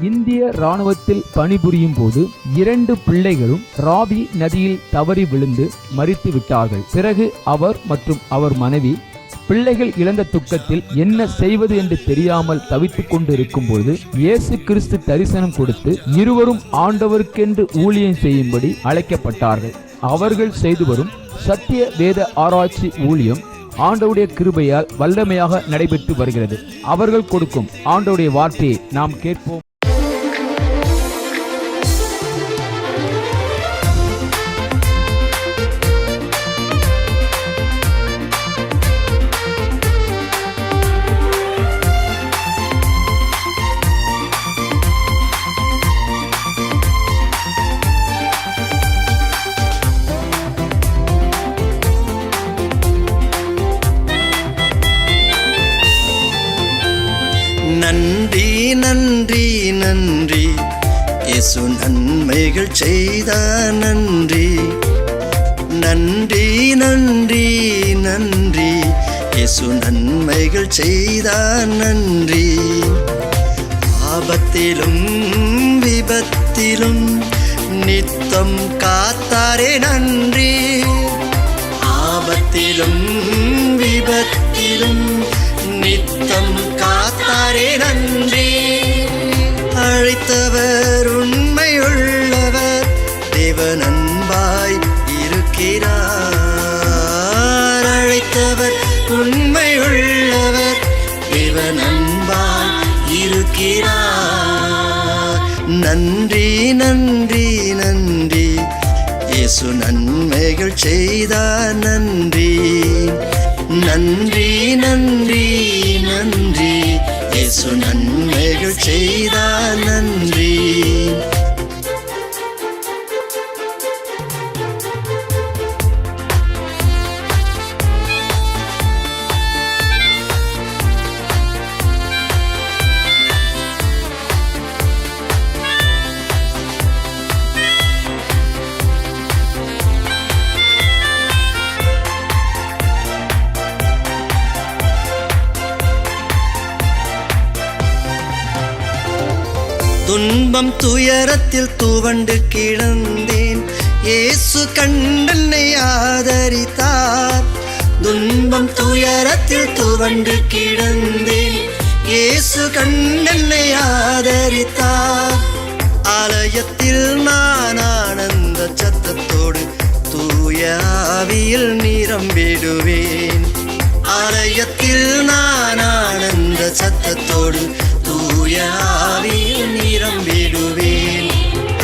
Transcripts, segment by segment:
இந்திய இராணுவத்தில் பணிபுரியும் போது 2 பிள்ளைகளும் ராவி நதியில் தவறி விழுந்து மரித்து விட்டார்கள். பிறகு அவர் மற்றும் அவர் மனைவி பிள்ளைகள் இழந்த துக்கத்தில் என்ன செய்வது என்று தெரியாமல் தவித்துக் கொண்டு இருக்கும்போது இயேசு கிறிஸ்து தரிசனம் கொடுத்து இருவரும் ஆண்டவருக்கென்று ஊழியம் செய்யும்படி அழைக்கப்பட்டார்கள். அவர்கள் செய்து வரும் சத்திய வேத ஆராய்ச்சி ஊழியம் ஆண்டவருடைய கிருபையால் வல்லமையாக நடைபெற்று வருகிறது. அவர்கள் கொடுக்கும் ஆண்டவருடைய வார்த்தையை நாம் கேட்போம். நன்றி நன்றி நன்றி இயேசு நன்மைகள் செய்தார். நன்றி நன்றி நன்றி நன்றி இயேசு நன்மைகள் செய்தார். நன்றி ஆபத்திலும் விபத்திலும் நித்தம் காத்தாரே. நன்றி ஆபத்திலும் விபத்திலும் நித்தம் காத்தாரே. நன்றி அழைத்தவர் உண்மையுள்ளவர், தேவன் அன்பாய் இருக்கிறார். அழைத்தவர் உண்மையுள்ளவர், தேவன் அன்பாய் இருக்கிறார். நன்றி நன்றி நன்றி இயேசு நன்மைகள் செய்தார். நன்றி நன்றி நன்றி நன்றி இயேசு நன்மைகள் செய்தார். நன்றி துன்பம் துயரத்தில் துவண்டு கிடந்தேன், இயேசு கண்டென்னை ஆதரித்தார். துன்பம் துயரத்தில் துவண்டு கிடந்தேன், இயேசு கண்டென்னை ஆதரித்தார். ஆலயத்தில் நான் ஆனந்த சத்தத்தோடு தூய ஆவியில் நிரம்பிடுவேன். ஆலயத்தில் நான் ஆனந்த சத்தத்தோடு தூய ஆவியில் நிரம்பிடுவேன்.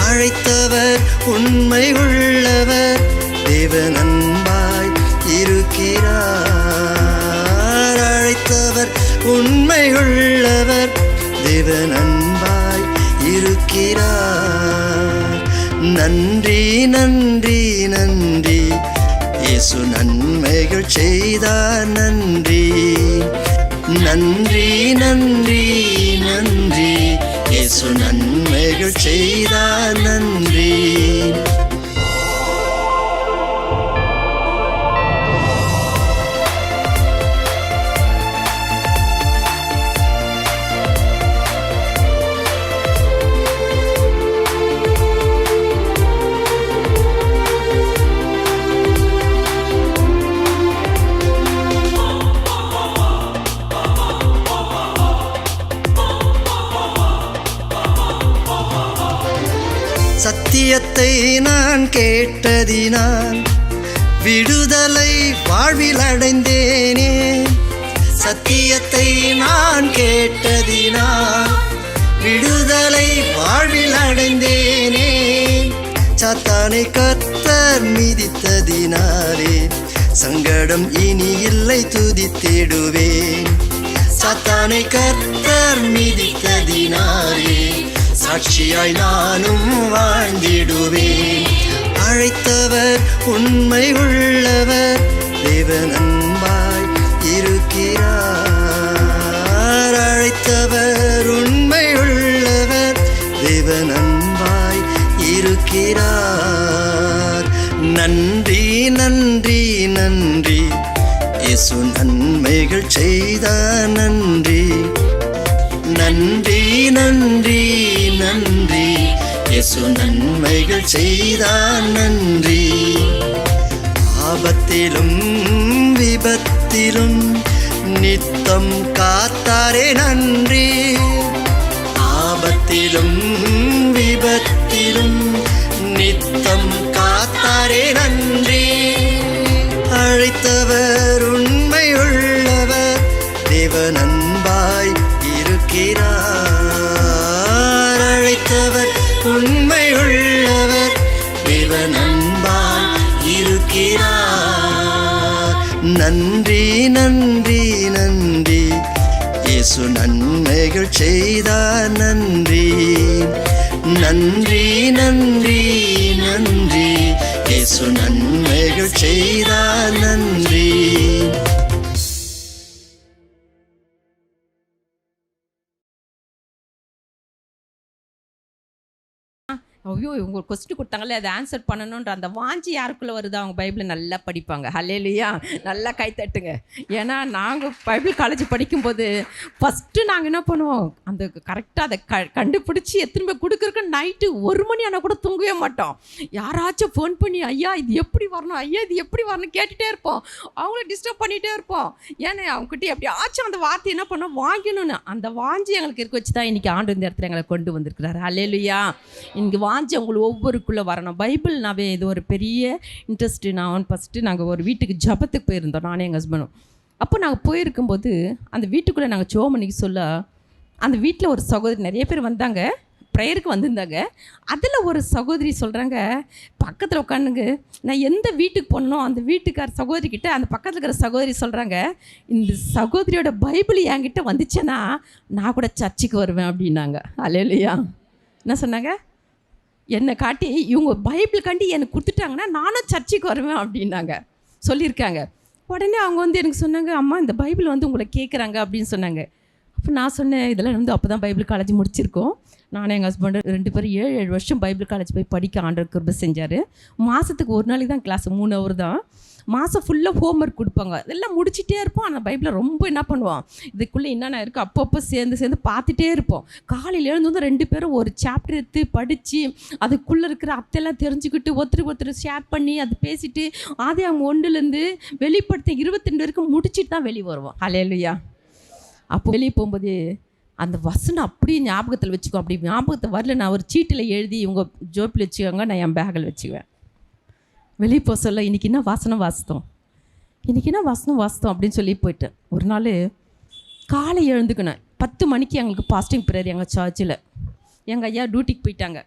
அழைத்தவர் உண்மை உள்ளவர், தேவன் அன்பாய் இருக்கிறார். அழைத்தவர் உண்மை உள்ளவர், தேவன் அன்பாய் இருக்கிறார். நன்றி நன்றி நன்றி இயேசு நன்மைகள் செய்தார். நன்றி நன்றி நன்றி நன்றி இயேசு நன்மைகள் செய்தார். நன்றி சத்தியத்தை நான் கேட்டதினால் விடுதலை வாழ்வில் அடைந்தேனே. சத்தியத்தை நான் கேட்டதினால் விடுதலை வாழ்வில் அடைந்தேனே. சாத்தானை கர்த்தர் மிதித்ததினாலே சங்கடம் இனி இல்லை, துதித்திடுவேன். சாத்தானை கர்த்தர் மிதித்ததினாலே சாட்சியாய் நானும் வாழ்ந்திடுவேன். அழைத்தவர் உண்மை உள்ளவர், தேவன் அன்பாய் இருக்கிறார். அழைத்தவர் உண்மை உள்ளவர், தேவன் அன்பாய் இருக்கிறார். நன்றி நன்றி நன்றி இயேசு நன்மைகள் செய்தார். நன்றி நன்றி நன்றி நன்றி இயேசு நன்மைகள் செய்தார் நன்றி. ஆபத்திலும் விபத்திலும் நித்தம் காத்தாரே நன்றி. ஆபத்திலும் விபத்திலும் நித்தம் காத்தாரே நன்றி. அழைத்தவர் உண்மை உள்ளவர், தேவன் அன்பாய் இருக்கிறார். அழைத்தவர் உண்மை உள்ளவர், தேவன் அன்பாய் இருக்கிறார். நன்றி நன்றி நன்றி இயேசு நன்மைகள் செய்தார் நன்றி. நன்றி நன்றி நன்றி இயேசு நன்மைகள் செய்தார் நன்றி. ஐயோ இவங்க ஒரு கொஸ்டின் கொடுத்தாங்களே அதை ஆன்சர் பண்ணணுன்ற அந்த வாஞ்சி யாருக்குள்ளே வருது அவங்க பைபிளை நல்லா படிப்பாங்க. ஹல்லேலூயா, நல்லா கை தட்டுங்க. ஏன்னா நாங்கள் பைபிள் காலேஜ் படிக்கும்போது ஃபஸ்ட்டு நாங்கள் என்ன பண்ணுவோம், அந்த கரெக்டாக அதை கண்டுபிடிச்சி எத்தனை பேர் கொடுக்குறக்கு நைட்டு 1 மணி ஆனால் கூட தூங்கவே மாட்டோம். யாராச்சும் ஃபோன் பண்ணி ஐயா இது எப்படி வரணும், ஐயா இது எப்படி வரணும் கேட்டுகிட்டே இருப்போம். அவங்கள டிஸ்டர்ப் பண்ணிகிட்டே இருப்போம். ஏன்னா அவங்ககிட்ட எப்படியாச்சும் அந்த வார்த்தை என்ன பண்ணோம் வாங்கணும்னு அந்த வாஞ்சி எங்களுக்கு இருக்க வச்சு தான் இன்றைக்கி ஆண்டு இந்த இடத்துல எங்களை கொண்டு வந்திருக்கிறாரு. ஹல்லேலூயா. இங்கே வாஞ்சி உங்களுக்கு ஒவ்வொருக்குள்ளே வரணும். பைபிள்னாவே இது ஒரு பெரிய இன்ட்ரெஸ்ட்டு. நான் ஃபஸ்ட்டு நாங்கள் ஒரு வீட்டுக்கு ஜபத்துக்கு போயிருந்தோம், நானே எங்கள் ஹஸ்பண்டும். அப்போ நாங்கள் போயிருக்கும்போது அந்த வீட்டுக்குள்ளே நாங்கள் ஜோமணிக்கு சொல்ல அந்த வீட்டில் ஒரு சகோதரி நிறைய பேர் வந்தாங்க, ப்ரேயருக்கு வந்திருந்தாங்க. அதில் ஒரு சகோதரி சொல்கிறாங்க, பக்கத்தில் உட்காந்துங்க நான் எந்த வீட்டுக்கு போனோம் அந்த வீட்டுக்கார சகோதரிக்கிட்ட அந்த பக்கத்தில் இருக்கிற சகோதரி சொல்கிறாங்க, இந்த சகோதரியோட பைபிள் என்கிட்ட வந்துச்சேன்னா நான் கூட சர்ச்சுக்கு வருவேன் அப்படின்னாங்க. அல்லேலூயா. என்ன சொன்னாங்க, என்னை காட்டி இவங்க பைபிள் காண்டி எனக்கு கொடுத்துட்டாங்கன்னா நானும் சர்ச்சுக்கு வருவேன் அப்படின்னாங்க, சொல்லியிருக்காங்க. உடனே அவங்க வந்து எனக்கு சொன்னாங்க, அம்மா இந்த பைபிள் வந்து உங்களை கேட்குறாங்க அப்படின்னு சொன்னாங்க. அப்போ நான் சொன்னேன், இதெல்லாம் வந்து அப்போ தான் பைபிள் காலேஜ் முடிச்சிருக்கோம். நானும் எங்கள் ஹஸ்பண்டு 2 பேரும் 7 வருஷம் பைபிள் காலேஜ் போய் படிக்க ஆண்டவர் கிருபை செஞ்சார். மாதத்துக்கு ஒரு நாளைக்கு தான் கிளாஸ், 3 ஹவர் தான். மாதம் ஃபுல்லாக ஹோம் ஒர்க் கொடுப்பாங்க, அதெல்லாம் முடிச்சுட்டே இருப்போம். ஆனால் பைபிளை ரொம்ப என்ன பண்ணுவோம், இதுக்குள்ளே என்னென்ன இருக்குது அப்பப்போ சேர்ந்து பார்த்துட்டே இருப்போம். காலையில் எழுந்து வந்து 2 பேரும் ஒரு சாப்டர் எடுத்து படித்து அதுக்குள்ளே இருக்கிற அர்த்தெல்லாம் தெரிஞ்சுக்கிட்டு ஒருத்தர் ஷேர் பண்ணி அது பேசிட்டு ஆதியாகமம் 1லேருந்து வெளிப்படுத்த 22 வரைக்கும் முடிச்சுட்டு தான் வெளியே வருவோம். ஹல்லேலூயா. அப்போ வெளியே போகும்போது அந்த வசனம் அப்படியே ஞாபகத்தில் வச்சுக்கோ. அப்படி ஞாபகத்தை வரல நான் ஒரு சீட்டில் எழுதி இவங்க ஜோப்பில் வச்சுக்கோங்க, நான் என் பேக்கில் வச்சுக்குவேன். வெளியே போக சொல்ல இன்றைக்கி என்ன வாசனம் வாசித்தோம் அப்படின்னு சொல்லி போயிட்டேன். ஒரு நாள் காலை எழுந்துக்கினேன் 10 மணிக்கு எங்களுக்கு பாஸ்டிங் ப்ரேயர் எங்கள் சர்ச்சில். எங்கள் ஐயா டியூட்டிக்கு போயிட்டாங்க.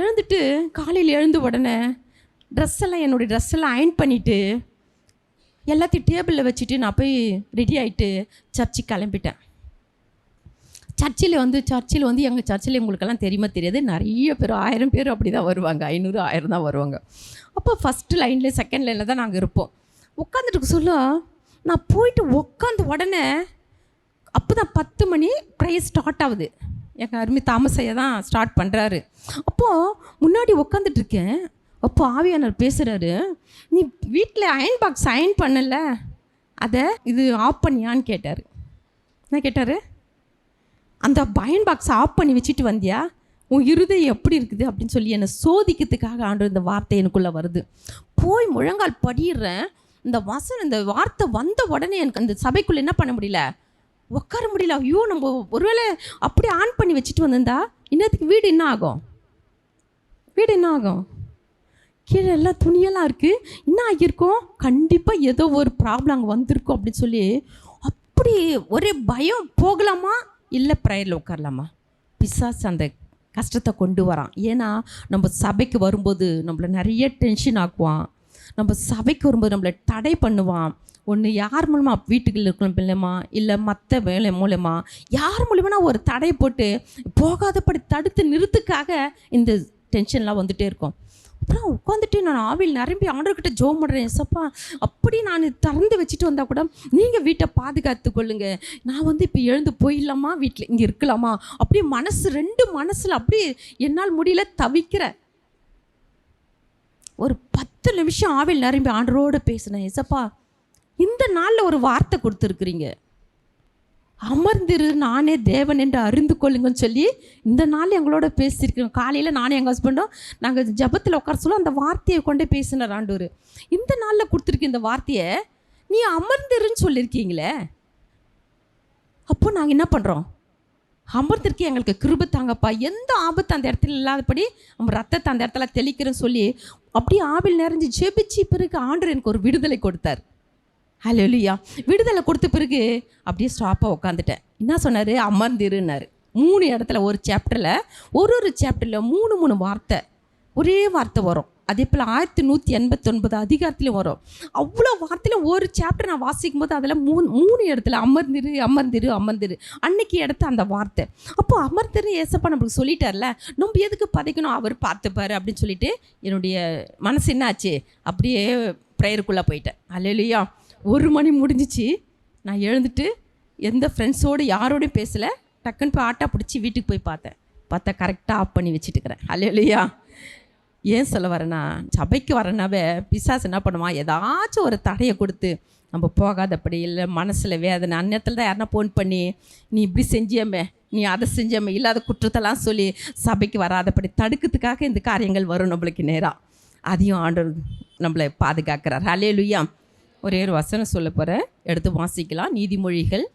எழுந்துட்டு காலையில் எழுந்த உடனே என்னுடைய ட்ரெஸ்ஸெல்லாம் அயர்ன் பண்ணிவிட்டு எல்லாத்தையும் டேபிளில் வச்சுட்டு நான் போய் ரெடி ஆகிட்டு சர்ச்சுக்கு கிளம்பிட்டேன். சர்ச்சில் வந்து எங்கள் சர்ச்சில் உங்களுக்கெல்லாம் தெரியுமா தெரியாது, நிறைய பேர் 1000 பேர் அப்படி தான் வருவாங்க, 500 1000 தான் வருவாங்க. அப்போ ஃபஸ்ட்டு லைனில் செகண்ட் லைனில் தான் நாங்கள் இருப்போம். உட்காந்துட்டு சொல்ல நான் போயிட்டு உட்காந்த உடனே அப்போ தான் 10 மணி ப்ரேயர் ஸ்டார்ட் ஆகுது. எங்கள் அருமை தாமசையை தான் ஸ்டார்ட் பண்ணுறாரு. அப்போது முன்னாடி உட்காந்துட்ருக்கேன். அப்போ ஆவியானவர் பேசுகிறாரு, நீ வீட்டில் அயன் பாக்ஸ் அயன் பண்ணலை, அதை இது ஆஃப் பண்ணியான்னு கேட்டார். என்ன கேட்டார், அந்த அயன் பாக்ஸ் ஆஃப் பண்ணி வச்சுட்டு வந்தியா, உன் இருதயம் எப்படி இருக்குது அப்படின்னு சொல்லி என்னை சோதிக்கிறதுக்காக ஆண்டு இந்த வார்த்தை எனக்குள்ளே வருது. போய் முழங்கால் படிடுறேன். இந்த வார்த்தை வந்த உடனே எனக்கு அந்த சபைக்குள்ளே என்ன பண்ண முடியல, உட்கார முடியல. ஐயோ நம்ம ஒருவேளை அப்படியே ஆன் பண்ணி வச்சுட்டு வந்திருந்தா இன்னத்துக்கு வீடு என்ன ஆகும், கீழே எல்லாம் துணியெல்லாம் இருக்குது, என்ன ஆகியிருக்கும், கண்டிப்பாக ஏதோ ஒரு ப்ராப்ளம் அங்கே வந்திருக்கும் அப்படின்னு சொல்லி அப்படி ஒரே பயம். போகலாமா இல்லை ப்ரேயரில் உட்காரலாமா? பிசாசு அந்த கஷ்டத்தை கொண்டு வரான். ஏன்னா நம்ம சபைக்கு வரும்போது நம்மளை நிறைய டென்ஷன் ஆக்குவான். நம்ம சபைக்கு வரும்போது நம்மளை தடை பண்ணுவான். ஒன்று யார் மூலமாக வீட்டுக்குள்ள இருக்கணும் பிள்ளைமா, இல்லை மற்ற வேலை மூலமா யார் மூலியமான ஒரு தடையை போட்டு போகாதபடி தடுத்து நிறுத்துக்காக இந்த டென்ஷன்லாம் வந்துகிட்டே இருக்கும். அப்புறம் உட்காந்துட்டு நான் ஆவியில் நிரம்பி ஆண்டவர்கிட்ட ஜெபம் பண்ணுறேன். ஏசப்பா அப்படி நான் திறந்து வச்சுட்டு வந்தால் கூட நீங்கள் வீட்டை பாதுகாத்து கொள்ளுங்க, நான் வந்து இப்போ எழுந்து போயிடலாமா, வீட்டில் இங்கே இருக்கலாமா, அப்படியே மனசில் அப்படியே என்னால் முடியல தவிக்கிறேன். ஒரு 10 நிமிஷம் ஆவியில் நிரம்பி ஆண்டவரோடு பேசினேன். ஏசப்பா இந்த நாளில் ஒரு வார்த்தை கொடுத்துருக்குறீங்க, அமர்ந்திரு நானே தேவன் என்று அறிந்து கொள்ளுங்கன்னு சொல்லி இந்த நாள் எங்களோட பேசியிருக்கிறோம். காலையில் நானும் எங்கள் ஹஸ்பண்டும் நாங்கள் ஜபத்தில் உட்கார சொல்ல அந்த வார்த்தையை கொண்டே பேசினார் ஆண்டவர். இந்த நாளில் கொடுத்துருக்க இந்த வார்த்தையை நீ அமர்ந்திருன்னு சொல்லியிருக்கீங்களே, அப்போ நாங்கள் என்ன பண்ணுறோம்? அமர்ந்திருக்கே எங்களுக்கு கிருபை தாங்கப்பா, எந்த ஆபத்து அந்த இடத்துல இல்லாதபடி நம்ம ரத்தத்தை அந்த இடத்துல தெளிக்கிறேன்னு சொல்லி அப்படியே ஆவில் நிறைஞ்சு ஜெபிச்சு பிறகு ஆண்டவர் எனக்கு ஒரு விடுதலை கொடுத்தார். ஹல்லேலூயா. விடுதலை கொடுத்த பிறகு அப்படியே ஸ்டாப்பாக உட்காந்துட்டேன். என்ன சொன்னார்? அமர்ந்திருன்னாரு. 3 இடத்துல ஒரு சாப்டரில் ஒரு சாப்டரில் 3 வார்த்தை, ஒரே வார்த்தை வரும். அதே போல் 1189 அதிகாரத்துலையும் வரும். அவ்வளோ வார்த்தையிலும் ஒரு சாப்டர் நான் வாசிக்கும் போது அதில் 3 இடத்துல அமர்ந்திரு அமர்ந்திரு அமர்ந்திரு அன்னைக்கு இடத்த அந்த வார்த்தை. அப்போ அமர்ந்திரு ஏசப்பா நம்மளுக்கு சொல்லிட்டார்ல, நம்ம எதுக்கு பதைக்கணும், அவர் பார்த்துப்பார் அப்படின்னு சொல்லிட்டு என்னுடைய மனசு என்ன ஆச்சு, அப்படியே ப்ரேயருக்குள்ளே போயிட்டேன். அல்லேலூயா. 1 மணி முடிஞ்சிச்சு. நான் எழுந்துட்டு எந்த ஃப்ரெண்ட்ஸோடு யாரோடையும் பேசலை. டக்குன்னு போய் ஆட்டா பிடிச்சி வீட்டுக்கு போய் பார்த்தா கரெக்டாக ஆஃப் பண்ணி வச்சுட்டுக்கிறேன். அல்லேலூயா. ஏன் சொல்ல வரேன்னா, சபைக்கு வரனாவே பிசாசு என்ன பண்ணுவான், ஏதாச்சும் ஒரு தடையை கொடுத்து நம்ம போகாதப்படி, இல்லை மனசில் வேதனை அந்நேரத்தில் தான் யாருன்னா ஃபோன் பண்ணி நீ இப்படி செஞ்சியமே, நீ அதை செஞ்சியமே, இல்லாத குற்றத்தெல்லாம் சொல்லி சபைக்கு வராதபடி தடுக்கிறதுக்காக இந்த காரியங்கள் வரும் நம்மளுக்கு நேராக. அதையும் ஆண்டவர் நம்மளை பாதுகாக்கிறார். அல்லேலூயா. ஒரே ஒரு வசனம் சொல்ல போகிறேன், எடுத்து வாசிக்கலாம். நீதிமொழிகள்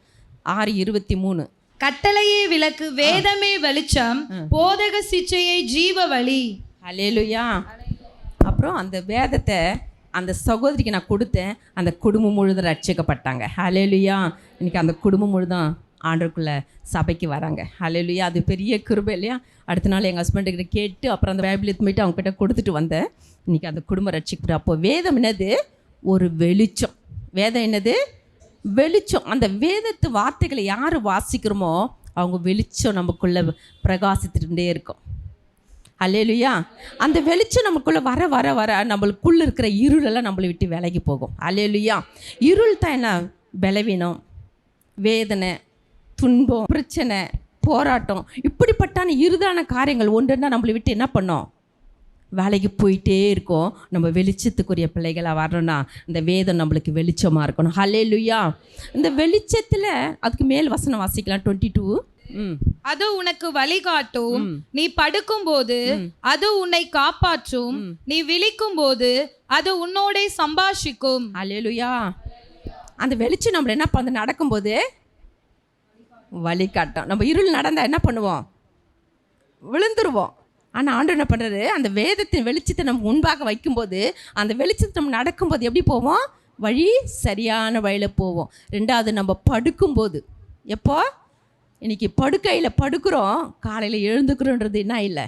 6:23. கட்டளையே விளக்கு, வேதமே வெளிச்சம், போதக சிச்சையை ஜீவ வழி. அல்லேலூயா. அப்புறம் அந்த வேதத்தை அந்த சகோதரிக்கு நான் கொடுத்தேன். அந்த குடும்பம் முழுதும் ரட்சிக்கப்பட்டாங்க. அல்லேலூயா. இன்னைக்கு அந்த குடும்பம் முழுதும் ஆண்டவருக்குள்ளே சபைக்கு வராங்க. அல்லேலூயா. அது பெரிய கிருபை இல்லையா? அடுத்த நாள் எங்கள் ஹஸ்பண்டுக்கிட்ட கேட்டு அப்புறம் அந்த பைபிள் எடுத்துட்டு அவங்ககிட்ட கொடுத்துட்டு வந்தேன். இன்றைக்கி அந்த குடும்பம் ரட்சிக்கப்பட்டு. அப்போ வேதம் என்னது? ஒரு வெளிச்சம். வேதம் என்னது? வெளிச்சம். அந்த வேதத்து வார்த்தைகளை யார் வாசிக்கிறோமோ அவங்க வெளிச்சம் நமக்குள்ளே பிரகாசித்துட்டே இருக்கும். அல்லேலூயா. அந்த வெளிச்சம் நமக்குள்ளே வர வர வர நம்மளுக்குள்ளே இருக்கிற இருளெல்லாம் நம்மளை விட்டு விலகி போகும். அல்லேலூயா. இருள் தான் என்ன? பலவீனம், வேதனை, துன்பம், பிரச்சனை, போராட்டம், இப்படிப்பட்டான இருதான காரியங்கள் ஒன்றுன்னா நம்மளை விட்டு என்ன பண்ணோம்? வேலைக்கு போயிட்டே இருக்கோம். நம்ம வெளிச்சத்துக்குரிய பிள்ளைகளாக வரணும்னா இந்த வேதம் நம்மளுக்கு வெளிச்சமாக இருக்கணும். ஹல்லேலூயா. இந்த வெளிச்சத்தில் அதுக்கு மேல் வசனம் வாசிக்கலாம். 22. அது உனக்கு வழிகாட்டும், நீ படுக்கும் போது அது உன்னை காப்பாற்றும், நீ விழிக்கும் போது அது உன்னோட சம்பாஷிக்கும். ஹல்லேலூயா. அந்த வெளிச்சம் நம்மள என்ன பண்ண நடக்கும்போது வழிகாட்டும். நம்ம இருள் நடந்தால் என்ன பண்ணுவோம்? விழுந்துருவோம். ஆனால் ஆண்டவர் என்ன பண்ணுறாரு? அந்த வேதத்தின் வெளிச்சத்தை நம்ம முன்பாக வைக்கும்போது அந்த வெளிச்சத்தை நம்ம நடக்கும்போது எப்படி போவோம்? வழி சரியான வழியில் போவோம். 2வது நம்ம படுக்கும்போது, எப்போ? இன்றைக்கி படுக்கையில் படுக்கிறோம், காலையில் எழுந்துக்கிறோன்றது என்ன இல்லை?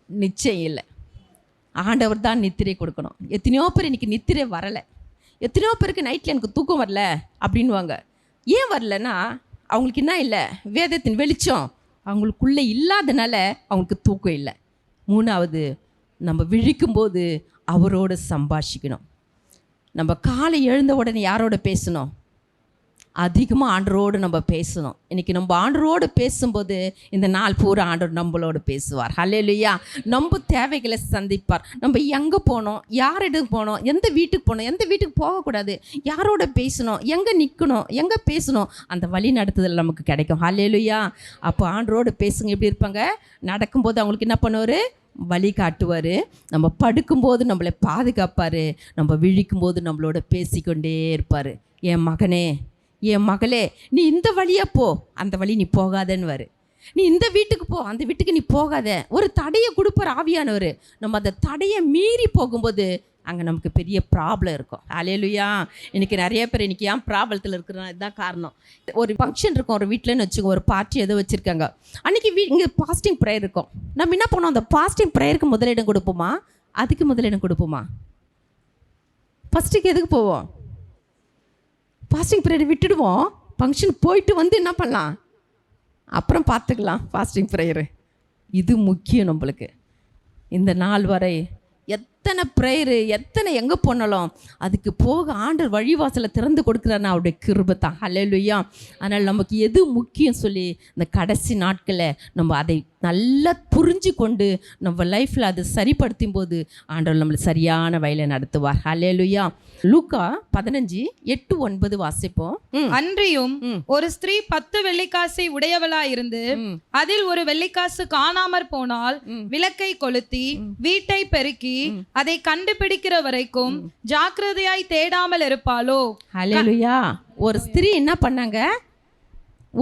நிச்சயம் இல்லை. ஆண்டவர் தான் நித்திரை கொடுக்கணும். எத்தனையோ பேர் இன்றைக்கி நித்திரை வரலை. எத்தனையோ பேருக்கு நைட்டில் எனக்கு தூக்கம் வரல அப்படின்வாங்க. ஏன் வரலன்னா அவங்களுக்கு என்ன இல்லை? வேதத்தின் வெளிச்சம் அவங்களுக்குள்ளே இல்லாதனால அவங்களுக்கு தூக்கம் இல்லை. 3வது நம்ம விழிக்கும்போது அவரோடு சம்பாஷிக்கணும். நம்ம காலை எழுந்த உடனே யாரோட பேசணும்? அதிகமாக ஆண்டரோடு நம்ம பேசணும். இன்றைக்கி நம்ம ஆண்டரோடு பேசும்போது இந்த நாள் பூரா ஆண்டவர் நம்மளோடு பேசுவார். ஹல்லேலூயா. நம்ம தேவைகளை சந்திப்பார். நம்ம எங்கே போகணும், யார் இடத்துக்கு போகணும், எந்த வீட்டுக்கு போகணும், எந்த வீட்டுக்கு போகக்கூடாது, யாரோட பேசணும், எங்கே நிற்கணும், எங்கே பேசணும், அந்த வழி நடத்துதல் நமக்கு கிடைக்கும். ஹல்லேலூயா. அப்போ ஆண்டரோடு பேசுங்க. எப்படி இருப்பாங்க? நடக்கும்போது அவங்களுக்கு என்ன பண்ணுவார்? வழி காட்டுவார். நம்ம படுக்கும்போது நம்மளை பாதுகாப்பார். நம்ம விழிக்கும்போது நம்மளோட பேசிக்கொண்டே இருப்பார். என் மகனே, என் மகளே, நீ இந்த வழியாக போ, அந்த வழி நீ போகாதன்னுவார். நீ இந்த வீட்டுக்கு போ, அந்த வீட்டுக்கு நீ போகாத. ஒரு தடையை கொடுப்பார் ஆவியானவர். நம்ம அந்த தடையை மீறி போகும்போது அங்கே நமக்கு பெரிய ப்ராப்ளம் இருக்கும். அல்லேலூயா. இன்றைக்கி நிறைய பேர் இன்றைக்கி ஏன் ப்ராப்ளத்தில் இருக்கிறோம், இதுதான் காரணம். ஒரு ஃபங்க்ஷன் இருக்கும் ஒரு வீட்டில்னு வச்சுக்கோ, ஒரு பார்ட்டி ஏதோ வச்சுருக்காங்க. அன்றைக்கி இங்கே ஃபாஸ்டிங் ப்ரேயர் இருக்கும். நம்ம என்ன பண்ணுவோம்? அந்த ஃபாஸ்டிங் ப்ரேயருக்கு முதலிடம் கொடுப்போமா? அதுக்கு முதலிடம் கொடுப்போமா? ஃபஸ்ட்டுக்கு எதுக்கு போவோம்? ஃபாஸ்டிங் ப்ரேயர் விட்டுடுவோம். ஃபங்க்ஷன் போயிட்டு வந்து என்ன பண்ணலாம்? அப்புறம் பார்த்துக்கலாம் ஃபாஸ்டிங் ப்ரேயரு. இது முக்கியம் நம்மளுக்கு. இந்த நாள் வரை எத்தனை ப்ரேயரு, எத்தனை எங்கே போனாலும் அதுக்கு போக ஆண்டவர் வழிவாசலை திறந்து கொடுக்குறாருன்னா அவருடைய கிருபை தான். ஹல்லேலூயா. அதனால் நமக்கு எது முக்கியம் சொல்லி இந்த கடைசி நாட்களில் நம்ம அதை நல்லா புரிஞ்சு கொண்டு நம்ம லைஃப்பில் அதை சரிப்படுத்தும் போது ஆண்டவர் நம்மளை சரியான வழியில் நடத்துவார். ஹல்லேலூயா. லூக்கா 15:8-9 வாசிப்போம். அன்றியும் ஒரு ஸ்திரீ 10 வெள்ளிக்காசை உடையவளாயிருந்து அதில் ஒரு வெள்ளிக்காசு காணாமற் போனால் விளக்கை கொளுத்தி வீட்டை பெருக்கி அதை கண்டுபிடிக்கிற வரைக்கும் ஜாக்கிரதையாய் தேடாமல் இருப்பாளோ? ஹல்லேலூயா. ஒரு ஸ்திரீ என்ன பண்ணாங்க,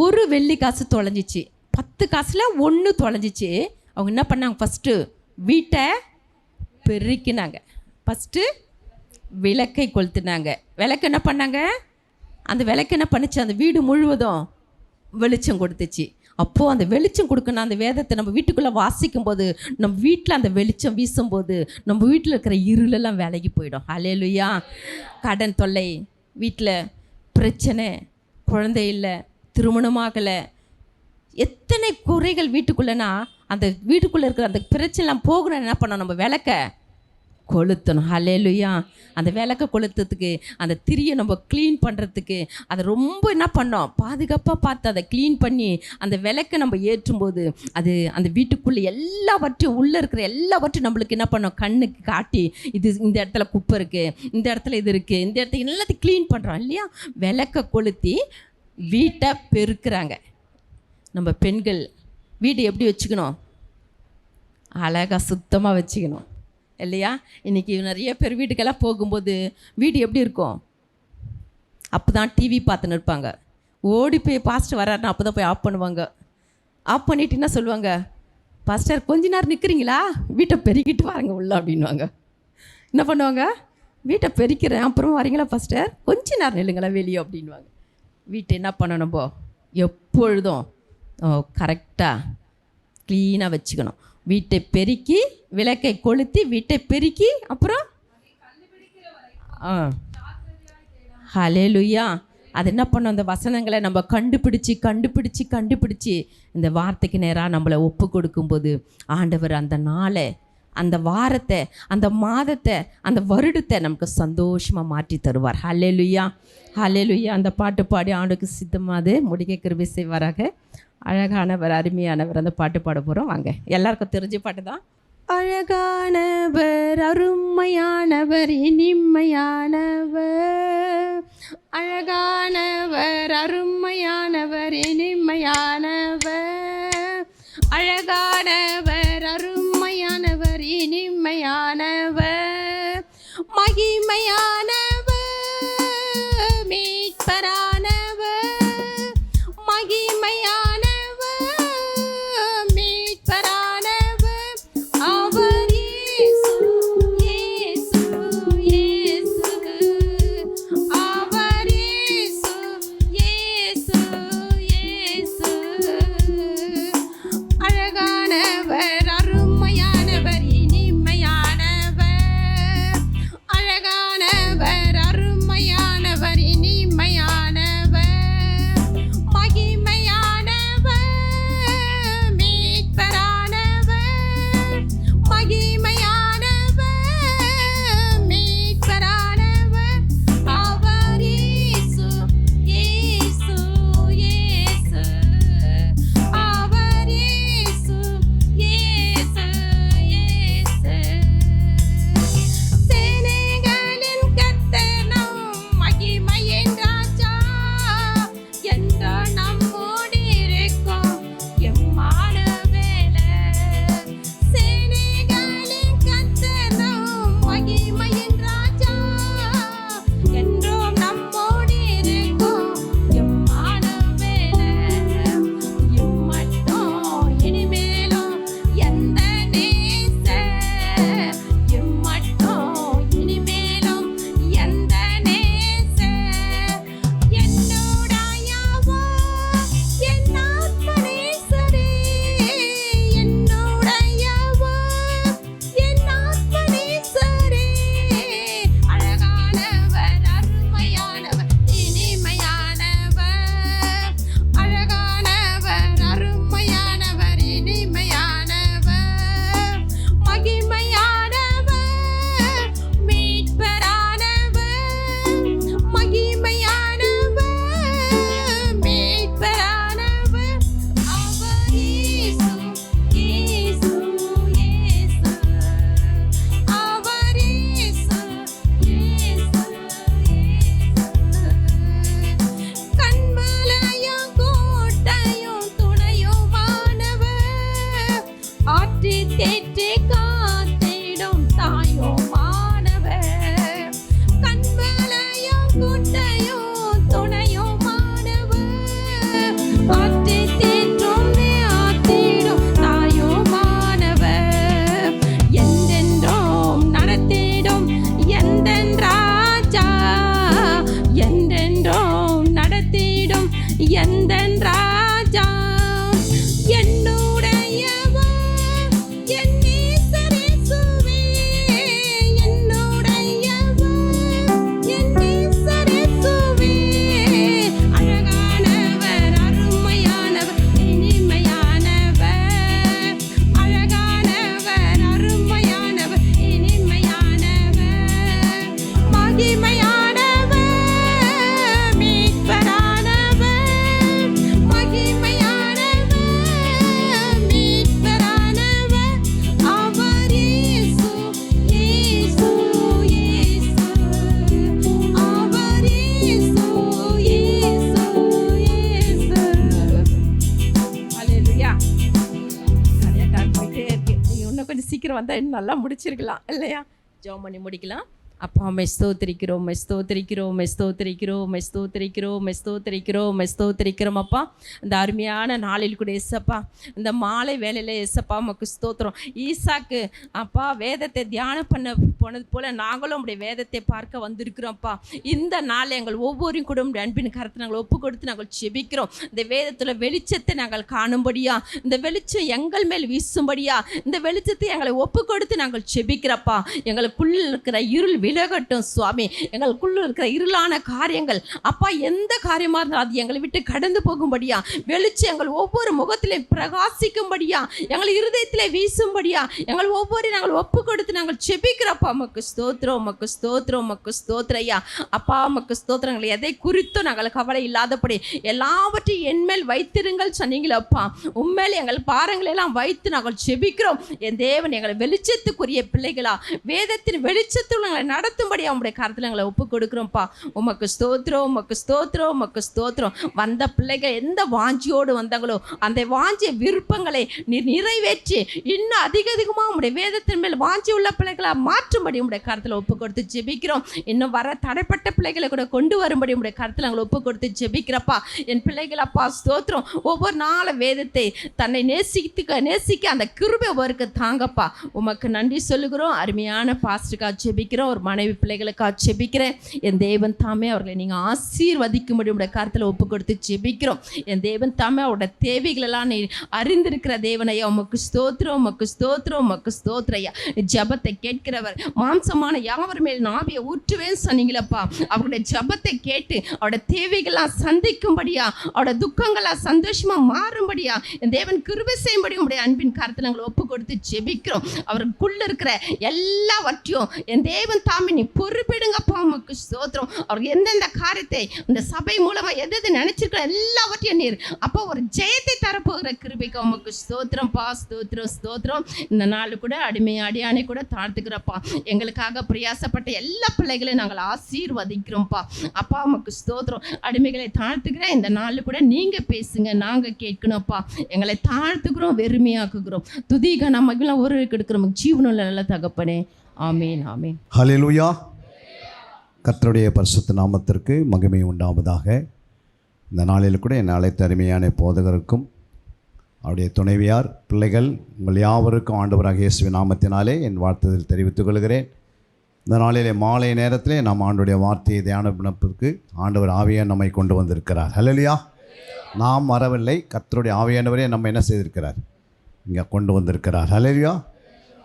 ஒரு வெள்ளி காசு தொலைஞ்சிச்சு, 10 காசுல 1 தொலைஞ்சிச்சு. அவங்க என்ன பண்ணாங்க, ஃபஸ்ட்டு வீட்டை பெருக்கினாங்க, ஃபஸ்ட்டு விளக்கை கொளுத்துனாங்க. விளக்கு என்ன பண்ணாங்க, அந்த விளக்கு என்ன பண்ணுச்சு, அந்த வீடு முழுவதும் வெளிச்சம் கொடுத்துச்சு. அப்போது அந்த வெளிச்சம் கொடுக்கணும். அந்த வேதத்தை நம்ம வீட்டுக்குள்ளே வாசிக்கும் போது, நம்ம வீட்டில் அந்த வெளிச்சம் வீசும்போது நம்ம வீட்டில் இருக்கிற இருளெல்லாம் விலகி போயிடும். ஹல்லேலூயா. கடன் தொல்லை, வீட்டில் பிரச்சனை, குழந்தை இல்லை, திருமணமாகலை, எத்தனை குறைகள் வீட்டுக்குள்ளேனா அந்த வீட்டுக்குள்ளே இருக்கிற அந்த பிரச்சனைலாம் போகணும்னு என்ன பண்ணணும், நம்ம விளக்க கொளுத்தணும். ஹல்லேலூயா. அந்த விளக்க கொளுத்துறதுக்கு, அந்த திரியை நம்ம க்ளீன் பண்ணுறதுக்கு அதை ரொம்ப என்ன பண்ணோம், பாதுகாப்பாக பார்த்து அதை க்ளீன் பண்ணி அந்த விளக்கை நம்ம ஏற்றும்போது அது அந்த வீட்டுக்குள்ளே எல்லாவற்றையும், உள்ளே இருக்கிற எல்லாவற்றையும் நம்மளுக்கு என்ன பண்ணோம், கண்ணுக்கு காட்டி இது இந்த இடத்துல குப்பை இருக்குது, இந்த இடத்துல இது இருக்குது, இந்த இடத்துல எல்லாத்தையும் க்ளீன் பண்ணுறோம் இல்லையா. விளக்க கொளுத்தி வீட்டை பெருக்கிறாங்க. நம்ம பெண்கள் வீடு எப்படி வச்சுக்கணும், அழகாக சுத்தமாக வச்சுக்கணும் இல்லையா. இன்றைக்கி நிறைய பேர் வீட்டுக்கெல்லாம் போகும்போது வீடு எப்படி இருக்கும், அப்போ தான் டிவி பார்த்துன்னு இருப்பாங்க. ஓடி போய் பாஸ்டர் வராருன்னா அப்போ தான் போய் ஆஃப் பண்ணுவாங்க. ஆஃப் பண்ணிட்டு என்ன சொல்லுவாங்க, பாஸ்டர் கொஞ்ச நேரம் நிற்கிறீங்களா, வீட்டை பெருக்கிட்டு வாங்க உள்ள அப்படின்வாங்க. என்ன பண்ணுவாங்க, வீட்டை பெருக்கிறேன் அப்புறம் வரீங்களா பாஸ்டர், கொஞ்ச நேரம் நில்லுங்களா வெளியே அப்படின்வாங்க. வீட்டை என்ன பண்ணணும், எப்பொழுதும் கரெக்டாக க்ளீனாக வச்சுக்கணும். வீட்டை பெருக்கி விளக்கை கொளுத்தி வீட்டை பெருக்கி அப்புறம் ஹல்லேலூயா. அது என்ன பண்ணோம், அந்த வசனங்களை நம்ம கண்டுபிடிச்சி இந்த வார்த்தைக்கு நேராக நம்மளை ஒப்பு கொடுக்கும்போது ஆண்டவர் அந்த நாளை, அந்த வாரத்தை, அந்த மாதத்தை, அந்த வருடத்தை நமக்கு சந்தோஷமாக மாற்றி தருவார். ஹல்லேலூயா. ஹல்லேலூயா. அந்த பாட்டு பாடி ஆண்டுக்கு சித்தமாது முடிக்க கிருபை செய்வாராக. அழகானவர், அருமையானவர், அந்த பாட்டு பாட போகிறோம். வாங்க, எல்லாருக்கும் தெரிஞ்ச பாட்டு தான். அழகானவர், அருமையானவர், இனிமையானவர், அழகானவர், அருமையானவர், இனிமையானவர், அழகானவர், அருமையானவர், இனிமையானவர், மகிமையானவர், மீட்பரானவர், மகிமையானவர், அழகானவர், எந்தன் ராஜா என்னுடையவர் என் நேசர் இயேசுவே என்னுடையவர் என் நேசர் இயேசுவே அழகானவர் அருமையானவர் இனிமையானவர் அழகானவர் அருமையானவர் இனிமையானவர் மகிமையானவர் மீட்பரானவர் மகிமையானவர் மீட்பரானவர் அவர் இயேசு இயேசு இயேசு அவர் இயேசு இயேசு இயேசு. ஹல்லேலூயா. நிறைய டைம் போயிட்டே இருக்கு. நீங்க இன்னும் கொஞ்சம் சீக்கிரம் வந்தா இன்னும் நல்லா முடிச்சிருக்கலாம் இல்லையா? ஜெபம் பண்ணி முடிக்கலாம். அப்பா மெய் ஸ்தோத்திரிக்கிறோம் மெய் ஸ்தோத்திரிக்கிறோம் மெய் ஸ்தோத்திரிக்கிறோம் மெய் ஸ்தோத்திரிக்கிறோம் மெய் ஸ்தோத்திரிக்கிறோம் மெய் ஸ்தோத்திரிக்கிறோம் அப்பா. இந்த அருமையான நாளில் கூட ஏசப்பா இந்த மாலை வேலையில் ஏசப்பா உமக்கு ஸ்தோத்திரம். ஈசாக்கு அப்பா வேதத்தை தியானம் பண்ண போனது போல நாங்களும் உடைய வேதத்தை பார்க்க வந்திருக்கிறோம்ப்பா. இந்த நாள் எங்கள் ஒவ்வொரு கூட உடைய அன்பின் கருத்தை நாங்கள் ஒப்பு கொடுத்து நாங்கள் செபிக்கிறோம். இந்த வேதத்தில் வெளிச்சத்தை நாங்கள் காணும்படியா, இந்த வெளிச்சம் எங்கள் மேல் வீசும்படியா, இந்த வெளிச்சத்தை எங்களை ஒப்பு கொடுத்து நாங்கள் செபிக்கிறப்பா. எங்களுக்குள்ள இருக்கிற இருள் விலகட்டும் சுவாமி. எங்களுக்குள்ள இருக்கிற இருளான காரியங்கள் அப்பா எந்த காரியமா இருந்தாலும் அது எங்களை விட்டு கடந்து போகும்படியா, வெளிச்சம் எங்கள் ஒவ்வொரு முகத்திலையும் பிரகாசிக்கும்படியா, எங்கள் இருதயத்திலே வீசும்படியா எங்கள் ஒவ்வொரு நாங்கள் ஒப்பு கொடுத்து நாங்கள் செபிக்கிறப்பா. உமக்கு ஸ்தோத்திரம் உமக்கு ஸ்தோத்திரம் உமக்கு ஸ்தோத்திரையா அப்பா. உமக்கு ஸ்தோத்திரங்கள் எதை குறித்தும் நாங்கள் கவலை இல்லாதபடி எல்லாவற்றையும் என்மேல் வைத்திருங்கள் சொன்னீங்களப்பா. உண்மையில் எங்கள் பாரங்களை எல்லாம் வைத்து நாங்கள் செபிக்கிறோம். என் தேவன் எங்களை வெளிச்சத்துக்குரிய பிள்ளைகளா வேதத்தின் வெளிச்சத்தில் எங்களை நடத்தும்படி அவங்களுடைய கருத்தில் எங்களை ஒப்பு கொடுக்குறோம்ப்பா. உமக்கு ஸ்தோத்திரம் உமக்கு ஸ்தோத்திரம் உமக்கு ஸ்தோத்திரம். வந்த பிள்ளைகள் எந்த வாஞ்சியோடு வந்தாங்களோ அந்த வாஞ்சிய விருப்பங்களை நீர் நிறைவேற்றி இன்னும் அதிகமாக உங்களுடைய வேதத்தின் மேல் வாஞ்சி உள்ள பிள்ளைகளை மாற்றும்படி உங்களுடைய கருத்தில் ஒப்பு கொடுத்து ஜெபிக்கிறோம். இன்னும் வர தடைப்பட்ட பிள்ளைகளை கூட கொண்டு வரும்படி உங்களுடைய கருத்தில் எங்களை ஒப்பு கொடுத்து ஜெபிக்கிறப்பா. என் பிள்ளைகள் அப்பா ஸ்தோத்திரம். ஒவ்வொரு நாளும் வேதத்தை தன்னை நேசிக்க அந்த கிருபை ஒருக்கு தாங்கப்பா. உமக்கு நன்றி சொல்லுகிறோம். அருமையான பாஸ்டருக்காக ஜெபிக்கிறோம். ஒரு மனைவி பிள்ளைகளுக்காக ஜெபிக்கிறேன். என் தேவன் தாமே அவர்களை நீங்கள் ஆசீர்வதிக்கும்படி உடைய கருத்தில் ஒப்பு கொடுத்து ஜெபிக்கிறோம். என் தேவன் தாமே அவருடைய தேவைகளெல்லாம் நீ அறிந்திருக்கிற தேவனையா உமக்கு ஸ்தோத்திரம் உமக்கு ஸ்தோத்திரம் உமக்கு ஸ்தோத்திரையா. ஜபத்தை கேட்கிறவர் மாம்சமான யாவர் மேல் நாவியை ஊற்றுவேன் சொன்னீங்களப்பா. அவருடைய ஜபத்தை கேட்டு அவருடைய தேவைகளாக சந்திக்கும்படியா, அவருடைய துக்கங்களாக சந்தோஷமா மாறும்படியா என் தேவன் கிருபை செய்யும்படி உடைய அன்பின் கருத்தில் நாங்கள் ஒப்பு கொடுத்து ஜெபிக்கிறோம். அவருக்குள்ள இருக்கிற எல்லாவற்றையும் என் தேவன் தாமே நீ பொறுப்பிடுங்கப்பா. உமக்கு ஸ்தோத்திரம். அவருக்கு எந்தெந்த காரியத்தை இந்த சபை மூலமா எது நினைச்சிருக்கிற எல்லாவற்றையும் நீர் அப்போ ஒரு ஜெயத்தை தரப்போகிற கிருபைக்கு உமக்கு ஸ்தோத்திரம் பா. ஸ்தோத்திரம் ஸ்தோத்திரம். இந்த நாள் கூட அடியானை கூட தாழ்த்துக்கிறப்பா. எங்களுக்காக பிரயாசப்பட்ட எல்லா பிள்ளைகளையும் நாங்கள் ஆசீர்வதிக்கிறோம்ப்பா. அப்பா உமக்கு ஸ்தோத்திரம். அடிமைகளை தாழ்த்துக்கிறேன். இந்த நாள் கூட நீங்க பேசுங்க, நாங்க கேட்கணும்ப்பா. எங்களை தாழ்த்துக்கிறோம், வெறுமையாக்குகிறோம். துதிக நமக்கு ஒரு எடுக்கிறோம் ஜீவனுள்ள நல்ல தகப்பனே. ஆமீன் ஆமீன். ஹல்லேலூயா. கர்த்தருடைய பரிசுத்த நாமத்திற்கு மகிமை உண்டாவதாக. இந்த நாளில் கூட என் அழைத்த அருமையான போதகருக்கும் அவருடைய துணைவியார் பிள்ளைகள் உங்கள் யாவருக்கும் ஆண்டவராக இயேசுவின் நாமத்தினாலே என் வாழ்த்துதல் தெரிவித்துக் கொள்கிறேன். இந்த நாளிலே மாலை நேரத்திலே நாம் ஆண்டவருடைய வார்த்தையை தியானத்திற்கு ஆண்டவர் ஆவியார் நம்மை கொண்டு வந்திருக்கிறார். ஹல்லேலூயா. நாம் வரவில்லை, கர்த்தருடைய ஆவியானவரே நம்ம என்ன செய்திருக்கிறார், இங்கே கொண்டு வந்திருக்கிறார். ஹல்லேலூயா.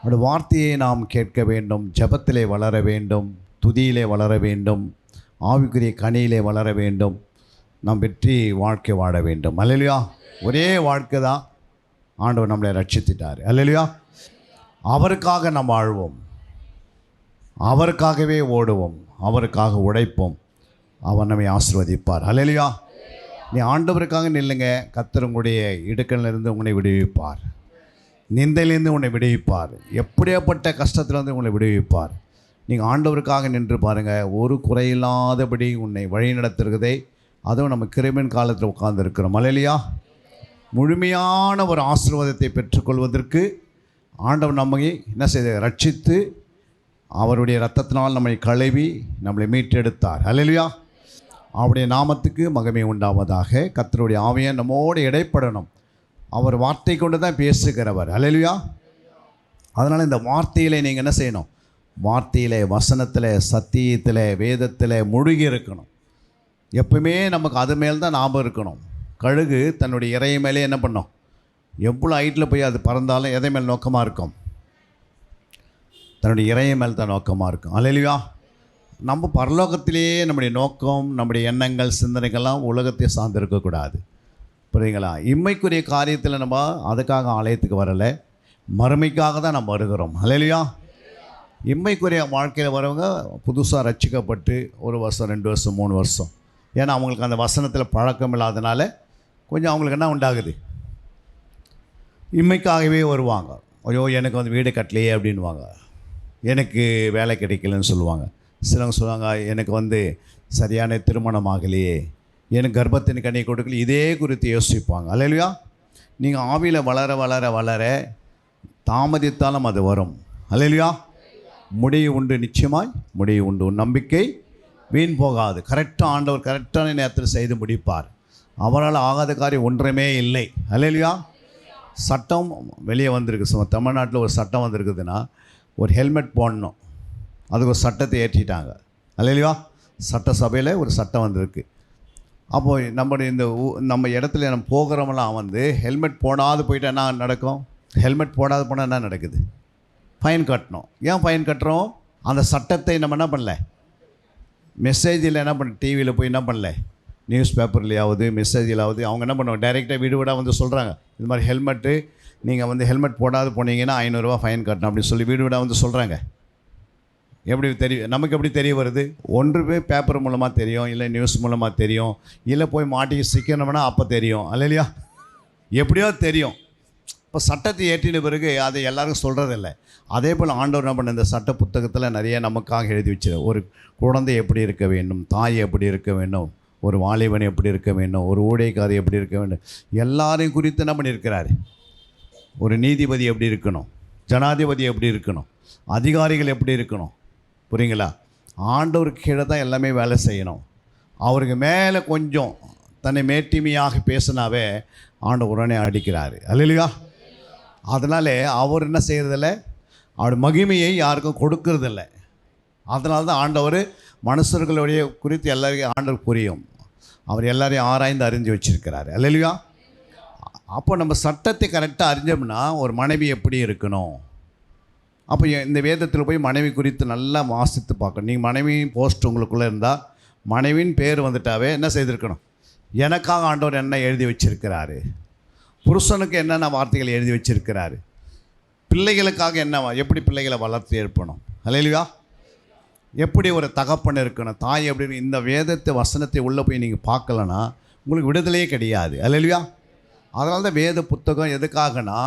அவருடைய வார்த்தையை நாம் கேட்க வேண்டும், ஜெபத்திலே வளர வேண்டும், துதியிலே வளர வேண்டும், ஆவிக்குரிய கனியிலே வளர வேண்டும், நாம் வெற்றி வாழ்க்கை வாழ வேண்டும். ஹல்லேலூயா. ஒரே வாழ்க்கை தான் ஆண்டவர் நம்மளை ரட்சித்துட்டார். ஹல்லேலூயா. அவருக்காக நாம் வாழ்வோம், அவருக்காகவே ஓடுவோம், அவருக்காக உழைப்போம், அவர் நம்மை ஆசீர்வதிப்பார். ஹல்லேலூயா. நீ ஆண்டவருக்காக நில்லுங்க, கர்த்தர் உங்களுடைய இடுக்கலிலிருந்து உங்களை விடுவிப்பார், நிந்தையிலிருந்து உன்னை விடுவிப்பார், எப்படியாப்பட்ட கஷ்டத்திலிருந்து உங்களை விடுவிப்பார். நீங்கள் ஆண்டவருக்காக நின்று பாருங்கள், ஒரு குறையில்லாதபடி உன்னை வழி நடத்துகிறதே. அதுவும் நம்ம கிருபையின் காலத்தில் உட்கார்ந்துருக்கிறோம். ஹல்லேலூயா. முழுமையான ஒரு ஆசீர்வாதத்தை பெற்றுக்கொள்வதற்கு ஆண்டவர் நம்மை என்ன செய்த, ரட்சித்து அவருடைய இரத்தத்தினால் நம்மை கழுவி நம்மளை மீட்டெடுத்தார். ஹல்லேலூயா. அவருடைய நாமத்துக்கு மகிமை உண்டாவதாக. கர்த்தருடைய ஆவியார் நம்மோடு இடைப்படணும். அவர் வார்த்தை கொண்டு தான் பேசுகிறவர். ஹல்லேலூயா. அதனால் இந்த வார்த்தையில் நீங்கள் என்ன செய்யணும், வார்த்தையில், வசனத்தில், சத்தியத்தில், வேதத்தில் முழுகி இருக்கணும். எப்பவுமே நமக்கு அது மேல் தான் ஞாபகம் இருக்கணும். கழுகு தன்னுடைய இறையை மேலே என்ன பண்ணும்? எவ்வளோ ஹைட்டில் போய் அது பறந்தாலும் எதை மேல் நோக்கமாக இருக்கும்? தன்னுடைய இறையை மேல் தான் நோக்கமாக இருக்கும். அல்லேலூயா. நம்ம பரலோகத்திலேயே நம்முடைய நோக்கம், நம்முடைய எண்ணங்கள், சிந்தனைகள்லாம் உலகத்தை சார்ந்து இருக்கக்கூடாது. புரியுங்களா? இம்மைக்குரிய காரியத்தில் நம்ம அதுக்காக ஆலயத்துக்கு வரலை, மறுமைக்காக தான் நம்ம வருகிறோம். அல்லேலூயா. இம்மைக்குரிய வாழ்க்கையில் வரவங்க புதுசாக ரட்சிக்கப்பட்டு 1 வருஷம் 2 வருஷம் 3 வருஷம், ஏன்னா அவங்களுக்கு அந்த வசனத்தில் பழக்கம் இல்லாதனால கொஞ்சம் அவங்களுக்கு என்ன உண்டாகுது, இம்மைக்காகவே வருவாங்க. ஐயோ எனக்கு வந்து வீடு கட்டலையே அப்படின்வாங்க, எனக்கு வேலை கிடைக்கலன்னு சொல்லுவாங்க. சிலவங்க சொல்லுவாங்க எனக்கு வந்து சரியான திருமணம் ஆகலையே, எனக்கு கர்ப்பத்தின் கனி கொடுக்கல. இதே குறித்து யோசிப்பாங்க. அல்லேலூயா. நீங்கள் ஆவியில் வளர வளர வளர தாமதித்தாலும் அது வரும். அல்லேலூயா. முடிவு உண்டு, நிச்சயமாய் முடிவு உண்டு. உன் நம்பிக்கை வீண் போகாது. கரெக்டாக ஆண்டவர் கரெக்டான நேரத்தில் செய்து முடிப்பார். அவரால் ஆகாத காரியம் ஒன்றுமே இல்லை. அல்லேலூயா. சட்டம் வெளியே வந்திருக்கு. சும்மா தமிழ்நாட்டில் ஒரு சட்டம் வந்திருக்குதுன்னா ஒரு ஹெல்மெட் போடணும், அதுக்கு ஒரு சட்டத்தை ஏற்றிட்டாங்க. அல்லேலூயா. சட்டசபையில் ஒரு சட்டம் வந்திருக்கு. அப்போது நம்முடைய நம்ம இடத்துல நம்ம போகிறவங்களாம் வந்து ஹெல்மெட் போடாது போயிட்டால் என்ன நடக்கும்? ஹெல்மெட் போடாது போனால் என்ன நடக்குது? ஃபைன் கட்டணும். ஏன் ஃபைன் கட்டுறோம்? அந்த சட்டத்தை நம்ம என்ன பண்ணல, மெசேஜில் என்ன பண்ண, டிவியில் போய் என்ன பண்ணல, நியூஸ் பேப்பர்லையாவது மெசேஜிலாவது அவங்க என்ன பண்ணுவாங்க, டைரெக்டாக வீடு வீடாக வந்து சொல்கிறாங்க, இது மாதிரி ஹெல்மெட்டு நீங்கள் வந்து ஹெல்மெட் போடாது போனீங்கன்னா 500 ரூபா ஃபைன் கட்டணும் அப்படின்னு சொல்லி வீடு வீடாக வந்து சொல்கிறாங்க. எப்படி தெரியும்? நமக்கு எப்படி தெரிய வருது? ஒன்று போய் பேப்பர் மூலமாக தெரியும், இல்லை நியூஸ் மூலமாக தெரியும், இல்லை போய் மாட்டி சிக்கணும்னா அப்போ தெரியும். அல்லையா? எப்படியோ தெரியும். இப்போ சட்டத்தை ஏற்றின பிறகு அதை எல்லாருக்கும் சொல்கிறதில்ல. அதே போல் ஆண்டவர் என்ன பண்ண, இந்த சட்ட புத்தகத்தில் நிறைய நமக்காக எழுதி வச்சிரு. ஒரு குழந்தை எப்படி இருக்க வேண்டும், தாய் எப்படி இருக்க வேண்டும், ஒரு வாலிபன் எப்படி இருக்க வேண்டும், ஒரு ஊழியக்காரி எப்படி இருக்க வேண்டும், எல்லாரையும் குறித்து என்ன பண்ணியிருக்கிறாரு. ஒரு நீதிபதி எப்படி இருக்கணும், ஜனாதிபதி எப்படி இருக்கணும், அதிகாரிகள் எப்படி இருக்கணும். புரியுங்களா? ஆண்டவருக்கு கீழே தான் எல்லாமே வேலை செய்யணும். அவருக்கு மேலே கொஞ்சம் தன்னை மேட்டிமையாக பேசினாவே ஆண்டவர் உடனே அடிக்கிறாரு. அல்லையா? அதனால் அவர் என்ன செய்கிறதில்ல, அவர் மகிமையை யாருக்கும் கொடுக்கறதில்ல. அதனால தான் ஆண்டவர் மனுஷர்களுடைய குறித்து எல்லாரையும் ஆண்டவர் புரியும். அவர் எல்லாரையும் ஆராய்ந்து அறிஞ்சு வச்சிருக்கிறாரு. அல்லையா? அப்போ நம்ம சட்டத்தை கரெக்டாக அறிஞ்சோம்னா ஒரு மனைவி எப்படி இருக்கணும். அப்போ இந்த வேதத்தில் போய் மனைவி குறித்து நல்லா வாசித்து பார்க்கணும். நீங்கள் மனைவி போஸ்ட் உங்களுக்குள்ளே இருந்தால் மனைவின் பேர் வந்துட்டாவே என்ன செய்திருக்கணும், எனக்காக ஆண்டவர் என்ன எழுதி வச்சிருக்கிறாரு, புருஷனுக்கு என்னென்ன வார்த்தைகள் எழுதி வச்சிருக்கிறாரு, பிள்ளைகளுக்காக என்ன, எப்படி பிள்ளைகளை வளர்த்து ஏற்பணும். அல்லேலூயா. எப்படி ஒரு தகப்பன் இருக்கணும், தாய் எப்படி, இந்த வேதத்தை வசனத்தை உள்ளே போய் நீங்கள் பார்க்கலன்னா உங்களுக்கு விடுதலையே கிடையாது. அல்லேலூயா. அதனால தான் வேத புத்தகம் எதுக்காகனா,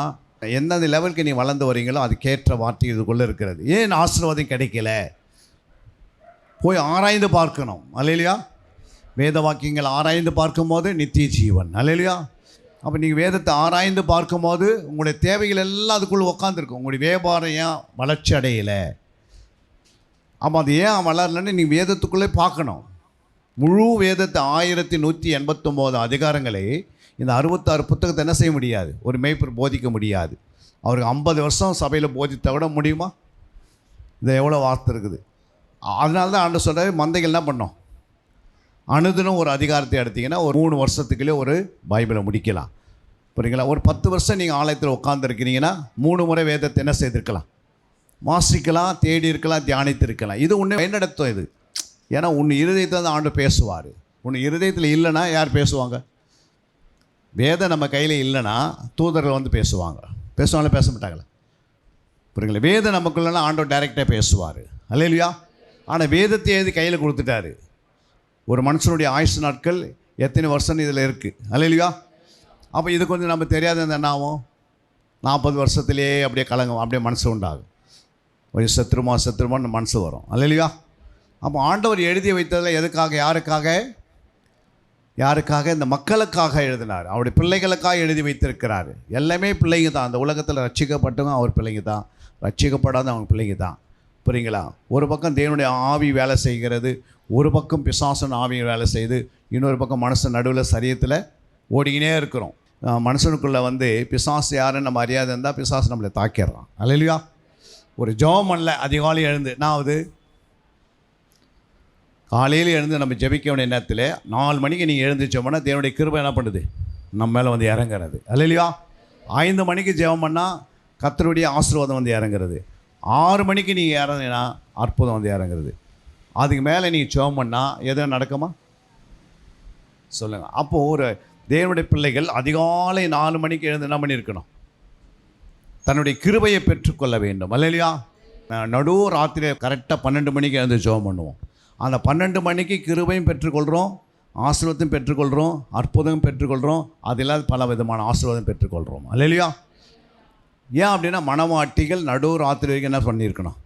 எந்தெந்த லெவலுக்கு நீ வளர்ந்து வரீங்களோ அதுக்கேற்ற வார்த்தை இதுக்குள்ளே இருக்கிறது. ஏன் ஆசீர்வாதம் கிடைக்கல, போய் ஆராய்ந்து பார்க்கணும். அல்லேலூயா. வேத வாக்கியங்கள் ஆராய்ந்து பார்க்கும்போது நித்திய ஜீவன். அல்லேலூயா. அப்போ நீங்கள் வேதத்தை ஆராய்ந்து பார்க்கும்போது உங்களுடைய தேவைகள் எல்லாம் அதுக்குள்ளே உட்காந்துருக்கும். உங்களுடைய வியாபாரம் ஏன் வளர்ச்சி அடையலை, அப்போ அது ஏன் வளரலன்னு நீங்கள் வேதத்துக்குள்ளே பார்க்கணும். முழு வேதத்தை 1189 அதிகாரங்களை இந்த 66 புத்தகத்தை என்ன செய்ய முடியாது, ஒரு மேய்ப்பர் போதிக்க முடியாது. அவருக்கு 50 வருஷம் சபையில் போதித்த விட முடியுமா? இதை எவ்வளோ வார்த்தை இருக்குது. அதனால தான் ஆண்டு சொல்கிறாரு, மந்தைகள் என்ன பண்ணோம், அனுதினம் ஒரு அதிகாரத்தை எடுத்திங்கன்னா ஒரு 3 வருஷத்துக்குள்ளே ஒரு பைபிளை முடிக்கலாம். புரியுங்களா? ஒரு 10 வருஷம் நீங்கள் ஆலயத்தில் உட்காந்துருக்கிறீங்கன்னா 3 முறை வேதத்தை என்ன செய்திருக்கலாம், வாசிக்கலாம், தேடி இருக்கலாம், தியானித்து இருக்கலாம். இது உன்னை வழிநடத்தும். இது ஏன்னா உன் இருதயத்தில் தான் ஆண்டு பேசுவார். உன் இருதயத்தில் இல்லைன்னா யார் பேசுவாங்க? வேதம் நம்ம கையில் இல்லைன்னா தூதர்கள் வந்து பேசுவாங்க. பேசுவாங்களே, பேச மாட்டாங்களே. புரியுங்களா? வேதம் நமக்குள்ளனா ஆண்டவர் டைரெக்டாக பேசுவார். அல்லேலூயா. ஆனால் வேதத்தை எழுதி கையில் கொடுத்துட்டாரு. ஒரு மனுஷனுடைய ஆயுசு நாட்கள் எத்தனை வருஷம்னு இதில் இருக்குது. அல்லேலூயா. அப்போ இது கொஞ்சம் நம்ம தெரியாத என்ன ஆகும், 40 வருஷத்துலேயே அப்படியே கலங்கும், அப்படியே மனசு உண்டாகும். ஒரு சத்துருமான்னு மனசு வரும். அல்லேலூயா. அப்போ ஆண்டவர் எழுதி வைத்ததில் எதுக்காக, யாருக்காக? இந்த மக்களுக்காக எழுதினார். அவருடைய பிள்ளைகளுக்காக எழுதி வைத்திருக்கிறார். எல்லாமே பிள்ளைங்க தான். அந்த உலகத்தில் ரட்சிக்கப்பட்டவங்க அவர் பிள்ளைங்க தான், ரட்சிக்கப்படாத அவங்க பிள்ளைங்க தான். புரியுங்களா? ஒரு பக்கம் தேவனுடைய ஆவி வேலை செய்கிறது, ஒரு பக்கம் பிசாசன் ஆவி வேலை செய்து, இன்னொரு பக்கம் மனுஷன் நடுவில் சரீரத்தில் ஓடிக்கினே இருக்கிறோம். மனுஷனுக்குள்ளே வந்து பிசாசு யாருன்னு நம்ம அறியாத இருந்தால் பிசாசு நம்மளை தாக்கிடுறான். அல்லேலூயா. ஒரு ஜெபம் பண்ணல, அதிகாலை எழுந்து நான் காலையில் எழுந்து நம்ம ஜெபிக்க வேண்டிய நேரத்தில் 4 மணிக்கு நீங்கள் எழுந்திரிச்சோம்னா தேவனுடைய கிருபை என்ன பண்ணுது, நம்ம மேலே வந்து இறங்குறது. அல்லையா? 5 மணிக்கு ஜெபம் பண்ணால் கர்த்தருடைய ஆசீர்வாதம் வந்து இறங்குறது. 6 மணிக்கு நீங்கள் இறங்கினா அற்புதம் வந்து இறங்குறது. அதுக்கு மேலே நீங்கள் ஜெபம் பண்ணால் எதுவும் நடக்குமா சொல்லுங்கள்? அப்போது ஒரு தேவனுடைய பிள்ளைகள் அதிகாலை 4 மணிக்கு எழுந்து என்ன பண்ணியிருக்கணும், தன்னுடைய கிருபையை பெற்றுக்கொள்ள வேண்டும். அல்லையா? நடு ராத்திரி கரெக்டாக 12 மணிக்கு எழுந்து ஜெபம் பண்ணுவோம். அந்த 12 மணிக்கு கிருபையும் பெற்றுக்கொள்கிறோம், ஆசீர்வாதத்தையும் பெற்றுக்கொள்கிறோம், அற்புதமும் பெற்றுக்கொள்கிறோம், அது இல்லாத பல விதமான ஆசீர்வாதம் பெற்றுக்கொள்கிறோம். அல்லையா? ஏன் அப்படின்னா மனவாட்டிகள் நடு ராத்திரி வரைக்கும் என்ன பண்ணியிருக்கணும்,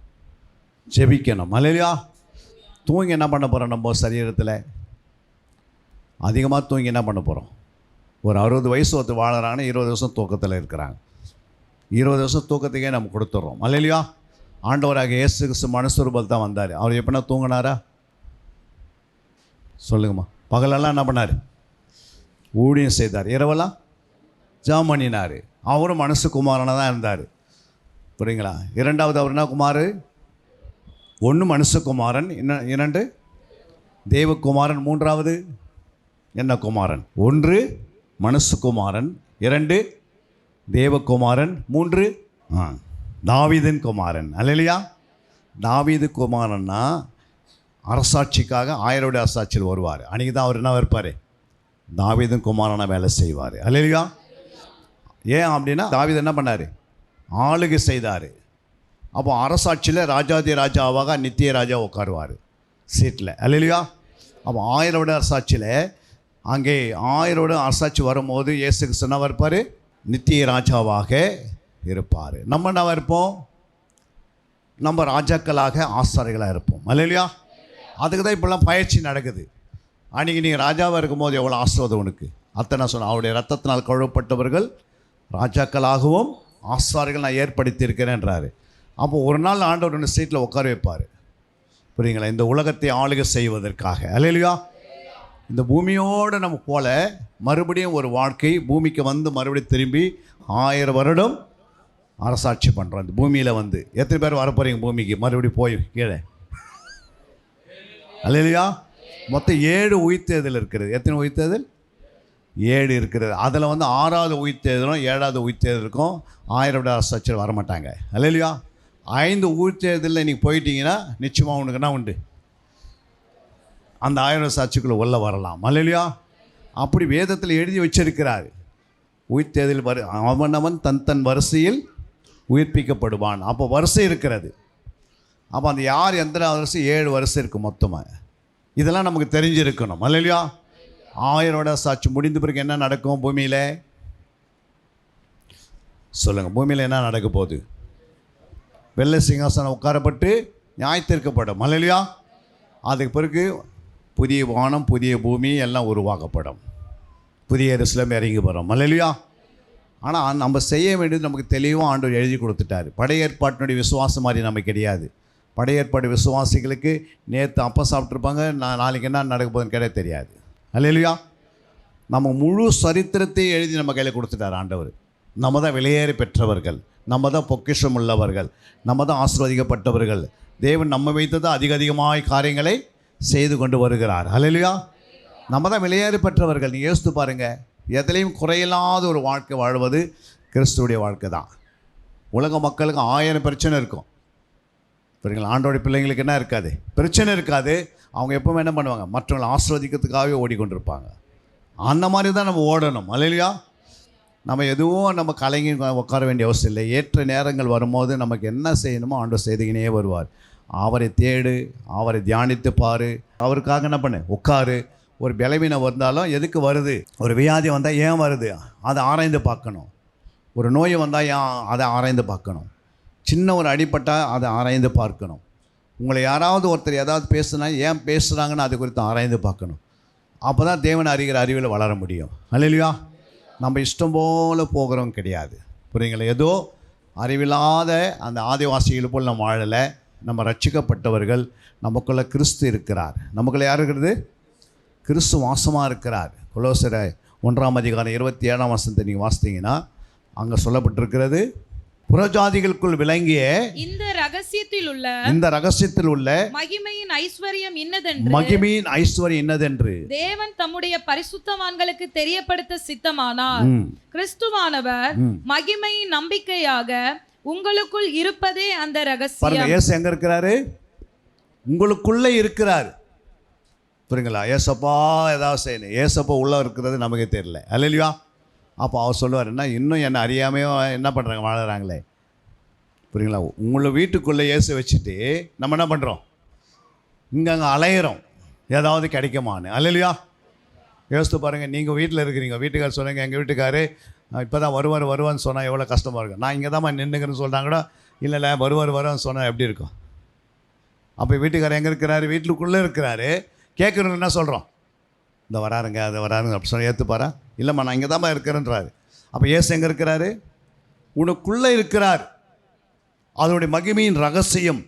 ஜெபிக்கணும். அல்லையா? தூங்கி என்ன பண்ண போகிறோம், நம்ம சரீரத்தில் அதிகமாக தூங்கி என்ன பண்ண போகிறோம்? ஒரு 60 வயசு ஒருத்தர் வாழறாங்கன்னா 20 வருஷம் தூக்கத்தில் இருக்கிறாங்க. 20 வருஷம் தூக்கத்துக்கே நம்ம கொடுத்துட்றோம். அல்லையா? ஆண்டவராக இயேசு கிறிஸ்து மனுஸ்வரூபத்தில் தான் வந்தார். அவர் எப்படின்னா தூங்கினாரா சொல்லுங்கம்மா? பகலெல்லாம் என்ன பண்ணார், ஊழியம் செய்தார். இரவெல்லாம் ஜெபம் பண்ணினார். அவரும் மனுஷகுமாரனாக தான் இருந்தார். புரியுங்களா? இரண்டாவது அவர் என்ன குமார், 1 மனுஷகுமாரன், 2 தேவகுமாரன், 3வது என்ன குமாரன்? 1 மனுஷகுமாரன், 2 தேவகுமாரன், 3 தாவீதின் குமாரன். அல்லையா? தாவீது குமாரன்னா அரசாட்சிக்காக 1000 வருட அரசாட்சியில் வருவார். அன்றைக்கி தான் அவர் என்ன இருப்பார், தாவீதின் குமாரனை வேலை செய்வார். அல்லையா? ஏன் அப்படின்னா தாவீது என்ன பண்ணார், ஆளுகை செய்தார். அப்போ அரசாட்சியில் ராஜாதி ராஜாவாக நித்திய ராஜா உட்காருவார் சீட்டில். அல்லையா? அப்போ 1000 வருட அரசாட்சியில் அங்கே 1000 வருட அரசாட்சி வரும்போது இயேசு கிறிஸ்து இருப்பார், நித்திய ராஜாவாக இருப்பார். நம்ம என்ன இருப்போம், நம்ம ராஜாக்களாக ஆசாரிகளாக இருப்போம். அல்லையா? அதுக்கு தான் இப்போல்லாம் பயிற்சி நடக்குது. அன்றைக்கி நீங்கள் ராஜாவாக இருக்கும்போது எவ்வளோ ஆசீர்வாதம் உனக்கு. அத்தனை சொன்ன அவருடைய ரத்தத்தினால் கழுவப்பட்டவர்கள் ராஜாக்களாகவும் ஆசாரிகள் நான் ஏற்படுத்தியிருக்கிறேன்றாரு. அப்போ ஒரு நாள் ஆண்டவர் ஒன்று சீட்டில் உட்கார வைப்பார். புரியுங்களா? இந்த உலகத்தை ஆளுகை செய்வதற்காக. அல்லையா? இந்த பூமியோடு நம்ம போல மறுபடியும் ஒரு வாழ்க்கை பூமிக்கு வந்து மறுபடியும் திரும்பி 1000 வருடம் அரசாட்சி பண்ணுறோம். இந்த பூமியில் வந்து எத்தனை பேர் வரப்போகிறீங்க பூமிக்கு மறுபடியும் போய் கீழே? அல்லையா? மொத்தம் 7 உயிர்த்தேர்தல் இருக்கிறது. எத்தனை உயிர்த்தேர்தல்? 7 இருக்கிறது. அதில் வந்து 6வது உயிர்த்தேர்தலும் 7வது உயிர்த்தேர்தலுக்கும் 1000 வருட அரசாட்சியில் வரமாட்டாங்க. அல்லையா? 5 உயிர்த்தேர்தலில் நீங்கள் போயிட்டீங்கன்னா நிச்சயமாக உனக்கு என்ன உண்டு, அந்த 1000 சாட்சிக்குள்ளே உள்ள வரலாம். அல்லையா? அப்படி வேதத்தில் எழுதி வச்சிருக்கிறார். உயிர்த்தேர்தல் அவனவன் தன் வரிசையில் உயிர்ப்பிக்கப்படுவான். அப்போ வரிசை இருக்கிறது. அப்போ அந்த யார் எந்த வரிசை 7 வரிசை இருக்குது மொத்தமாக. இதெல்லாம் நமக்கு தெரிஞ்சிருக்கணும். அல்லையா? 1000 வருட சாட்சி முடிந்த பிறகு என்ன நடக்கும் பூமியில் சொல்லுங்கள்? பூமியில் என்ன நடக்க போகுது? வெள்ளை சிங்காசனம் உட்காரப்பட்டு நியாயத்தீர்க்கப்படும். அல்லையா? அதுக்கு பிறகு புதிய வானம் புதிய பூமி எல்லாம் உருவாக்கப்படும். புதிய எருசலேம் இறங்கி வரும். அல்லையா? ஆனால் நம்ம செய்ய வேண்டியது நமக்கு தெளிவாக ஆண்டவர் எழுதி கொடுத்துட்டார். பழைய ஏற்பாட்டினுடைய விசுவாசம் மாதிரி நமக்கு கிடையாது. பழைய ஏற்பாடு விசுவாசிகளுக்கு நேற்று அப்போ சாப்பிட்ருப்பாங்க, நாளைக்கு என்ன நடக்க போகுதுன்னு கிடையாது தெரியாது. அல்லையா? நம்ம முழு சரித்திரத்தை எழுதி நம்ம கையில் கொடுத்துட்டார் ஆண்டவர். நம்ம தான் வெளியேறி பெற்றவர்கள், நம்ம தான் பொக்கிஷம் உள்ளவர்கள், நம்ம தான் ஆசீர்வதிக்கப்பட்டவர்கள். தேவன் நம்ம வைத்தது அதிகமாய் காரியங்களை செய்து கொண்டு வருகிறார். அல்லையா? நம்ம தான் வெளியேறி பெற்றவர்கள். நீங்கள் யோசித்து பாருங்கள், எதுலேயும் குறையில்லாத ஒரு வாழ்க்கை வாழ்வது கிறிஸ்துவுடைய வாழ்க்கை தான். உலக மக்களுக்கு 1000 பிரச்சனை இருக்கும். சரிங்களா? ஆண்டோடைய பிள்ளைங்களுக்கு என்ன இருக்காது, பிரச்சனை இருக்காது. அவங்க எப்பவுமே என்ன பண்ணுவாங்க, மற்றவங்களை ஆசீர்வதிக்கிறதுக்காகவே ஓடிக்கொண்டிருப்பாங்க. அந்த மாதிரி தான் நம்ம ஓடணும். அல்லையா? நம்ம எதுவும் நம்ம கலங்கி உட்கார வேண்டிய அவசியம் இல்லை. ஏற்ற நேரங்கள் வரும்போது நமக்கு என்ன செய்யணுமோ ஆண்டவர் செய்துக்கினே வருவார். அவரை தேடு, அவரை தியானித்து பாரு, அவருக்காக என்ன பண்ணு, உட்காரு. ஒரு பலவீனம் வந்தாலும் எதுக்கு வருது, ஒரு வியாதி வந்தால் ஏன் வருது அதை ஆராய்ந்து பார்க்கணும். ஒரு நோய் வந்தால் ஏன் அதை ஆராய்ந்து பார்க்கணும். சின்ன ஒரு அடிப்பட்டால் அதை ஆராய்ந்து பார்க்கணும். உங்களை யாராவது ஒருத்தர் ஏதாவது பேசுனா ஏன் பேசுகிறாங்கன்னு அது குறித்து ஆராய்ந்து பார்க்கணும். அப்போ தான் தேவனை அறிகிற அறிவில் வளர முடியும். அல்லையா? நம்ம இஷ்டம் போல் போகிறோம் கிடையாது. புரியுங்களா? ஏதோ அறிவில்லாத அந்த ஆதிவாசிகள் போல் நம்ம வாழலை. நம்ம ரட்சிக்கப்பட்டவர்கள். நமக்குள்ளே கிறிஸ்து இருக்கிறார். நமக்குள்ளே யார் இருக்கிறது? கிறிஸ்து வாசமாக இருக்கிறார். கொலோசர் 1 அதிகாரம் 27 வசனத்தை நீங்கள் வாசித்தீங்கன்னா அங்கே சொல்லப்பட்டிருக்கிறது, புறஜாதிகளுக்குள் விளங்கிய இந்த ரகசியத்தில் உள்ள இந்த ரகசியத்தில் உள்ள மகிமையின் ஐஸ்வர்யம் இன்னதென்று மகிமையின் ஐஸ்வர்யம் என்னதென்று தேவன் தம்முடைய பரிசுத்தவான்களுக்கு தெரியப்படுத்த சித்தமானார். கிறிஸ்துவானவர் மகிமையின் நம்பிக்கையாக உங்களுக்குள் இருப்பதே அந்த ரகசியம். பாருங்க, இயேசு எங்க இருக்கிறாரு? உங்களுக்குள்ள இருக்கிறார். புரியுங்களா? ஏசப்பா ஏதாவது செய்யணும், ஏசப்பா உள்ள இருக்கிறது நமக்கு தெரியல. அல்லேலூயா. அப்போ அவர் சொல்லுவார், என்ன இன்னும் என்னை அறியாமையோ என்ன பண்ணுறாங்க, வாழறாங்களே. புரியுங்களா? உங்களை வீட்டுக்குள்ளே இயேசு வச்சுட்டு நம்ம என்ன பண்ணுறோம்? இங்கே அலையிறோம் ஏதாவது கிடைக்குமான்னு. அல்லேலூயா. யோசித்து பாருங்கள், நீங்கள் வீட்டில் இருக்கிறீங்க, வீட்டுக்காரர் சொன்னீங்க, எங்கள் வீட்டுக்காரு இப்போ தான் வருவான்னு சொன்னால் எவ்வளோ கஷ்டமாக இருக்கும். நான் இங்கே தான் நின்றுக்கிறேன்னு சொல்கிறாங்கடா, இல்லை வருவான்னு சொன்னால் எப்படி இருக்கும்? அப்போ வீட்டுக்காரர் எங்கே இருக்கிறாரு? வீட்டுக்குள்ளே இருக்கிறாரு. கேட்குறவங்க என்ன சொல்கிறோம்? இந்த வராருங்க அதை வராருங்க அப்படி சொன்ன ஏற்றுப்பாரா? இல்லைம்மா நான் இங்கே தான்மா இருக்கிறேன்றாரு. அப்போ ஏசு எங்கே இருக்கிறாரு? உனக்குள்ளே இருக்கிறார். அதனுடைய மகிமையின் ரகசியம்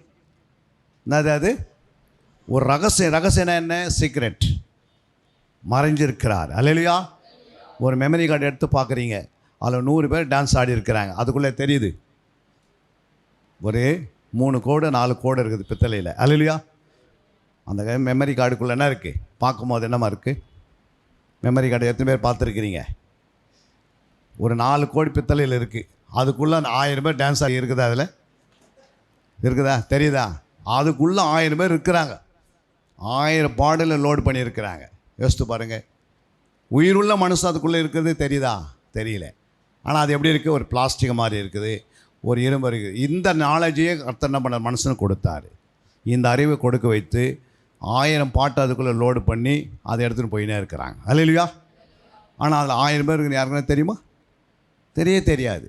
என்னது? அது ஒரு ரகசியம் என்ன? சீக்ரெட், மறைஞ்சிருக்கிறார். அல்லேலூயா. ஒரு மெமரி கார்டு எடுத்து பார்க்குறீங்க, அதில் 100 பேர் டான்ஸ் ஆடி இருக்கிறாங்க. அதுக்குள்ளே தெரியுது ஒரு 3 கோடு 4 கோடு இருக்குது பித்தளையில். அல்லேலூயா. அந்த மெமரி கார்டுக்குள்ளே என்ன இருக்குது? பார்க்கும்போது என்னமா இருக்குது? மெமரி கார்டு எத்தனை பேர் பார்த்துருக்கிறீங்க? ஒரு 4 கோடி பித்தளையில் இருக்குது. அதுக்குள்ளே 1000 பேர் டான்ஸ் ஆகி இருக்குதா? அதில் இருக்குதா? தெரியுதா? அதுக்குள்ளே 1000 பேர் இருக்கிறாங்க. 1000 பாடலில் லோடு பண்ணியிருக்கிறாங்க. யோசித்து பாருங்கள். உயிருள்ள மனுஷன் அதுக்குள்ளே இருக்கிறது தெரியுதா? தெரியல. ஆனால் அது எப்படி இருக்குது? ஒரு பிளாஸ்டிக் மாதிரி இருக்குது, ஒரு இரும்பு இருக்குது. இந்த நாலேஜையே கர்த்தர் என்ன பண்ண மனுஷனுக்கு கொடுத்தாரு. இந்த அறிவை கொடுக்க வைத்து 1000 பாட்டு அதுக்குள்ளே லோடு பண்ணி அதை எடுத்துகிட்டு போயினே இருக்கிறாங்க. அல்லேலூயா. ஆனால் அதில் 1000 பேர் இருக்குது. யாருக்குன்னா தெரியுமா? தெரியாது.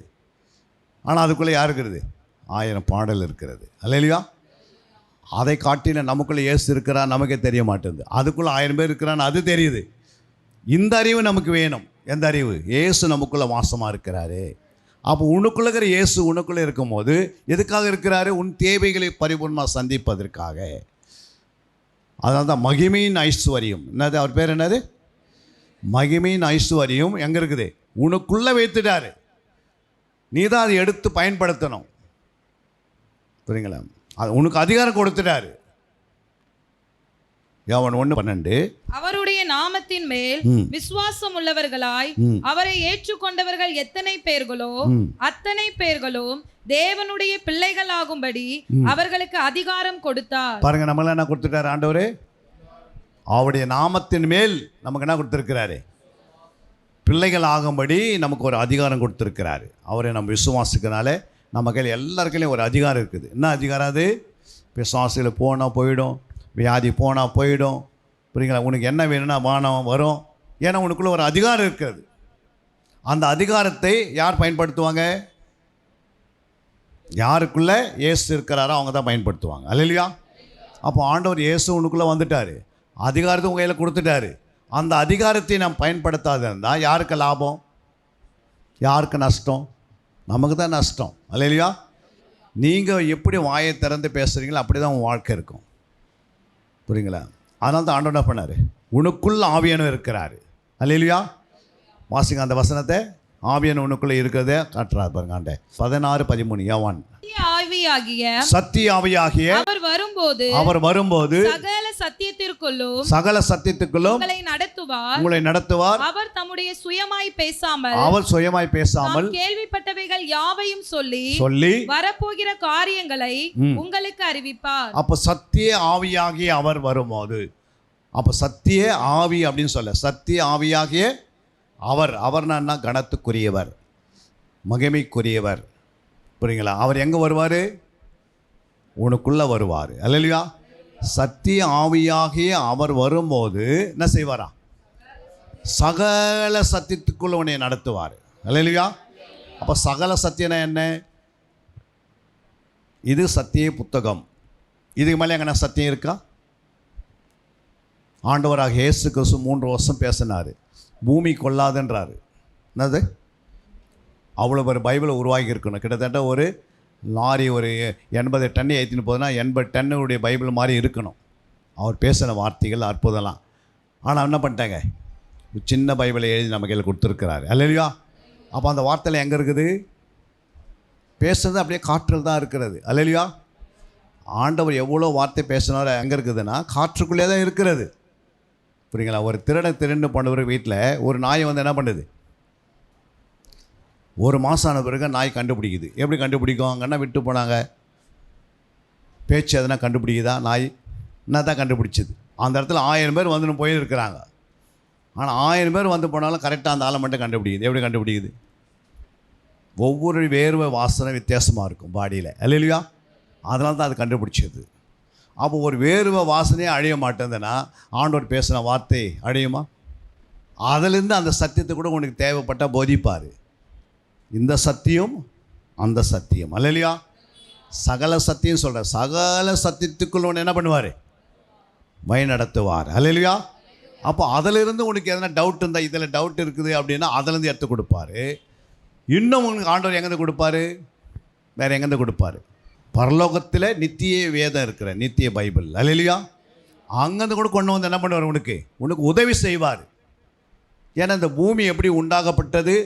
ஆனால் அதுக்குள்ளே யார் இருக்கிறது? 1000 பாடல் இருக்கிறது. அல்லேலூயா. அதை காட்டின நமக்குள்ளே இயேசு இருக்கிறார் நமக்கே தெரிய மாட்டேங்குது. அதுக்குள்ளே 1000 பேர் இருக்கிறான்னு அது தெரியுது. இந்த அறிவு நமக்கு வேணும். எந்த அறிவு? இயேசு நமக்குள்ளே வாசமாக இருக்கிறாரு. அப்போ உனக்குள்ளே இருக்கிற இயேசு உனக்குள்ளே இருக்கும்போது எதுக்காக இருக்கிறாரு? உன் தேவைகளை பரிபூர்ணமாக சந்திப்பதற்காக. அதனால தான் மகிமையின் ஐஸ்வர்யம் என்னது? அவர் பேர் என்னது? மகிமையின் ஐஸ்வர்யம் எங்கே இருக்குது? உனக்குள்ளே வைத்துட்டாரு. நீ தான் அதை எடுத்து பயன்படுத்தணும். புரியுங்களா? அது உனக்கு அதிகாரம் கொடுத்துட்டாரு. யோவான் 1:12 அவருடைய நாமத்தின் மேல் விசுவாசம் உள்ளவர்களாய் அவரை ஏற்றுக்கொண்டவர்கள் எத்தனை பேர்களோ அத்தனை பேர்களும் தேவனுடைய பிள்ளைகளாகும்படி அவர்களுக்கு அதிகாரம் கொடுத்தார். பாருங்க, நம்மள என்ன கொடுத்துட்டாரு ஆண்டவரு? அவருடைய நாமத்தின் மேல் நமக்கு என்ன கொடுத்துருக்கிறாரு? பிள்ளைகள் ஆகும்படி நமக்கு ஒரு அதிகாரம் கொடுத்துருக்கிறாரு. அவரை நம்ம விசுவாசிக்கிறனால நம்ம கையில் எல்லாருக்கையிலையும் ஒரு அதிகாரம் இருக்குது. என்ன அதிகாரம் அது? விசுவாசியில் போனால் போயிடும், வியாதி போனால் போயிடும். புரியுங்களா? உனக்கு என்ன வேணும்னா வானம் வரும். ஏன்னா உனக்குள்ளே ஒரு அதிகாரம் இருக்கிறது. அந்த அதிகாரத்தை யார் பயன்படுத்துவாங்க? யாருக்குள்ளே இயேசு இருக்கிறாரோ அவங்க தான் பயன்படுத்துவாங்க. அல்லேலூயா. அப்போ ஆண்டவர் இயேசு உனக்குள்ளே வந்துட்டார், அதிகாரத்தை உங்கள் கையில் கொடுத்துட்டாரு. அந்த அதிகாரத்தை நாம் பயன்படுத்தாத இருந்தால் யாருக்கு லாபம்? யாருக்கு நஷ்டம்? நமக்கு தான் நஷ்டம். அல்லேலூயா. நீங்கள் எப்படி வாயை திறந்து பேசுகிறீங்களோ அப்படி தான் உங்கள் வாழ்க்கை இருக்கும். புரியுங்களா? அதனால தான் ஆண்டவர் என்ன பண்ணார்? உனக்குள்ள ஆவியானவர் இருக்கிறாரு. அல்லேலூயா. வாசிங்க அந்த வசனத்தை. ஆவியான உனக்குள்ளே இருக்கிறதே காட்டுறாரு பாருங்க. ஆண்ட 16:13 யோவான். சத்திய ஆவியாகிய அவர் வரும்போது சகல சத்தியத்துக்குள்ளும் உங்களை நடத்துவார். அவர் தம்முடைய சுயமாய் பேசாமல் கேள்விப்பட்டவைகள் யாவையும் சொல்லி வரப்போகிற காரியங்களை உங்களுக்கு அறிவிப்பார். அப்ப சத்திய ஆவியாகிய அவர் வரும்போது, அப்ப சத்திய ஆவி அப்படின்னு சொல்ல, சத்திய ஆவியாகிய அவர்னா கனத்துக்குரியவர், மகிமைக்குரியவர். புரியுங்களா? அவர் எங்கே வருவார்? உனக்குள்ளே வருவார். அல்லேலூயா. சத்திய ஆவியாகிய அவர் வரும்போது என்ன செய்வாரா? சகல சத்தியத்துக்குள்ள உன்னை நடத்துவார். அல்லேலூயா. அப்போ சகல சத்தியனா என்ன? இது சத்திய புத்தகம். இதுக்கு மேலே எங்கன்னா சத்தியம் இருக்கா? ஆண்டவராக இயேசு கிறிஸ்து 3 வருஷம் பேசினார். பூமி கொள்ளாதுன்றாரு. என்னது? அவ்வளோ ஒரு பைபிளை உருவாக்கி இருக்கணும். கிட்டத்தட்ட ஒரு லாரி ஒரு 80 டன் ஏற்றின்னு போதுன்னா 80 டன்னுடைய பைபிள் மாதிரி இருக்கணும். அவர் பேசின வார்த்தைகள் அற்புதம்லாம். ஆனால் என்ன பண்ணிட்டாங்க? சின்ன பைபிளை எழுதி நம்ம கையில் கொடுத்துருக்கிறாரு. அல்லேலூயா. அப்போ அந்த வார்த்தையில் எங்கே இருக்குது? பேசுறது அப்படியே காற்றில் தான் இருக்கிறது. அல்லேலூயா. ஆண்டவர் எவ்வளோ வார்த்தை பேசினார் எங்கே இருக்குதுன்னா காற்றுக்குள்ளே தான் இருக்கிறது. புரியுங்களா? ஒரு திருண்டு போனவர் வீட்டில் ஒரு நாய் வந்து என்ன பண்ணுது, ஒரு மாதம் ஆன பிறகு நாய் கண்டுபிடிக்குது. எப்படி கண்டுபிடிக்கும்? அங்கன்னா விட்டு போனாங்க, பேச்சு எதனா கண்டுபிடிக்குதா? நாய் என்ன தான் கண்டுபிடிச்சிது. அந்த இடத்துல 1000 பேர் வந்துன்னு போயிருக்கிறாங்க. ஆனால் 1000 பேர் வந்து போனாலும் கரெக்டாக அந்த ஆளை மட்டும் கண்டுபிடிக்குது. எப்படி கண்டுபிடிக்குது? ஒவ்வொரு வேர்வை வாசனை வித்தியாசமாக இருக்கும் பாடியில். அல்லேலூயா. அதனால தான் அது கண்டுபிடிச்சது. அப்போ ஒரு வேர்வை வாசனையே அழிய மாட்டேங்குதுன்னா ஆண்டவர் பேசின வார்த்தை அழியுமா? அதிலிருந்து அந்த சத்தியத்தை கூட உனக்கு தேவைப்பட்டால் போதிப்பார். இந்த சத்தியம் அந்த சத்தியம். அல்லேலூயா. சகல சத்தியம் சொல்கிறார். சகல சத்தியத்துக்குள்ள ஒன்று என்ன பண்ணுவார்? வழி நடத்துவார். அல்லேலூயா. அப்போ அதிலிருந்து உனக்கு எதனா டவுட் இருந்தால், இதில் டவுட் இருக்குது அப்படின்னா அதிலேருந்து எடுத்து கொடுப்பாரு. இன்னும் உங்களுக்கு ஆண்டவர் எங்கேருந்து கொடுப்பாரு? வேறு எங்கேருந்து கொடுப்பாரு? பரலோகத்தில் நித்திய வேதம் இருக்கிற நித்திய பைபிள். அல்லேலூயா. அங்கேருந்து கூட கொண்டு வந்து என்ன பண்ணுவார்? உனக்கு உதவி செய்வார். ஏன்னா இந்த பூமி எப்படி உண்டாகப்பட்டது,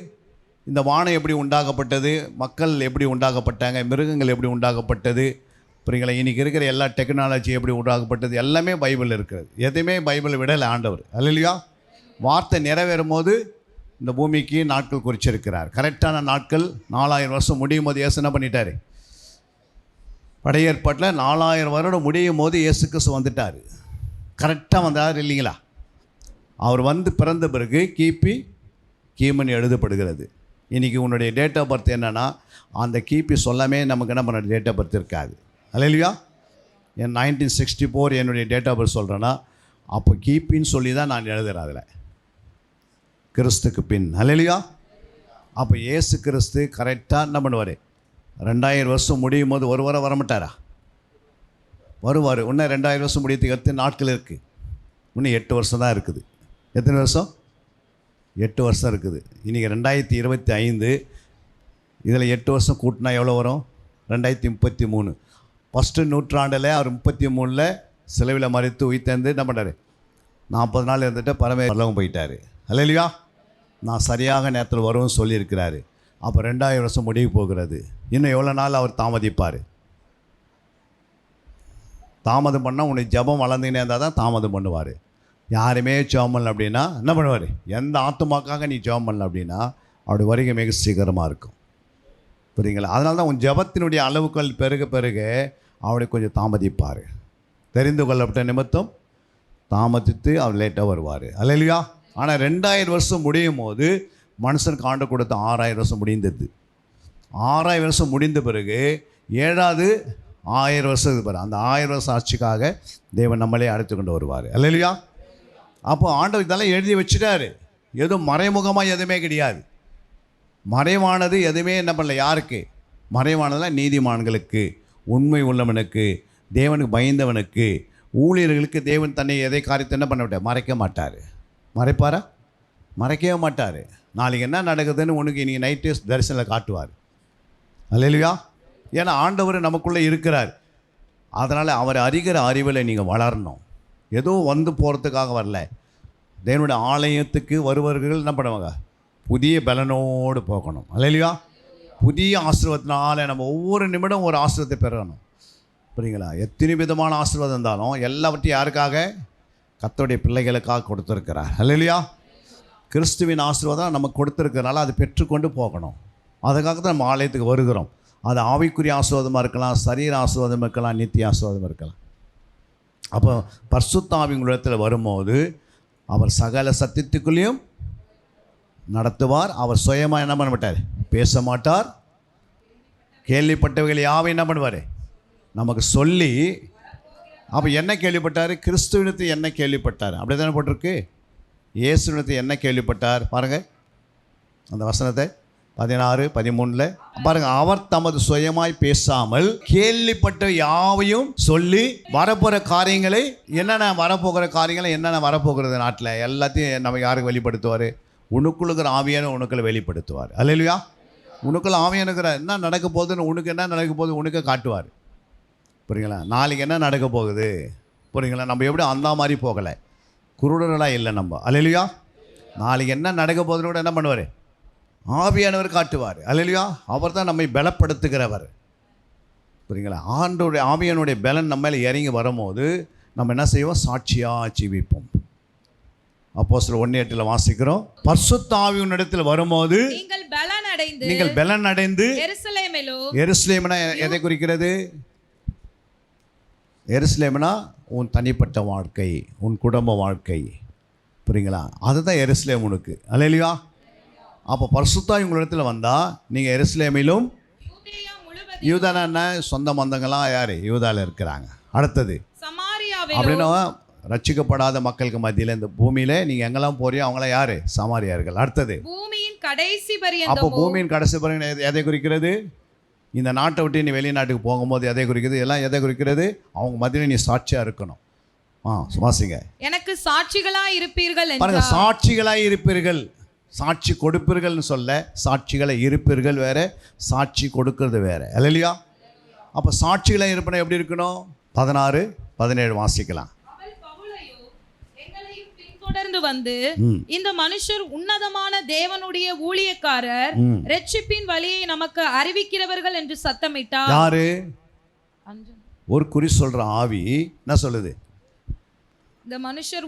இந்த வானம் எப்படி உண்டாகப்பட்டது, மக்கள் எப்படி உண்டாகப்பட்டாங்க, மிருகங்கள் எப்படி உண்டாகப்பட்டது, புரியுங்களா? இன்றைக்கி இருக்கிற எல்லா டெக்னாலஜி எப்படி உண்டாகப்பட்டது, எல்லாமே பைபிள் இருக்கிறது. எதுவுமே பைபிள் விடலை ஆண்டவர். அல்லேலூயா. வார்த்தை நிறைவேறும் போது இந்த பூமிக்கு நாட்கள் குறிச்சிருக்கிறார். கரெக்டான நாட்கள் 4000 வருஷம் முடியும் போது இயேசு என்ன பண்ணிட்டார்? பழைய ஏற்பாட்டில் 4000 வருடம் முடியும் போது இயேசு கிறிஸ்து வந்துட்டார். கரெக்டாக வந்தார் இல்லைங்களா? அவர் வந்து பிறந்த பிறகு கிமுன்னு எழுதப்படுகிறது. இன்றைக்கி உன்னுடைய டேட் ஆஃப் பர்த் என்னென்னா அந்த கிபி சொல்லாமே நமக்கு என்ன பண்ண டேட் ஆஃப் பர்த் இருக்காது. அல்லேலூயா. என் 1964 என்னுடைய டேட் ஆஃப் பர்த் சொல்கிறேன்னா அப்போ கிபின்னு சொல்லி தான் நான் எழுதுகிறேன் அதில், கிறிஸ்துக்கு பின். அல்லேலூயா. அப்போ இயேசு கிறிஸ்து கரெக்டாக என்ன பண்ணுவார்? 2000 வருஷம் முடியும் போது ஒரு வாரம் வரமாட்டாரா? வருவார். இன்னும் 2000 வருஷம் முடியறதுக்கு எத்தனை நாட்கள் இருக்குது? இன்னும் 8 வருஷம் தான் இருக்குது. எத்தனை வருஷம்? 8 வருஷம் இருக்குது. இன்றைக்கி 2025. இதில் 8 வருஷம் கூட்டினா எவ்வளோ வரும்? 2033. ஃபஸ்ட்டு நூற்றாண்டில் அவர் 33 சிலுவையில் மரித்து உயிர்த்தெழுந்து என்ன பண்ணுறாரு? 40 நாள் இருந்துட்டு பரலோகம் போயிட்டார். அல்லேலூயா. நான் சரியாக நேரத்தில் வரும்னு சொல்லியிருக்கிறாரு. அப்போ 2000 வருஷம் முடிவு போகிறது. இன்னும் எவ்வளோ நாள் அவர் தாமதிப்பார்? தாமதம் பண்ணால் உனக்கு ஜபம் வளர்ந்துக்கினே இருந்தால் தான் தாமதம் பண்ணுவார். யாருமே ஜெபம் பண்ணல அப்படின்னா என்ன பண்ணுவார்? எந்த ஆத்துமாக்காக நீ ஜெபம் பண்ணல அப்படின்னா அவருடைய வருகை மிக சீக்கிரமாக இருக்கும். புரியுங்களா? அதனால தான் உன் ஜபத்தினுடைய அளவுகள் பெருக பெருக அவரை கொஞ்சம் தாமதிப்பார். தெரிந்து கொள்ளப்பட்ட நிமித்தம் தாமதித்து அவர் லேட்டாக வருவார். அல்லேலூயா. ஆனால் 2000 வருஷம் முடியும் போது மனுஷனுக்கு ஆண்டு கொடுத்த 6000 வருஷம் முடிந்தது. 6000 வருஷம் முடிந்த பிறகு 7வது 1000 வருஷம் இது பாரு. அந்த 1000 வருஷம் ஆட்சிக்காக தேவன் நம்மளே அழைத்து கொண்டு வருவார். அல்லேலூயா. அப்போ ஆண்டவர் இதெல்லாம் எழுதி வச்சுட்டாரு. எதுவும் மறைமுகமாக எதுவுமே கிடையாது. மறைவானது எதுவுமே என்ன பண்ணல. யாருக்கு மறைவானதெல்லாம்? நீதிமான்களுக்கு, உண்மை உள்ளவனுக்கு, தேவனுக்கு பயந்தவனுக்கு, ஊழியர்களுக்கு தேவன் தன்னை எதை காரியத்தை என்ன பண்ண விட்டார்? மறைக்க மாட்டார். மறைப்பாரா? மறைக்கவே மாட்டார். நாளைக்கு என்ன நடக்குதுன்னு உனக்கு இன்றைக்கி நைட்டு தரிசனில் காட்டுவார். அல்லேலூயா. ஏன்னா ஆண்டவர் நமக்குள்ளே இருக்கிறார். அதனால் அவர் அறிகிற அறிவில் நீங்கள் வளரணும். ஏதோ வந்து போகிறதுக்காக வரல. தேவனுடைய ஆலயத்துக்கு வருவர்கள் என்ன பண்ணுவாங்க? புதிய பலனோடு போகணும். அல்லேலூயா. புதிய ஆசீர்வாதத்தினால நம்ம ஒவ்வொரு நிமிடம் ஒரு ஆசீர்வாதத்தை பெறணும். புரியுங்களா? எத்தனை விதமான ஆசீர்வாதம் இருந்தாலும் எல்லாவற்றையும் யாருக்காக? கர்த்தருடைய பிள்ளைகளுக்காக கொடுத்துருக்கிறார். அல்லேலூயா. கிறிஸ்துவின் ஆசீர்வாதம் நமக்கு கொடுத்துருக்கிறனால அதை பெற்றுக்கொண்டு போகணும். அதுக்காக தான் நம்ம ஆலயத்துக்கு வருகிறோம். அது ஆவிக்குரிய ஆசீர்வாதமாக இருக்கலாம், சரீர ஆசீர்வாதமாக இருக்கலாம், நித்திய ஆசீர்வாதமாக இருக்கலாம். அப்போ பரிசுத்த ஆவியினிடத்தில் வரும்போது அவர் சகல சத்தியத்துக்குள்ளேயும் நடத்துவார். அவர் சுயமாக என்ன பண்ண மாட்டார்? பேச மாட்டார். கேள்விப்பட்டவைகளை யாவை என்ன பண்ணுவார்? நமக்கு சொல்லி. அப்போ என்ன கேள்விப்பட்டார்? கிறிஸ்துவினத்தை என்ன கேள்விப்பட்டார்? அப்படி தானே போட்டிருக்கு. இயேசுவினத்தை என்ன கேள்விப்பட்டார்? பாருங்கள் அந்த வசனத்தை 16, 13 பாருங்கள். அவர் தமது சுயமாய் பேசாமல் கேள்விப்பட்ட யாவையும் சொல்லி வரப்போகிற காரியங்களை, என்னென்ன வரப்போகிற காரியங்களை, என்னென்ன வரப்போகிறது நாட்டில் எல்லாத்தையும் நம்ம யாருக்கு வெளிப்படுத்துவார்? உனக்குள்ளுக்கிற ஆவியான உனக்குள்ள வெளிப்படுத்துவார். அல்லேலூயா. உனக்குள்ள ஆவியானுக்கிற என்ன நடக்க போகுதுன்னு, உனக்கு என்ன நடக்க போகுது உனக்கு காட்டுவார். புரியுங்களா? நாளைக்கு என்ன நடக்க போகுது? புரியுங்களா? நம்ம எப்படி அந்த மாதிரி போகலை, குருடர்களாக இல்லை நம்ம. அல்லேலூயா. நாளைக்கு என்ன நடக்க போகுதுன்னு கூட என்ன பண்ணுவார்? ஆவியானவர் காட்டுவார். அல்லேலூயா. அவர் தான் நம்மை பலப்படுத்துகிறவர். புரியுங்களா? ஆண்டோடைய ஆவியானுடைய பலன் நம்ம மேலே இறங்கி வரும்போது நம்ம என்ன செய்வோம்? சாட்சியாக ஜீவிப்போம். அப்போஸ்தலர் 1:8 வாசிக்கிறோம், பரிசுத்த ஆவி உன்னிடத்தில் வரும்போது நீங்கள் பலன் அடைந்து எருசலேம்னா எதை குறிக்கிறது? எருசலேம்னா உன் தனிப்பட்ட வாழ்க்கை, உன் குடும்ப வாழ்க்கை. புரியுங்களா? அதுதான் எருசலேம் உனக்கு. அல்லேலூயா. அப்போ பரிசுத்த ஆவி உங்களிடத்தில் வந்தால் நீங்கள் எருசலேமிலும், யூதானா என்ன? சொந்த பந்தங்களாம் யார்? யூதாவில் இருக்கிறாங்க. அடுத்தது அப்படின்னா ரட்சிக்கப்படாத மக்களுக்கு மத்தியில் இந்த பூமியில நீங்க எங்கெல்லாம் போறியோ அவங்களாம் யாரு? சமாரியார்கள். அடுத்தது பூமியின் கடைசி பரியந்தம். அப்போ பூமியின் கடைசி பரியந்தம் எதை குறிக்கிறது? இந்த நாட்டை விட்டு நீ வெளிநாட்டுக்கு போகும்போது எதை குறிக்கிறது? எல்லாம் எதை குறிக்கிறது? அவங்க மத்தியில் நீ சாட்சியா இருக்கணும். சுவாசிங்க. எனக்கு சாட்சிகளாய் இருப்பீர்கள். பாருங்க, சாட்சிகளாய் இருப்பீர்கள். சாட்சி கொடுப்பீர்கள்னு சொல்ல, சாட்சிகளை இருப்பீர்கள் வேற, சாட்சி கொடுக்கறது வேற. அல்லேலூயா. அப்போ சாட்சிகளாய் இருப்பன எப்படி இருக்கணும்? 16, 17 வாசிக்கலாம். தொடர்ந்து வந்து இந்த மனுஷர் உன்னதமான தேவனுடைய ஊழியக்காரர், ரட்சிப்பின் வழியை நமக்கு அறிவிக்கிறவர்கள் என்று சத்தமிட்டார். யாரு? ஒரு குறி சொல்ற ஆவி என்ன சொல்லுது? இந்த மனுஷர்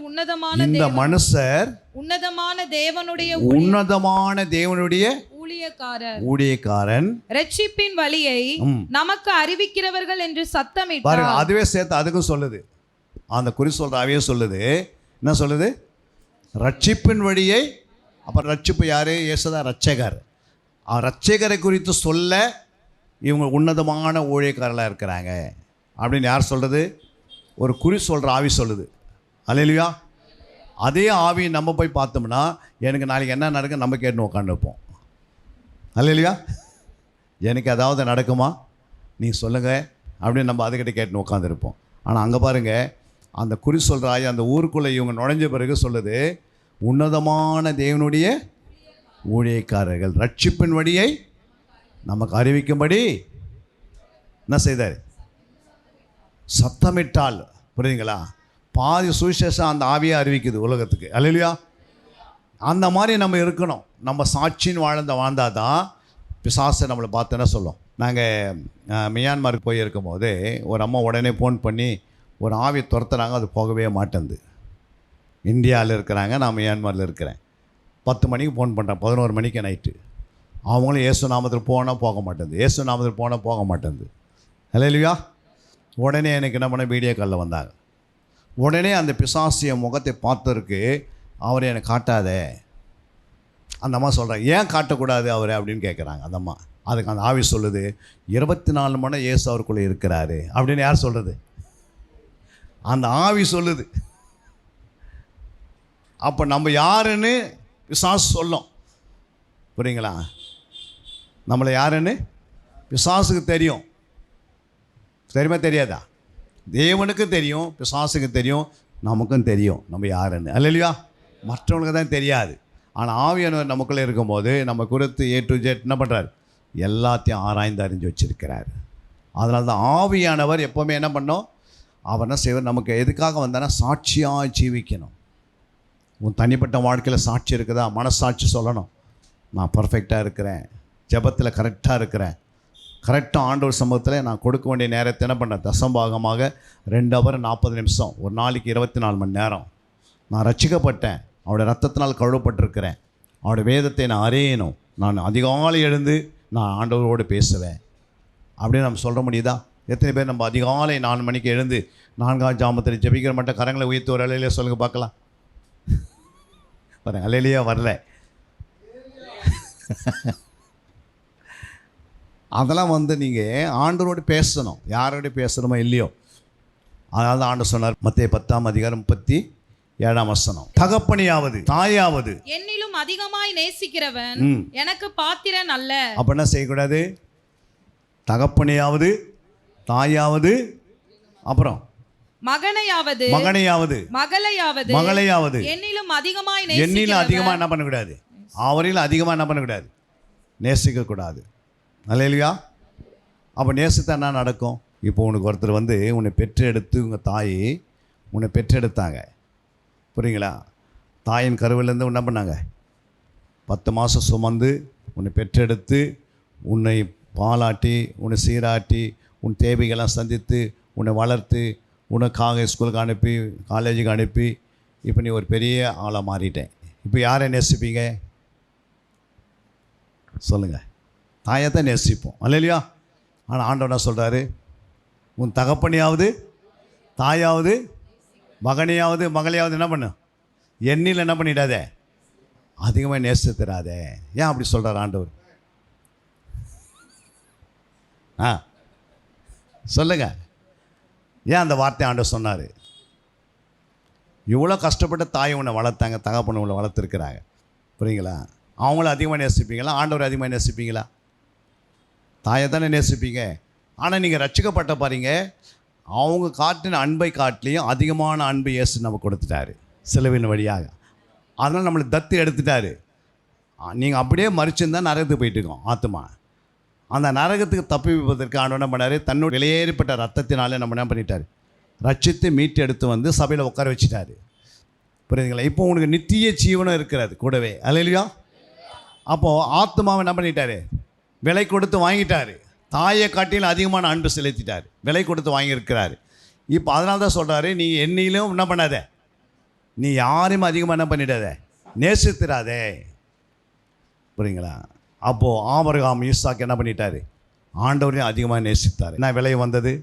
உன்னதமான தேவனுடைய ஊழியக்காரன் ரட்சிப்பின் வழியை நமக்கு அறிவிக்கிறவர்கள் என்று சத்தமிட்டார். அதுவே சேர்த்து அதுக்கும் சொல்லுது. அந்த குறி சொல்ற ஆவியே சொல்லுது. என்ன சொல்லுது? ரட்சிப்பின் வழியை. அப்புறம் ரட்சிப்பு யாரு? இயேசுதான் ரட்சகர். ரட்சகரை குறித்து சொல்ல இவங்க உன்னதமான ஊழியக்காரர்களாக இருக்கிறாங்க அப்படின்னு யார் சொல்கிறது? ஒரு குறி சொல்கிற ஆவி சொல்லுது. அல்லேலூயா. அதே ஆவி நம்ம போய் பார்த்தோம்னா எனக்கு நாளைக்கு என்ன நடக்கும் நம்ம கேட்டு உட்காந்துருப்போம். அல்லேலூயா. எனக்கு ஏதாவது நடக்குமா நீ சொல்லுங்கள் அப்படின்னு நம்ம அதுக்கிட்ட கேட்டு உட்காந்துருப்போம். ஆனால் அங்கே பாருங்கள், அந்த குறி சொல்கிற ஆவி அந்த ஊருக்குள்ளே இவங்க நுழைஞ்ச பிறகு சொல்லுது, உன்னதமான தேவனுடைய ஊழியக்காரர்கள் ரட்சிப்பின் வழியை நமக்கு அறிவிக்கும்படி என்ன செய்தார்? சத்தமிட்டால். புரியுதுங்களா? பாதி சுவிசேஷம் அந்த ஆவியை அறிவிக்குது உலகத்துக்கு. அல்லேலூயா. அந்த மாதிரி நம்ம இருக்கணும். நம்ம சாட்சின்னு வாழ்ந்தால் தான் பிசாசை நம்மளை பார்த்து என்ன சொல்லும். நாங்கள் மியான்மருக்கு போய் இருக்கும் போது ஒரு அம்மா உடனே ஃபோன் பண்ணி ஒரு ஆவி துரத்துறாங்க, அது போகவே மாட்டேங்குது. இந்தியாவில் இருக்கிறாங்க, நான் மியான்மரில் இருக்கிறேன். 10 மணிக்கு ஃபோன் பண்ணுறேன், 11 மணிக்கு நைட்டு. அவங்களும் இயேசு நாமத்தில் போனால் போக மாட்டேங்குது, இயேசு நாமத்தில் போனால் போக மாட்டேங்குது. அல்லேலூயா. உடனே எனக்கு என்ன பண்ண, வீடியோ காலில் வந்தாங்க. உடனே அந்த பிசாசிய முகத்தை பார்த்தருக்கு அவரை எனக்கு காட்டாதே. அந்த அம்மா சொல்கிறாங்க, ஏன் காட்டக்கூடாது அவரை அப்படின்னு கேட்குறாங்க அந்த அம்மா. அதுக்கு அந்த ஆவி சொல்லுது, 24 மணி நேரம் இயேசு அவருக்குள்ளே இருக்கிறாரு அப்படின்னு. யார் சொல்கிறது? அந்த ஆவி சொல்லுது. அப்போ நம்ம யாருன்னு பிசாசு சொல்லும். புரியுங்களா? நம்மளை யாருன்னு பிசாசுக்கு தெரியும். தெரியுமா தெரியாதா? தேவனுக்கு தெரியும், பிசாசுக்கு தெரியும், நமக்கும் தெரியும் நம்ம யாருன்னு. அல்லேலூயா. மற்றவங்களுக்கு தான் தெரியாது. ஆனால் ஆவியானவர் நமக்குள்ளே இருக்கும்போது நம்ம குறித்து A to Z என்ன பண்ணுறார்? எல்லாத்தையும் ஆராய்ந்து அறிஞ்சு வச்சிருக்கிறார். அதனால தான் ஆவியானவர் எப்போவுமே என்ன பண்ணோம்? அவர் என்ன செய்வார்? நமக்கு எதுக்காக வந்தானா சாட்சியாக ஜீவிக்கணும். உன் தனிப்பட்ட வாழ்க்கையில் சாட்சி இருக்குதா? மனசாட்சி சொல்லணும், நான் பர்ஃபெக்டாக இருக்கிறேன், ஜெபத்தில் கரெக்டாக இருக்கிறேன், கரெக்டாக ஆண்டவர் சமூகத்தில் நான் கொடுக்க வேண்டிய நேரத்தை என்ன பண்ணேன்? தசம்பாகமாக 2 hour 40 நிமிஷம், ஒரு நாளைக்கு 24 மணி நேரம். நான் ரட்சிக்கப்பட்டேன், அவருடைய ரத்தத்தினால் கழுவப்பட்டிருக்கிறேன், அவருடைய வேதத்தை நான் அறியணும், நான் அதிகாலை எழுந்து நான் ஆண்டவரோடு பேசுவேன் அப்படின்னு நம்ம சொல்ல முடியுதா? எத்தனை பேர் நம்ம அதிகாலை 4 மணிக்கு எழுந்து 4ஆம் ஜாமத்தில் ஜெபிக்கிற மட்டும் கரங்களை உயர்த்தி ஒரு அலையிலே சொல்லுங்க பார்க்கலாம். பாருங்க, அலையிலேயே வரல. அதெல்லாம் நீங்கள் ஆண்டவரோடு பேசணும். யாரோட பேசணுமோ இல்லையோ. அதனால தான் ஆண்டு சொன்னார், மத்தேயு 10ஆம் அதிகாரம் 37ஆம் வசனம், தகப்பனையாவது தாயாவது என்னிலும் அதிகமாய் நேசிக்கிறவன் எனக்கு பாத்திரன் அல்ல. அப்ப என்ன செய்யக்கூடாது? தகப்பனையாவது தாயாவது அப்புறம் மகனையாவது மகளையாவது என்னிலும் அதிகமாக என்ன பண்ணக்கூடாது? அவரையும் அதிகமாக என்ன பண்ணக்கூடாது? நேசிக்கக்கூடாது. அல்லேலூயா. அப்போ நேசித்தா என்ன நடக்கும்? இப்போ உனக்கு ஒருத்தர் உன்னை பெற்றெடுத்து, உங்கள் தாய் உன்னை பெற்றெடுத்தாங்க. புரியுங்களா? தாயின் கருவிலேருந்து என்ன பண்ணாங்க? 10 மாதம் சுமந்து உன்னை பெற்றெடுத்து உன்னை பாலாட்டி உன்னை சீராட்டி உன் தேவைகள்லாம் சந்தித்து உன்னை வளர்த்து உனக்காக ஸ்கூலுக்கு அனுப்பி காலேஜுக்கு அனுப்பி இப்போ நீ ஒரு பெரிய ஆளாக மாறிட்டேன். இப்போ யாரை நேசிப்பீங்க சொல்லுங்கள்? தாயை தான் நேசிப்போம் இல்லையா? ஆனால் ஆண்டவர் என்ன சொல்கிறாரு? உன் தகப்பனையாவது தாயாவது மகனையாவது மகளையாவது என்ன பண்ணு, எண்ணில் என்ன பண்ணிடாதே, அதிகமாக நேசித்துறாதே. ஏன் அப்படி சொல்கிறார் ஆண்டவர்? சொல்லுங்க, ஏன் அந்த வார்த்தை ஆண்டவர் சொன்னார்? இவ்வளோ கஷ்டப்பட்டு தாய் உன்னை வளர்த்தாங்க, தகப்பனை உன்னை வளர்த்துருக்குறாங்க, புரியுங்களா? அவங்கள அதிகமாக நேசிப்பீங்களா? ஆண்டவர் அதிகமாக நேசிப்பீங்களா? தாயை தானே நேசிப்பீங்க. ஆனால் நீங்கள் ரட்சிக்கப்பட்ட பாருங்க, அவங்க காட்டின அன்பை காட்டிலையும் அதிகமான அன்பு இயேசு நம்ம கொடுத்துட்டாரு சிலுவையின் வழியாக. அதனால் நம்மளை தத்து எடுத்துட்டாரு. நீங்கள் அப்படியே மறிச்சிருந்தால் நரகத்துக்கு போயிட்டு இருக்கோம் ஆத்மா. அந்த நரகத்துக்கு தப்பிப்பதற்கு ஆண்டவர் என்ன பண்ணார்? தன்னோட வெளியேறப்பட்ட ரத்தத்தினாலே நம்ம என்ன பண்ணிட்டார்? ரட்சித்து மீட்டு எடுத்து வந்து சபையில் உட்கார வச்சுட்டாரு, புரியுதுங்களா? இப்போ உனக்கு நித்திய ஜீவனம் இருக்கிறது கூடவே, அல்லேலூயா. அப்போது ஆத்மாவை என்ன பண்ணிட்டாரு? விலை கொடுத்து வாங்கிட்டார். தாயை காட்டிலும் அதிகமான அன்பு செலுத்திட்டார், விலை கொடுத்து வாங்கியிருக்கிறாரு. இப்போ அதனால தான் சொல்கிறாரு, நீ என்னையிலும் என்ன பண்ணாத, நீ யாரையும் அதிகமாக என்ன பண்ணிடாத, நேசித்திராதே, புரியுங்களா? அப்போது ஆபிரகாம் ஈசாக்கு என்ன பண்ணிட்டார்? ஆண்டவரையும் அதிகமாக நேசித்தார். என்ன விலை வந்தது?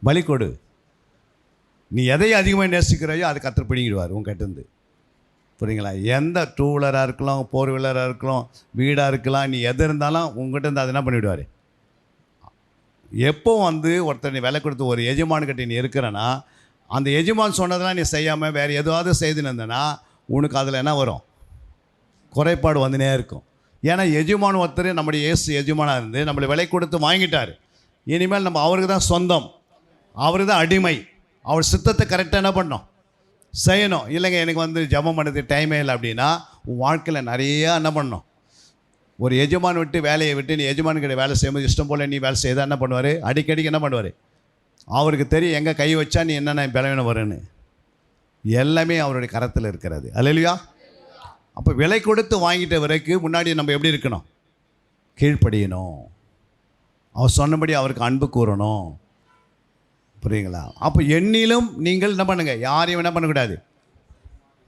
பலி கொடு. நீ எதை அதிகமாக நேசிக்கிறாயோ அது கர்த்தர் பிடிங்கிடுவார் உங்ககிட்டருந்து, புரியுங்களா? எந்த டூ வீலராக இருக்கலாம், ஃபோர் வீலராக இருக்கலாம், வீடாக இருக்கலாம், நீ எது இருந்தாலும் உங்கள்கிட்ட அதை என்ன பண்ணிவிடுவார்? எப்போ வந்து ஒருத்தர் நீ விலை கொடுத்து ஒரு எஜமானுக்கிட்ட நீ இருக்கிறன்னா, அந்த எஜமான் சொன்னதெல்லாம் நீ செய்யாமல் வேறு எதுவாவது செய்துன்னு இருந்தேன்னா உனக்கு அதில் என்ன வரும்? குறைபாடு வந்துனே இருக்கும். ஏன்னா எஜமான் ஒருத்தர் நம்முடைய இயேசு எஜமானாக இருந்து நம்மளை விலை கொடுத்து வாங்கிட்டார். இனிமேல் நம்ம அவருக்கு தான் சொந்தம், அவருக்கு தான் அடிமை. அவர் சித்தத்தை கரெக்டாக என்ன பண்ணணும், செய்யணும். இல்லைங்க எனக்கு வந்து ஜெபம் பண்ணுறதுக்கு டைமே இல்லை அப்படின்னா உன் வாழ்க்கையில் நிறையா என்ன பண்ணணும்? ஒரு எஜமான் விட்டு வேலையை விட்டு நீ எஜமானுக்கிட்ட வேலை செய்யும்போது இஷ்டம் போல் நீ வேலை செய்தால் என்ன பண்ணுவார்? அடிக்கடிக்கு என்ன பண்ணுவார்? அவருக்கு தெரியும் எங்கே கை வச்சா நீ என்னென்ன பலவீனம் வருன்னு. எல்லாமே அவருடைய கரத்தில் இருக்கிறது, அல்லேலூயா. அப்போ விலை கொடுத்து வாங்கிட்ட வரைக்கும் முன்னாடி நம்ம எப்படி இருக்கணும்? கீழ்ப்படியணும், அவர் சொன்னபடி அவருக்கு அன்பு கூறணும், புரியுங்களா? அப்போ எண்ணிலும் நீங்கள் என்ன பண்ணுங்கள்? யாரையும் என்ன பண்ணக்கூடாது.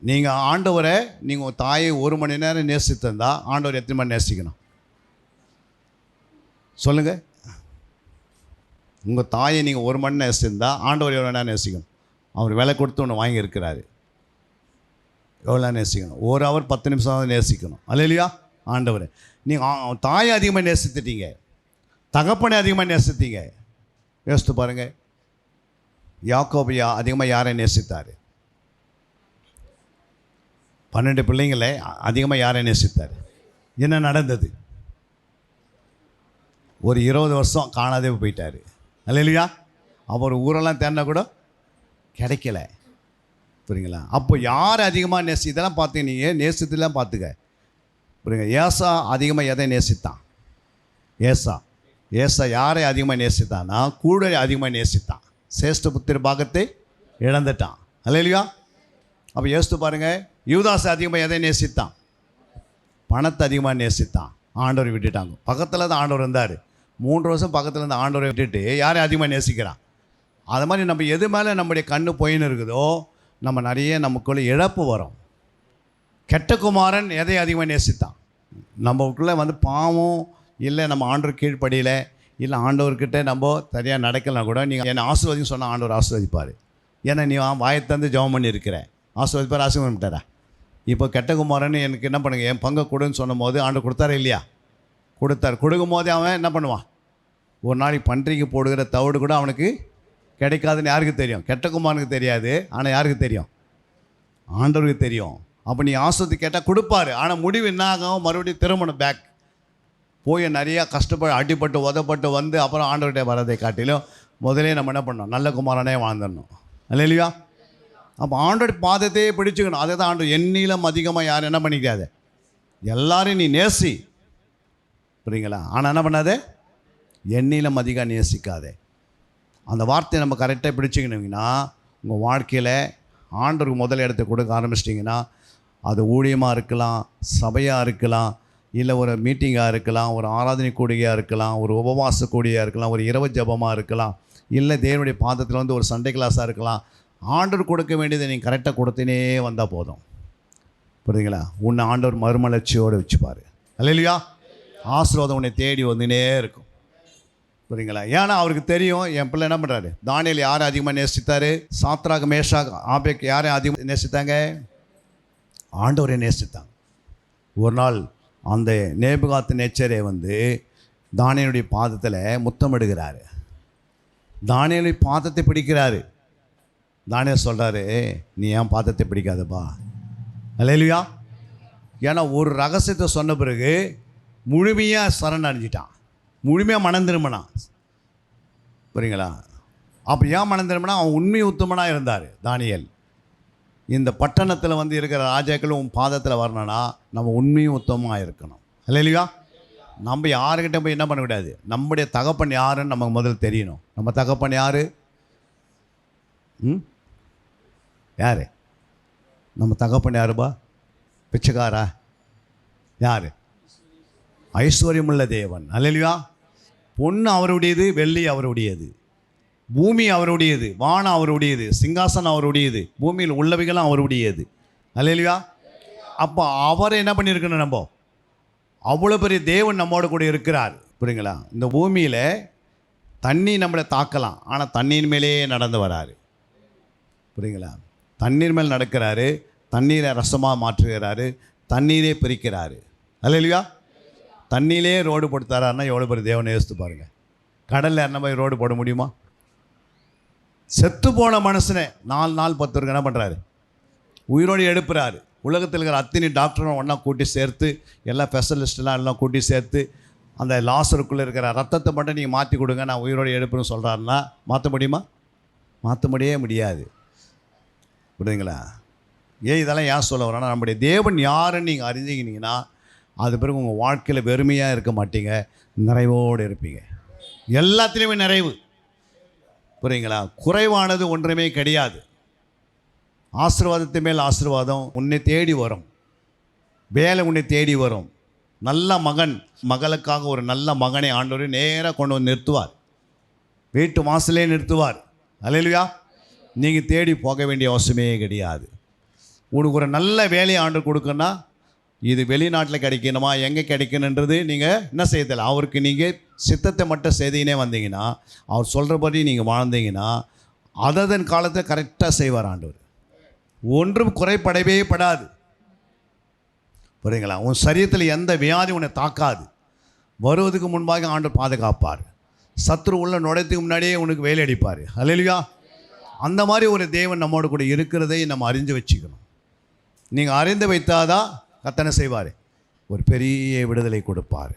நீங்கள் ஆண்டவரை, நீங்கள் உங்கள் தாயை 1 மணி நேரம் நேசித்திருந்தா ஆண்டவர் எத்தனை மணி நேசிக்கணும் சொல்லுங்கள்? உங்கள் தாயை நீங்கள் 1 மணி நேசித்திருந்தா ஆண்டவர் எவ்வளோ நேரம் நேசிக்கணும்? அவர் விலை கொடுத்து ஒன்று வாங்கியிருக்கிறாரு, எவ்வளோ நேசிக்கணும்? 1 ஹவர் 10 நிமிஷம் தான் நேசிக்கணும், அல்லேலூயா. ஆண்டவர் நீங்கள் தாயை அதிகமாக நேசித்துட்டீங்க, தகப்பனை அதிகமாக நேசித்தீங்க. யோசித்து பாருங்கள், யாக்கோபு அதிகமாக யாரை நேசித்தார்? 12 பிள்ளைங்களை அதிகமாக யாரை நேசித்தார்? என்ன நடந்தது? ஒரு 20 வருஷம் காணாதே போயிட்டார், அல்லேலூயா. அவர் ஊரெல்லாம் தேடினா கூட கிடைக்கல, புரியுங்களா? அப்போ யார் அதிகமாக இதெல்லாம் பார்த்து நீங்கள் நேசித்துலாம் பார்த்துக்க, புரியுங்க. ஏசா அதிகமாக எதை நேசித்தான்? ஏசா யாரை அதிகமாக நேசித்தான்னா கூட அதிகமாக நேசித்தான். சேஷ்ட புத்திர பாகத்தை இழந்துட்டான், அல்லேலூயா. அப்போ யோசித்து பாருங்கள், யூதாஸ் அதிகமாக எதை நேசித்தான்? பணத்தை அதிகமாக நேசித்தான். ஆண்டவரை விட்டுட்டாங்க. பக்கத்தில் தான் ஆண்டவர் இருந்தார். 3 வருஷம் பக்கத்தில் இருந்த ஆண்டவரை விட்டுட்டு யாரை அதிகமாக நேசிக்கிறான்? அது மாதிரி நம்ம எது மேலே நம்முடைய கண்ணு போயின்னு இருக்குதோ நம்ம நிறைய நமக்குள்ளே இழப்பு வரும். கெட்ட குமாரன் எதை அதிகமாக நேசித்தான்? நம்மக்குள்ளே வந்து பாவம் இல்லை, நம்ம ஆண்டவர் கீழ்ப்படியில் இல்லை, ஆண்டவர்கிட்ட நம்ம சரியாக நடக்கலாம் கூட நீங்கள் என்னை ஆசீர்வதின்னு சொன்னால் ஆண்டவர் ஆசீர்வதிப்பார். ஏன்னா நீ வாயை தந்து ஜெபம் பண்ணி இருக்கிற, ஆசீர்வதிப்பார். ஆசீர்வதிட்டாரா? இப்போ கெட்ட குமாரன் எனக்கு என்ன பண்ணுங்க, என் பங்கை கொடுன்னு சொன்னும் போது ஆண்டவர் கொடுத்தாரா இல்லையா? கொடுத்தார். கொடுக்கும் போதே அவன் என்ன பண்ணுவான்? ஒரு நாளைக்கு பன்றிக்கு போடுகிற தவிடு கூட அவனுக்கு கிடைக்காதுன்னு யாருக்கு தெரியும்? கெட்ட குமாரனுக்கு தெரியாது, ஆனால் யாருக்கு தெரியும்? ஆண்டவருக்கு தெரியும். அப்போ நீ ஆசீர்வதி கேட்டால் கொடுப்பாரு. ஆனால் முடிவு என்ன ஆகும்? மறுபடியும் திருமணம் பேக் போய் நிறையா கஷ்டப்பட்டு அடிப்பட்டு உதப்பட்டு வந்து அப்புறம் ஆண்டவர்கிட்ட வரதை காட்டிலும் முதலே நம்ம என்ன பண்ணோம்? நல்ல குமாரனே வாழ்ந்துடணும், அல்லேலூயா. அப்போ ஆண்டோட பாதத்தையே பிடிச்சிக்கணும். அதை தான் ஆண்டவர் எண்ணிலும் அதிகமாக யாரும் என்ன பண்ணிக்காது, எல்லாரையும் நீ நேசி, புரியுங்களா? ஆனால் என்ன பண்ணாதே, எண்ணிலும் அதிகம் நேசிக்காதே. அந்த வார்த்தையை நம்ம கரெக்டாக பிடிச்சிக்கணுங்கன்னா உங்கள் வாழ்க்கையில் ஆண்டவருக்கு முதல் இடத்தை கொடுக்க ஆரம்பிச்சிட்டிங்கன்னா அது ஊழியமாக இருக்கலாம், சபையாக இருக்கலாம், இல்லை ஒரு மீட்டிங்காக இருக்கலாம், ஒரு ஆராதனை கூடியாக இருக்கலாம், ஒரு உபவாச கூடியாக இருக்கலாம், ஒரு இரவு ஜபமாக இருக்கலாம், இல்லை தேவனுடைய பாதத்தில் வந்து ஒரு சண்டே கிளாஸாக இருக்கலாம். ஆண்டவர் கொடுக்க வேண்டியதை நீங்கள் கரெக்டாக கொடுத்தினே வந்தால் போதும். புரியுதுங்களா? உன்னை ஆண்டவர் மறுமலர்ச்சியோடு வச்சுப்பார். அல்லேலூயா. ஆசீர்வாதம் உன்னை தேடி வந்துனே இருக்கும். புரியுங்களா? ஏன்னா அவருக்கு தெரியும் என் பிள்ளை என்ன பண்ணுறாரு. தானியேல் யாரை அதிகமாக நேசித்தார்? சாத்ராக் மேஷாக் ஆபேக் யாரை அதிகமாக நேசித்தாங்க? ஆண்டவரை நேசித்தாங்க. ஒரு நாள் அந்த நேபுகாத்நேச்சரே வந்து தானியேலுடைய பாதத்தில் முத்தமிடுகிறாரு. தானியேலுடைய பாதத்தை பிடிக்கிறாரு. தானியேல் சொல்கிறாரு, நீ ஏன் பாதத்தை பிடிக்காதப்பா? அல்லேலூயா. ஏன்னா ஒரு ரகசியத்தை சொன்ன பிறகு முழுமையாக சரணடைஞ்சிட்டான், முழுமையாக மனம் திரும்பினான். புரியுங்களா? அப்போ ஏன் மனம் திரும்பினா? அவன் உண்மை உத்தமனாக இருந்தார் தானியேல். இந்த பட்டணத்தில் வந்து இருக்கிற ராஜாக்களும் உன் பாதத்தில் வரணும்னா நம்ம உண்மையும் உத்தமமாக இருக்கணும். அல்லேலூயா. நம்ம யாருக்கிட்ட போய் என்ன பண்ணக்கூடாது, நம்முடைய தகப்பன் யாருன்னு நமக்கு முதல்ல தெரியணும். நம்ம தகப்பன் யார்? யார் நம்ம தகப்பன்? யாருப்பா? பிச்சைக்காரா? யார்? ஐஸ்வர்யமுள்ள தேவன். அல்லேலூயா. பொண்ணு அவருடையது, வெள்ளி அவருடையது, பூமி அவருடையது, வானம் அவருடையது, சிங்காசனம் அவருடையது, பூமியில் உள்ளவைகளும் அவருடையது. அல்லேலூயா. அப்போ அவரை என்ன பண்ணியிருக்கணும்? நம்ம அவ்வளோ பெரிய தேவன் நம்மோட கூட இருக்கிறார். புரியுங்களா? இந்த பூமியில் தண்ணி நம்மளை தாக்கலாம், ஆனால் தண்ணீர் மேலே நடந்து வராரு. புரியுங்களா? தண்ணீர் மேல் நடக்கிறாரு, தண்ணீரை ரசமாக மாற்றுகிறாரு, தண்ணீரே பிரிக்கிறாரு. அல்லேலூயா. தண்ணியிலே ரோடு போட்டு தராருன்னா எவ்வளோ பெரிய தேவனை யோசித்து பாருங்கள். கடலில் என்ன மாதிரி ரோடு போட முடியுமா? செத்து போன மனுஷனை 4 நாள் 10 பேருக்கு என்ன பண்ணுறாரு? உயிரோடு எழுப்புறாரு. உலகத்தில் இருக்கிற அத்தனை டாக்டரும் ஒன்றா கூட்டி சேர்த்து, எல்லா ஸ்பெஷலிஸ்டெலாம் எல்லாம் கூட்டி சேர்த்து, அந்த லாசருக்குள்ளே இருக்கிற ரத்தத்தை மட்டும் நீங்கள் மாற்றி கொடுங்க, நான் உயிரோடு எழுப்புன்னு சொல்கிறாருன்னா மாற்ற முடியுமா? மாற்ற முடியாது. புரியுதுங்களா? இதெல்லாம் ஏன் சொல்ல வரேன்னா, நம்முடைய தேவன் யாருன்னு நீங்கள் அறிஞ்சிக்கினீங்கன்னா அது பிறகு உங்கள் வாழ்க்கையில் வெறுமையாக இருக்க மாட்டீங்க, நிறைவோடு இருப்பீங்க. எல்லாத்துலேயுமே நிறைவு. புரியுங்களா? குறைவானது ஒன்றுமே கிடையாது. ஆசீர்வாதத்து மேல் ஆசீர்வாதம் உன்னை தேடி வரும், வேலை உன்னை தேடி வரும். நல்ல மகன், மகளுக்காக ஒரு நல்ல மகனை ஆண்டவர் நேராக கொண்டு வந்து நிறுத்துவார், வீட்டு வாசலே நிறுத்துவார். அல்லேலூயா. நீங்கள் தேடி போக வேண்டிய அவசியமே கிடையாது. உனக்கு ஒரு நல்ல வேலையை ஆண்டவர் கொடுக்கணும்னா இது வெளிநாட்டில் கிடைக்கணுமா, எங்கே கிடைக்கணுன்றது நீங்கள் என்ன செய்யதில்லை. அவருக்கு நீங்கள் சித்தத்தை மட்டும் செய்தினே வந்தீங்கன்னா, அவர் சொல்கிறபடி நீங்கள் வாழ்ந்தீங்கன்னா அதன் காலத்தை கரெக்டாக செய்வார் ஆண்டவர். ஒன்றும் குறைபடவே படாது. புரியுங்களா? உன் சரீரத்தில் எந்த வியாதி உன்னை தாக்காது. வருவதுக்கு முன்பாக ஆண்டவர் பாதுகாப்பார். சத்ரு உள்ள நுழையத்துக்கு முன்னாடியே உனக்கு வேலை அடிப்பார். அல்லேலூயா. அந்த மாதிரி ஒரு தேவன் நம்மோடு கூட இருக்கிறதை நம்ம அறிஞ்சு வச்சுக்கணும். நீங்கள் அறிந்து வைத்தாதான் கத்தனை செய்வார், ஒரு பெரிய விடுதலை கொடுப்பார்.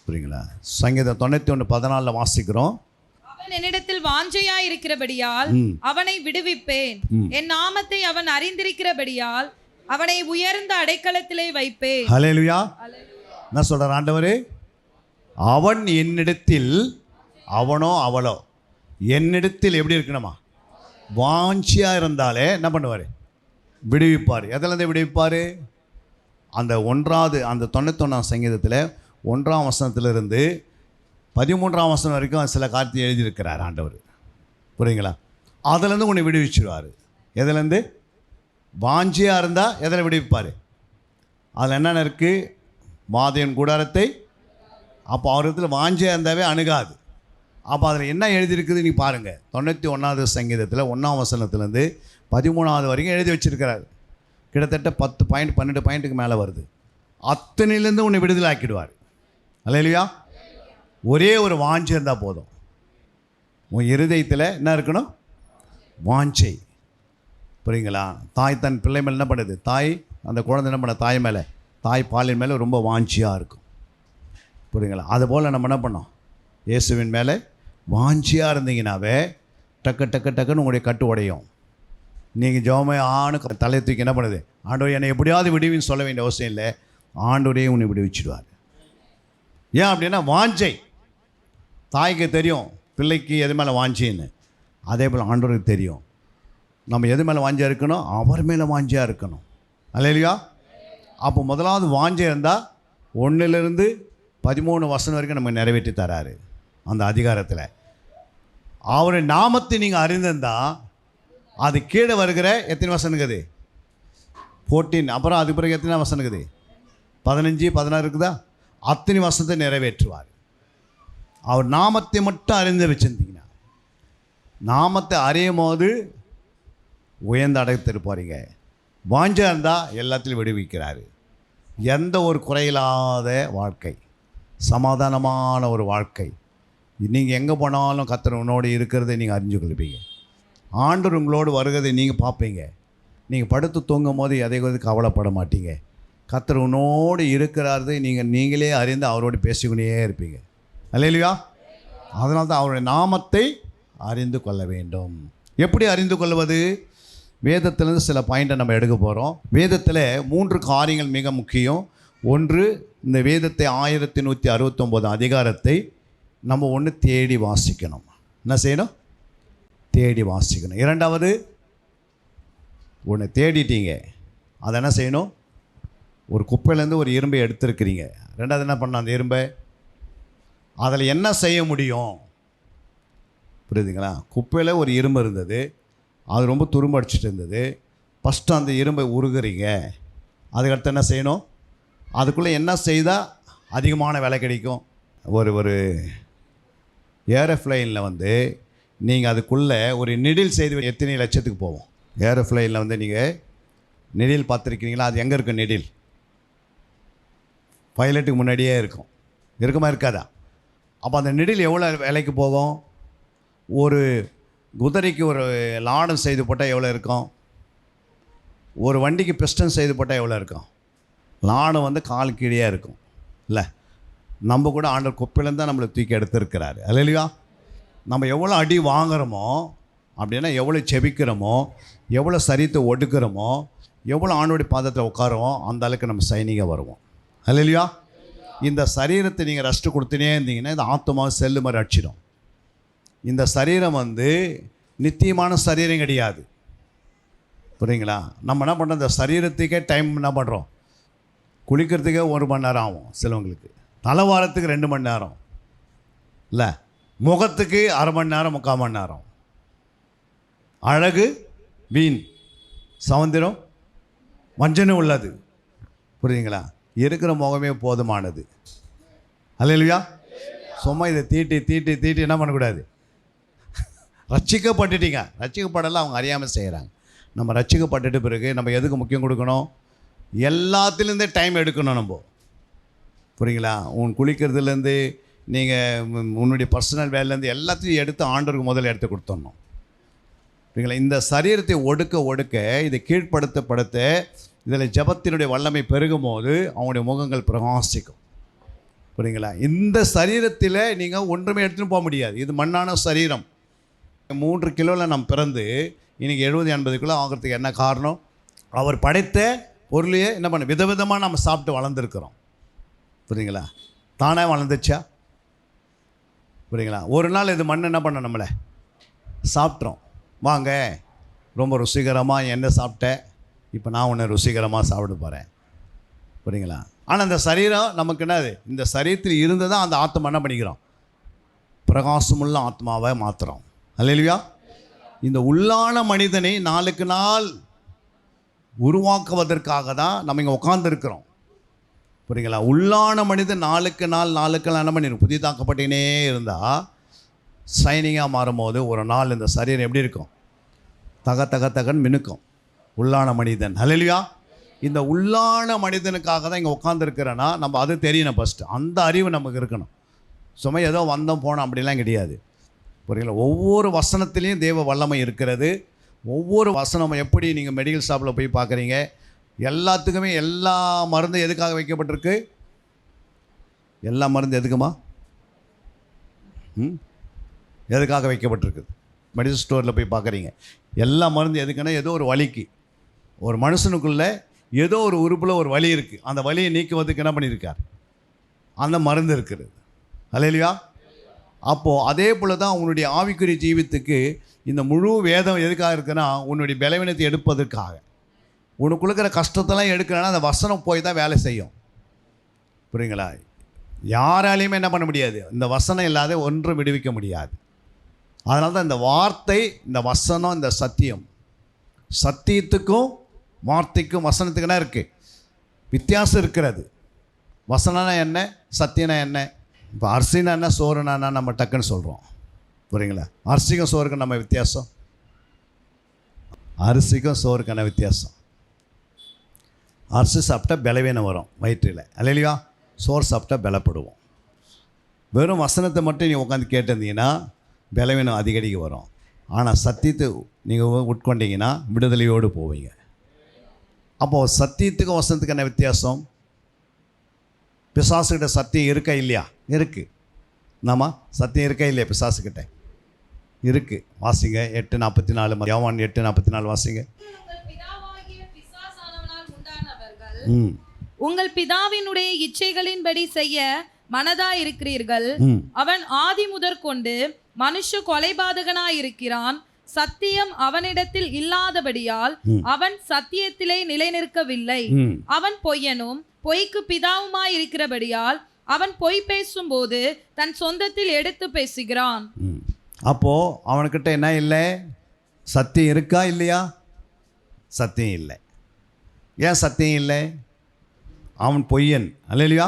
புரியுங்களா? சங்கீதம் 91:14 வாசிக்கிறோம். அவன் என்னிடத்தில் வாஞ்சையா இருக்கிறபடியால் அவனை விடுவிப்பேன், என் நாமத்தை அவன் அறிந்திருக்கிறபடியால் அவனை உயர்ந்த அடைக்கலத்திலே வைப்பேன். ஹல்லேலூயா. என்ன சொல்றார் ஆண்டவரே? அவன் என்னிடத்தில், அவனோ அவளோ என்னிடத்தில் எப்படி இருக்கணுமா? வாஞ்சியா இருந்தாலே என்ன பண்ணுவார்? விடுவிப்பார். எதிலேருந்து விடுவிப்பார்? அந்த 91 சங்கீதத்தில் 1ஆம் வசனத்திலிருந்து 13ஆம் வசனம் வரைக்கும் சில காரியத்தை எழுதியிருக்கிறார் ஆண்டவர். புரியுங்களா? அதிலேருந்து உன்னை விடுவிச்சிடுவார். எதுலேருந்து? வாஞ்சியாக இருந்தால் எதில் விடுவிப்பார்? அதில் என்னென்ன இருக்குது? மாதையன் கூடாரத்தை. அப்போ அவரிடத்தில் வாஞ்சியாக இருந்தாவே அணுகாது. அப்போ அதில் என்ன எழுதியிருக்குது நீ பாருங்கள். 91வது சங்கீதத்தில் 1ஆம் வசனத்துலேருந்து 13வது வரைக்கும் எழுதி வச்சிருக்கிறார். கிட்டத்தட்ட 10 பாயிண்ட் 12 பாயிண்ட்டுக்கு மேலே வருது. அத்தனையிலேருந்து உன்னை விடுதலை ஆக்கிடுவார். அல்லேலூயா. ஒரே ஒரு வாஞ்சை இருந்தால் போதும். உன் இருதயத்தில் என்ன இருக்கணும்? வாஞ்சை. புரியுங்களா? தாய் தன் பிள்ளை மேலே என்ன பண்ணுது? தாய் அந்த குழந்தை என்ன பண்ண? தாய் மேலே, தாய் பாலின் மேலே ரொம்ப வாஞ்சியாக இருக்கும். புரியுங்களா? அதுபோல் நம்ம என்ன பண்ணோம்? இயேசுவின் மேலே வாஞ்சியாக இருந்தீங்கன்னாவே டக்கு டக்கு டக்குன்னு உங்களுடைய கட்டு உடையும். நீங்கள் ஜெபமே ஆணு தலையை தூக்கி என்ன பண்ணுது? ஆண்டவர் என்னை எப்படியாவது விடுவின்னு சொல்ல வேண்டிய அவசியம் இல்லை. ஆண்டவரே உன்னை விடுவிச்சிடுவார். ஏன் அப்படின்னா வாஞ்சை. தாய்க்கு தெரியும் பிள்ளைக்கு எது மேலே வாஞ்சின்னு. அதே போல் ஆண்டவருக்கு தெரியும் நம்ம எது மேலே வாஞ்சியாக இருக்கணும். அவர் மேலே வாஞ்சியாக இருக்கணும். அல்லேலூயா. அப்போ முதலாவது வாஞ்சை இருந்தால் 1 13 வசனம் வரைக்கும் நம்ம நிறைவேற்றி தராரு அந்த அதிகாரத்தில். அவருடைய நாமத்தை நீங்கள் அறிந்திருந்தால் அது கீழே வருகிற எத்தனை வசனம் இருக்குது? 14. அப்புறம் அது பிறகு எத்தனை வசனம் இருக்குது? 15 16 இருக்குதா? அத்தனை வசனத்தை நிறைவேற்றுவார். அவர் நாமத்தை மட்டும் அறிந்து வச்சுருந்தீங்கன்னா, நாமத்தை அறியும் போது உயர்ந்த அடைத்திரு போகிறீங்க. வாஞ்சா இருந்தால் எல்லாத்திலையும் விடுவிக்கிறாரு. எந்த ஒரு குறையில்லாத வாழ்க்கை, சமாதானமான ஒரு வாழ்க்கை. நீங்கள் எங்கே போனாலும் கர்த்தர் உன்னோடு இருக்கிறதை நீங்கள் அறிஞ்சு கொள்வீங்க. ஆண்டவர் உங்களோடு வருகிறதை நீங்கள் பார்ப்பீங்க. நீங்கள் படுத்து தூங்கும் போது எதை குறித்து கவலைப்பட மாட்டீங்க. கர்த்தர் உன்னோடு இருக்கிறாரதை நீங்களே அறிந்து அவரோடு பேசிக்கொண்டே இருப்பீங்க. அல்லேலூயா. அதனால தான் அவருடைய நாமத்தை அறிந்து கொள்ள வேண்டும். எப்படி அறிந்து கொள்வது? வேதத்திலேருந்து சில பாயிண்ட்டை நம்ம எடுக்க போகிறோம். வேதத்தில் 3 காரியங்கள் மிக முக்கியம். ஒன்று, இந்த வேதத்தை 1169 அதிகாரத்தை நம்ம ஒன்று தேடி வாசிக்கணும். என்ன செய்யணும்? தேடி வாசிக்கணும். இரண்டாவது, ஒன்று தேடிட்டீங்க, அதை என்ன செய்யணும்? ஒரு குப்பையிலேருந்து ஒரு இரும்பை எடுத்துருக்கிறீங்க. ரெண்டாவது என்ன பண்ணணும்? அந்த இரும்பை அதில் என்ன செய்ய முடியும்? புரியுதுங்களா? குப்பையில் ஒரு இரும்பு இருந்தது, அது ரொம்ப துரும்படிச்சிட்டு இருந்தது. ஃபஸ்ட்டு அந்த இரும்பை உருகுறீங்க. அதுக்கடுத்து என்ன செய்யணும்? அதுக்குள்ளே என்ன செய்தால் அதிகமான விலை கிடைக்கும்? ஒரு ஏரோஃப்ளைனில் வந்து நீங்கள் அதுக்குள்ளே ஒரு நிடில் செய்து எத்தனை லட்சத்துக்கு போவோம்? ஏரோஃப்ளைனில் வந்து நீங்கள் நெடில் பார்த்துருக்கீங்களா? அது எங்கே இருக்கும் நெடில்? பைலட்டுக்கு முன்னாடியே இருக்கும். இருக்குமா இருக்காதா? அப்போ அந்த நெடில் எவ்வளோ விலைக்கு போகும்? ஒரு குதிரைக்கு ஒரு லாடம் செய்து போட்டால் எவ்வளோ இருக்கும்? ஒரு வண்டிக்கு பிஸ்டன் செய்து போட்டால் எவ்வளோ இருக்கும்? லாடம் வந்து கால் கீழே இருக்கும் இல்லை? நம்ம கூட ஆண்டவர் குப்பையிலேருந்து தான் நம்மளை தூக்கி எடுத்துருக்கிறாரு. அல்லேலூயா. நம்ம எவ்வளோ அடி வாங்குகிறோமோ, அப்படின்னா எவ்வளோ செபிக்கிறோமோ, எவ்வளோ சரீரத்தை ஒடுக்கிறோமோ, எவ்வளோ ஆண்டோடைய பாதத்தில் உட்காரோமோ, அந்த அளவுக்கு நம்ம சைனிங்காக வருவோம். அல்லேலூயா. இந்த சரீரத்தை நீங்கள் ரெஸ்ட்டு கொடுத்துனே இருந்தீங்கன்னா இந்த ஆத்மாவை செல்லு மாதிரி அடிச்சிடும். இந்த சரீரம் வந்து நித்தியமான சரீரம் கிடையாது. புரியுங்களா? நம்ம என்ன பண்ணுறோம்? இந்த சரீரத்துக்கே டைம் என்ன பண்ணுறோம்? குளிக்கிறதுக்கே 1 மணி நேரம் ஆகும் சிலவங்களுக்கு, தலைவாரத்துக்கு 2 மணி நேரம் இல்லை, முகத்துக்கு அரை மணி நேரம் 3/4 மணி நேரம். அழகு வீண், சௌந்தரம் வஞ்சனை உள்ளது. புரியுதுங்களா? இருக்கிற முகமே போதுமானது. அல்லேலூயா. சும்மா இதை தீட்டி என்ன பண்ணக்கூடாது? ரட்சிக்கப்பட்டுட்டீங்க. ரட்சிக்கப்படலாம், அவங்க அறியாமல் செய்கிறாங்க. நம்ம ரட்சிக்கப்பட்டுட்டு பிறகு நம்ம எதுக்கு முக்கியம் கொடுக்கணும்? எல்லாத்துலேருந்தே டைம் எடுக்கணும் நம்ம. புரியுங்களா? குளிக்கிறதுலேருந்து நீங்கள் உன்னுடைய பர்சனல் வேலையிலேருந்து எல்லாத்தையும் எடுத்து ஆண்டவருக்கு முதல்ல எடுத்து கொடுத்துடணும். புரியுங்களா? இந்த சரீரத்தை ஒடுக்க இதை கீழ்ப்படுத்த இதில் ஜபத்தினுடைய வல்லமை பெருகும் போது அவங்களுடைய முகங்கள் பிரகாசிக்கும். புரியுங்களா? இந்த சரீரத்தில் நீங்கள் ஒன்றுமே எடுத்துகிட்டு போக முடியாது. இது மண்ணான சரீரம். 3 கிலோவில் நம்ம பிறந்து இன்றைக்கி 70-80 கிலோ ஆகிறதுக்கு என்ன காரணம்? அவர் படைத்த பொருளையே என்ன பண்ண விதவிதமாக நம்ம சாப்பிட்டு வளர்ந்துருக்குறோம். புரியுங்களா? தானாக வளர்ந்துச்சா? புரியுங்களா? ஒரு நாள் இது மண் என்ன பண்ண நம்மளை சாப்பிட்றோம். வாங்க ரொம்ப ருசிகரமாக என்ன சாப்பிட்டேன், இப்போ நான் ஒன்று ருசிகரமாக சாப்பிட போகிறேன். புரியுங்களா? ஆனால் அந்த சரீரம் நமக்கு என்னது? இந்த சரீரத்தில் இருந்து தான் அந்த ஆத்மா என்ன பண்ணிக்கிறோம்? பிரகாசமுள்ள ஆத்மாவை மாற்றுறோம். அல்லேலூயா. இந்த உள்ளான மனிதனை நாளுக்கு நாள் உருவாக்குவதற்காக தான் நம்ம இங்கே உட்காந்துருக்கிறோம். புரியுங்களா? உள்ளான மனிதன் நாளுக்கு நாள் என்ன பண்ணிடும்? புதிதாக்கப்பட்டே இருந்தால் சைனிங்காக மாறும்போது ஒரு நாள் இந்த சரீரம் எப்படி இருக்கும்? தகன்னு மினுக்கும் உள்ளான மனிதன். அல்லேலூயா. இந்த உள்ளான மனிதனுக்காக தான் இங்கே உட்காந்துருக்கிறேன்னா நம்ம அது தெரியணும். ஃபஸ்ட்டு அந்த அறிவு நமக்கு இருக்கணும். சும்மா ஏதோ வந்தோம் போனோம் அப்படிலாம் கிடையாது. புரியுங்களா? ஒவ்வொரு வசனத்துலேயும் தேவ வல்லமை இருக்கிறது. ஒவ்வொரு வசனம் எப்படி நீங்கள் மெடிக்கல் ஷாப்பில் போய் பார்க்குறீங்க, எல்லாத்துக்குமே எல்லா மருந்தும் எதுக்காக வைக்கப்பட்டிருக்கு? எல்லா மருந்து எதுக்குமா? எதுக்காக வைக்கப்பட்டிருக்குது? மெடிக்கல் ஸ்டோரில் போய் பார்க்குறீங்க, எல்லா மருந்து எதுக்குன்னா ஏதோ ஒரு வலிக்கு. ஒரு மனுஷனுக்குள்ளே ஏதோ ஒரு உறுப்பில் ஒரு வலி இருக்குது, அந்த வலியை நீக்குவதுக்கு என்ன பண்ணியிருக்கார்? அந்த மருந்து இருக்குது. அல்லேலூயா. அப்போது அதே போல் தான் உன்னுடைய ஆவிக்குரிய ஜீவித்துக்கு இந்த முழு வேதம் எதுக்காக இருக்குன்னா உன்னுடைய பலவீனத்தை எடுப்பதற்காக. உனக்கு இருக்கிற கஷ்டத்தெல்லாம் எடுக்கணும்னா அந்த வசனம் போய் தான் வேலை செய்யும். புரியுங்களா? யாராலையுமே என்ன பண்ண முடியாது, இந்த வசனம் இல்லாத ஒன்றும் விடுவிக்க முடியாது. அதனால தான் இந்த வார்த்தை, இந்த வசனம், இந்த சத்தியம், சத்தியத்துக்கும் வார்த்தைக்கும் வசனத்துக்கு என்ன இருக்குது? வித்தியாசம் இருக்கிறது. வசனம்னா என்ன, சத்தியம்னா என்ன? இப்போ அரிசினா என்ன, சோறுனா நம்ம டக்குன்னு சொல்கிறோம். புரியுங்களா? அரிசிக்கும் சோறுக்கும் நம்ம வித்தியாசம், அரிசிக்கும் சோறுக்கான வித்தியாசம். அரிசி சாப்பிட்டா பலவீனம் வரும் வயிற்றில், அல்லையா? சோறு சாப்பிட்டா பலப்படுவோம். வெறும் வசனத்தை மட்டும் நீ உட்காந்து கேட்டிருந்தீங்கன்னா பலவீனம் அதிகடிக்கு வரும். ஆனால் சத்தியத்தை நீங்கள் உட்கொண்டீங்கன்னா விடுதலையோடு போவீங்க. அப்போது சத்தியத்துக்கும் வசனத்துக்கு என்ன வித்தியாசம்? பிசாசுக்கிட்ட சத்தியம் இருக்கா இல்லையா? இருக்குது. நம்ம சத்தியம் இருக்கா இல்லையா? பிசாசுக்கிட்ட இருக்குது. வாசிங்க 8:44, யோவான் 8:44 வாசிங்க. உங்கள் பிதாவினுடைய இச்சைகளின்படி செய்ய மனதாயிருக்கிறீர்கள். அவன் ஆதி முதற்கொண்டு மனுஷ கொலைபாதகனாயிருக்கிறான். சத்தியம் அவனிடத்தில் இல்லாதபடியால் அவன் சத்தியத்திலே நிலைநிற்கவில்லை. அவன் பொய்யனும் பொய்க்கு பிதாவுமாய் இருக்கிறபடியால் அவன் பொய் பேசும்போது தன் சொந்தத்தில் எடுத்து பேசுகிறான். அப்போ அவனுக்கிட்ட என்ன இல்லை? சத்தியம் இருக்கா இல்லையா? சத்தியம் இல்லை. ஏன் சத்தியம் இல்லை? அவன் பொய்யன், அல்லையா?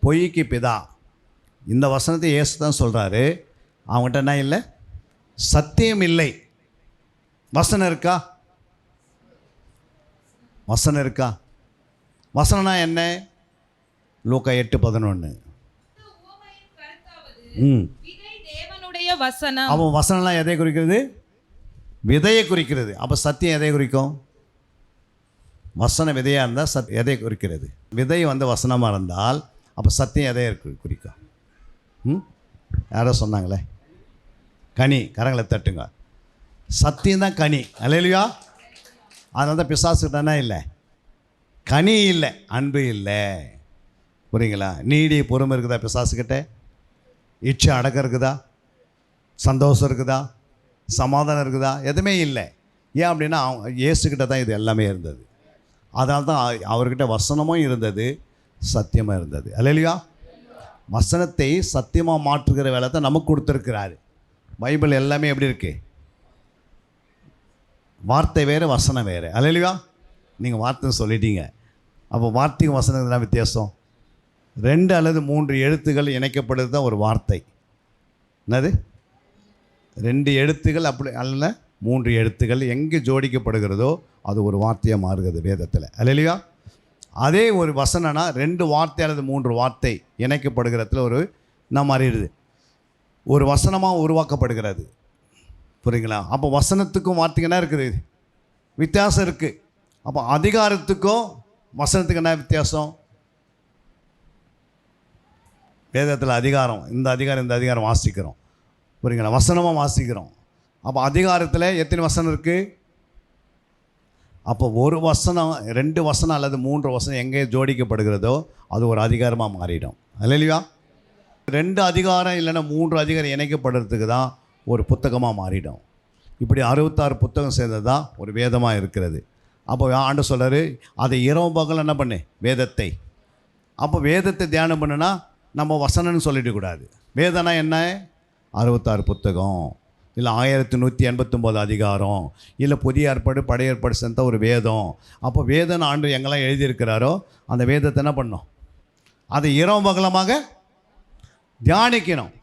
பொய்க்கு பிதா. இந்த வசனத்தை இயேசு தான் சொல்கிறாரு. அவன்கிட்ட என்ன இல்லை? சத்தியம் இல்லை. வசனம் இருக்கா? வசனம் இருக்கா? வசனம்னா என்ன? லூக்கா 8:11. தேவனுடைய வசனம். அவன் வசனம்லாம் எதை குறிக்கிறது? விதையை குறிக்கிறது. அப்போ சத்தியம் எதை குறிக்கும்? வசனம் விதையாக இருந்தால் எதை குறிக்கிறது? விதை வசனமாக இருந்தால் அப்போ சத்தியம் எதை குறிக்கும்? யாரோ சொன்னாங்களே, கனி. கரங்களை தட்டுங்க. சத்தியம் தான் கனி, அல்லையா? அதனால தான் பிசாசுக்கிட்டனா இல்லை, கனி இல்லை, அன்பு இல்லை. புரியுங்களா? நீடி பொறுமை இருக்குதா பிசாசுக்கிட்ட? இச்சை அடக்கம் இருக்குதா? சந்தோஷம் இருக்குதா? சமாதானம் இருக்குதா? எதுவுமே இல்லை. ஏன் அப்படின்னா இயேசுக்கிட்ட தான் இது எல்லாமே இருந்தது. அதனால தான் அவர்கிட்ட வசனமும் இருந்தது, சத்தியமாக இருந்தது, அல்லையா? வசனத்தை சத்தியமாக மாற்றுகிற வேலை தான் நமக்கு கொடுத்துருக்கிறாரு. பைபிள் எல்லாமே எப்படி இருக்கு? வார்த்தை வேறு, வசனம் வேறு, அல்லையா? நீங்கள் வார்த்தை சொல்லிட்டீங்க. அப்போ வார்த்தைக்கும் வசனத்துக்கு தான் வித்தியாசம். 2 அல்லது 3 எழுத்துக்கள் இணைக்கப்படுறது தான் ஒரு வார்த்தை. என்னது? 2 எழுத்துக்கள் அப்படி அல்ல, 3 எழுத்துக்கள் எங்கே ஜோடிக்கப்படுகிறதோ அது ஒரு வார்த்தையாக மாறுகிறது வேதத்தில், அல்லையா? அதே ஒரு வசனம்னா 2 வார்த்தை அல்லது 3 வார்த்தை இணைக்கப்படுகிறதுல ஒரு நம்ம அறியுது, ஒரு வசனமாக உருவாக்கப்படுகிறது. புரியுங்களா? அப்போ வசனத்துக்கும் வார்த்தைக்கு என்ன இருக்குது? வித்தியாசம் இருக்குது. அப்போ அதிகாரத்துக்கும் வசனத்துக்கு என்ன வித்தியாசம்? வேதத்தில் அதிகாரம், இந்த அதிகாரம் வாசிக்கிறோம். புரியுங்களா? வசனமாக வாசிக்கிறோம். அப்போ அதிகாரத்தில் எத்தனை வசனம் இருக்குது? அப்போ ஒரு வசனம், 2 வசனம் அல்லது 3 வசனம் எங்கே ஜோடிக்கப்படுகிறதோ அது ஒரு அதிகாரமாக மாறிடும், அல்லையா? 2 அதிகாரம் இல்லைன்னா 3 அதிகாரம் இணைக்கப்படுறதுக்கு தான் ஒரு புத்தகமாக மாறிடும். இப்படி 66 புத்தகம் சேர்ந்தது தான் ஒரு வேதமாக இருக்கிறது. அப்போ ஆண்டு சொல்கிறாரு, அதை இரவு பகல் என்ன பண்ணு? வேதத்தை. அப்போ வேதத்தை தியானம் பண்ணுனா நம்ம வசனம்னு சொல்லிடக்கூடாது. வேதனா என்ன? 66 புத்தகம், இல்லை 1189 அதிகாரம், இல்லை புதிய ஏற்பாடு பழைய ஏற்பாடு சேர்ந்த ஒரு வேதம். அப்போ வேதம் ஆண்டு எங்கெல்லாம் எழுதியிருக்கிறாரோ அந்த வேதத்தை என்ன பண்ணணும்? அதை இரவு பகலமாக தியானிக்கணும்.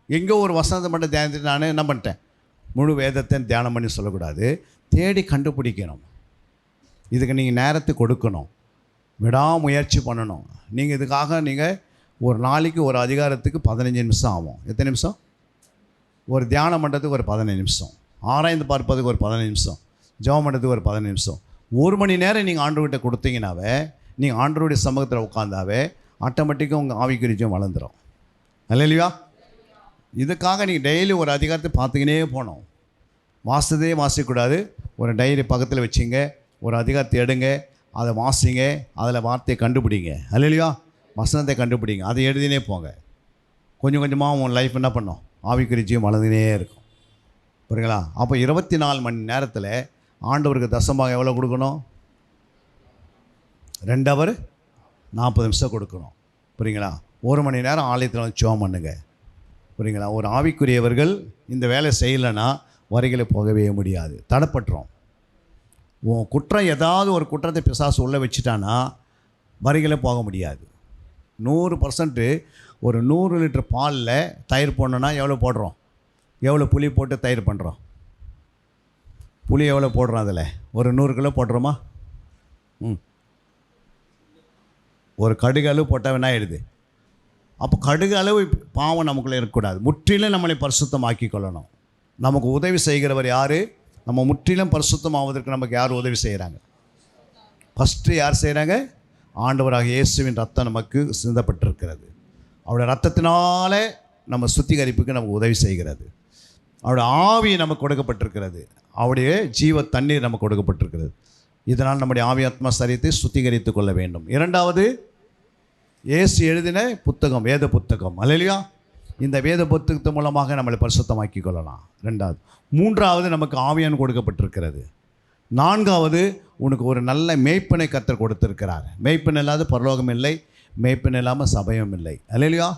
எங்கே ஒரு வசனத்தை மட்டும் தியானித்து நான் என்ன பண்ணிட்டேன்? முழு வேதத்தை தியானம் பண்ணி சொல்லக்கூடாது. தேடி கண்டுபிடிக்கணும். இதுக்கு நீங்கள் நேரத்தை கொடுக்கணும், விடாமுயற்சி பண்ணணும். நீங்கள் இதுக்காக நீங்கள் ஒரு நாளைக்கு ஒரு அதிகாரத்துக்கு 15 நிமிஷம் ஆகும். எத்தனை நிமிஷம்? ஒரு தியானம் பண்ணுறதுக்கு ஒரு 15 நிமிஷம், ஆராய்ந்து பார்ப்பதுக்கு ஒரு 15 நிமிஷம், ஜெபம் பண்ணுறதுக்கு ஒரு 15 நிமிஷம். 1 மணி நேரம் நீங்கள் ஆண்டவர்கிட்ட கொடுத்தீங்கன்னாவே, நீங்கள் ஆண்டவருடைய சமூகத்தில் உட்காந்தாவே ஆட்டோமேட்டிக்காக உங்கள் ஆவிக்குரிச்சம் வளர்ந்துடும், அல்லையா? இதுக்காக நீங்கள் டெய்லி ஒரு அதிகாரத்தை பார்த்துக்கினே போகணும். வாசதே வாசிக்கக்கூடாது. ஒரு டைரி பக்கத்தில் வச்சிங்க, ஒரு அதிகாரத்தை எடுங்க, அதை வாசிங்க, அதில் வார்த்தையை கண்டுபிடிங்க, அல்லையா? வசனத்தை கண்டுபிடிங்க, அதை எழுதினே போங்க. கொஞ்சம் கொஞ்சமாக உன் லைஃப் என்ன பண்ணோம்? ஆவிக்குரிச்சியும் வளர்ந்துனே இருக்கும். புரியுங்களா? அப்போ 24 மணி நேரத்தில் ஆண்டவருக்கு தசமாக எவ்வளோ கொடுக்கணும்? 2 ஹவர் 40 நிமிஷம் கொடுக்கணும். புரியுங்களா? 1 மணி நேரம் ஆலயத்தில் வந்து ஜெபம் பண்ணுங்க. புரியுங்களா? ஒரு ஆவிக்குரியவர்கள் இந்த வேலை செய்யலைன்னா வரிகளை போகவே முடியாது, தடைப்பட்டுரும். உன் குற்றம் ஏதாவது ஒரு குற்றத்தை பிசாசு உள்ளே வச்சுட்டான்னா வரிகளை போக முடியாது. 100% ஒரு 100 லிட்டர் பாலில் தயிர் போடணுன்னா எவ்வளோ போடுறோம்? எவ்வளோ புளி போட்டு தயிர் பண்ணுறோம்? புளி எவ்வளோ போடுறோம்? அதில் ஒரு 100 கிலோ போடுறோமா? ஒரு கடுகு அளவு போட்டால் என்ன ஆயிடுது? அப்போ கடுகு அளவு பாவம் நமக்குள்ளே இருக்கக்கூடாது. முற்றிலும் நம்மளை பரிசுத்தமாக்கி கொள்ளணும். நமக்கு உதவி செய்கிறவர் யார்? நம்ம முற்றிலும் பரிசுத்தமாவதற்கு நமக்கு யார் உதவி செய்கிறாங்க? ஃபஸ்ட்டு யார் செய்கிறாங்க? ஆண்டவராக இயேசுவின் ரத்தம் நமக்கு சிந்தப்பட்டிருக்கிறது. அவருடைய ரத்தத்தினால நம்ம சுத்திகரிப்புக்கு நமக்கு உதவி செய்கிறது. அவருடைய ஆவி நமக்கு கொடுக்கப்பட்டிருக்கிறது. அவருடைய ஜீவ தண்ணீர் நமக்கு கொடுக்கப்பட்டிருக்கிறது. இதனால் நம்முடைய ஆவி ஆத்மா சரீரத்தை சுத்திகரித்து கொள்ள வேண்டும். 2வது, இயேசு எழுதின புத்தகம், வேத புத்தகம். அல்லேலூயா. இந்த வேத புத்தகத்து மூலமாக நம்மளை பரிசுத்தமாக்கி கொள்ளலாம். 2வது. 3வது, நமக்கு ஆவியான் கொடுக்கப்பட்டிருக்கிறது. 4வது, உனக்கு ஒரு நல்ல மேய்ப்பனை கர்த்தர் கொடுத்திருக்கிறார். மேய்ப்பன் இல்லாத பரலோகம் இல்லை, மேய்ப்பன் இல்லாமல் சபையும் இல்லை. அல்லேலூயா.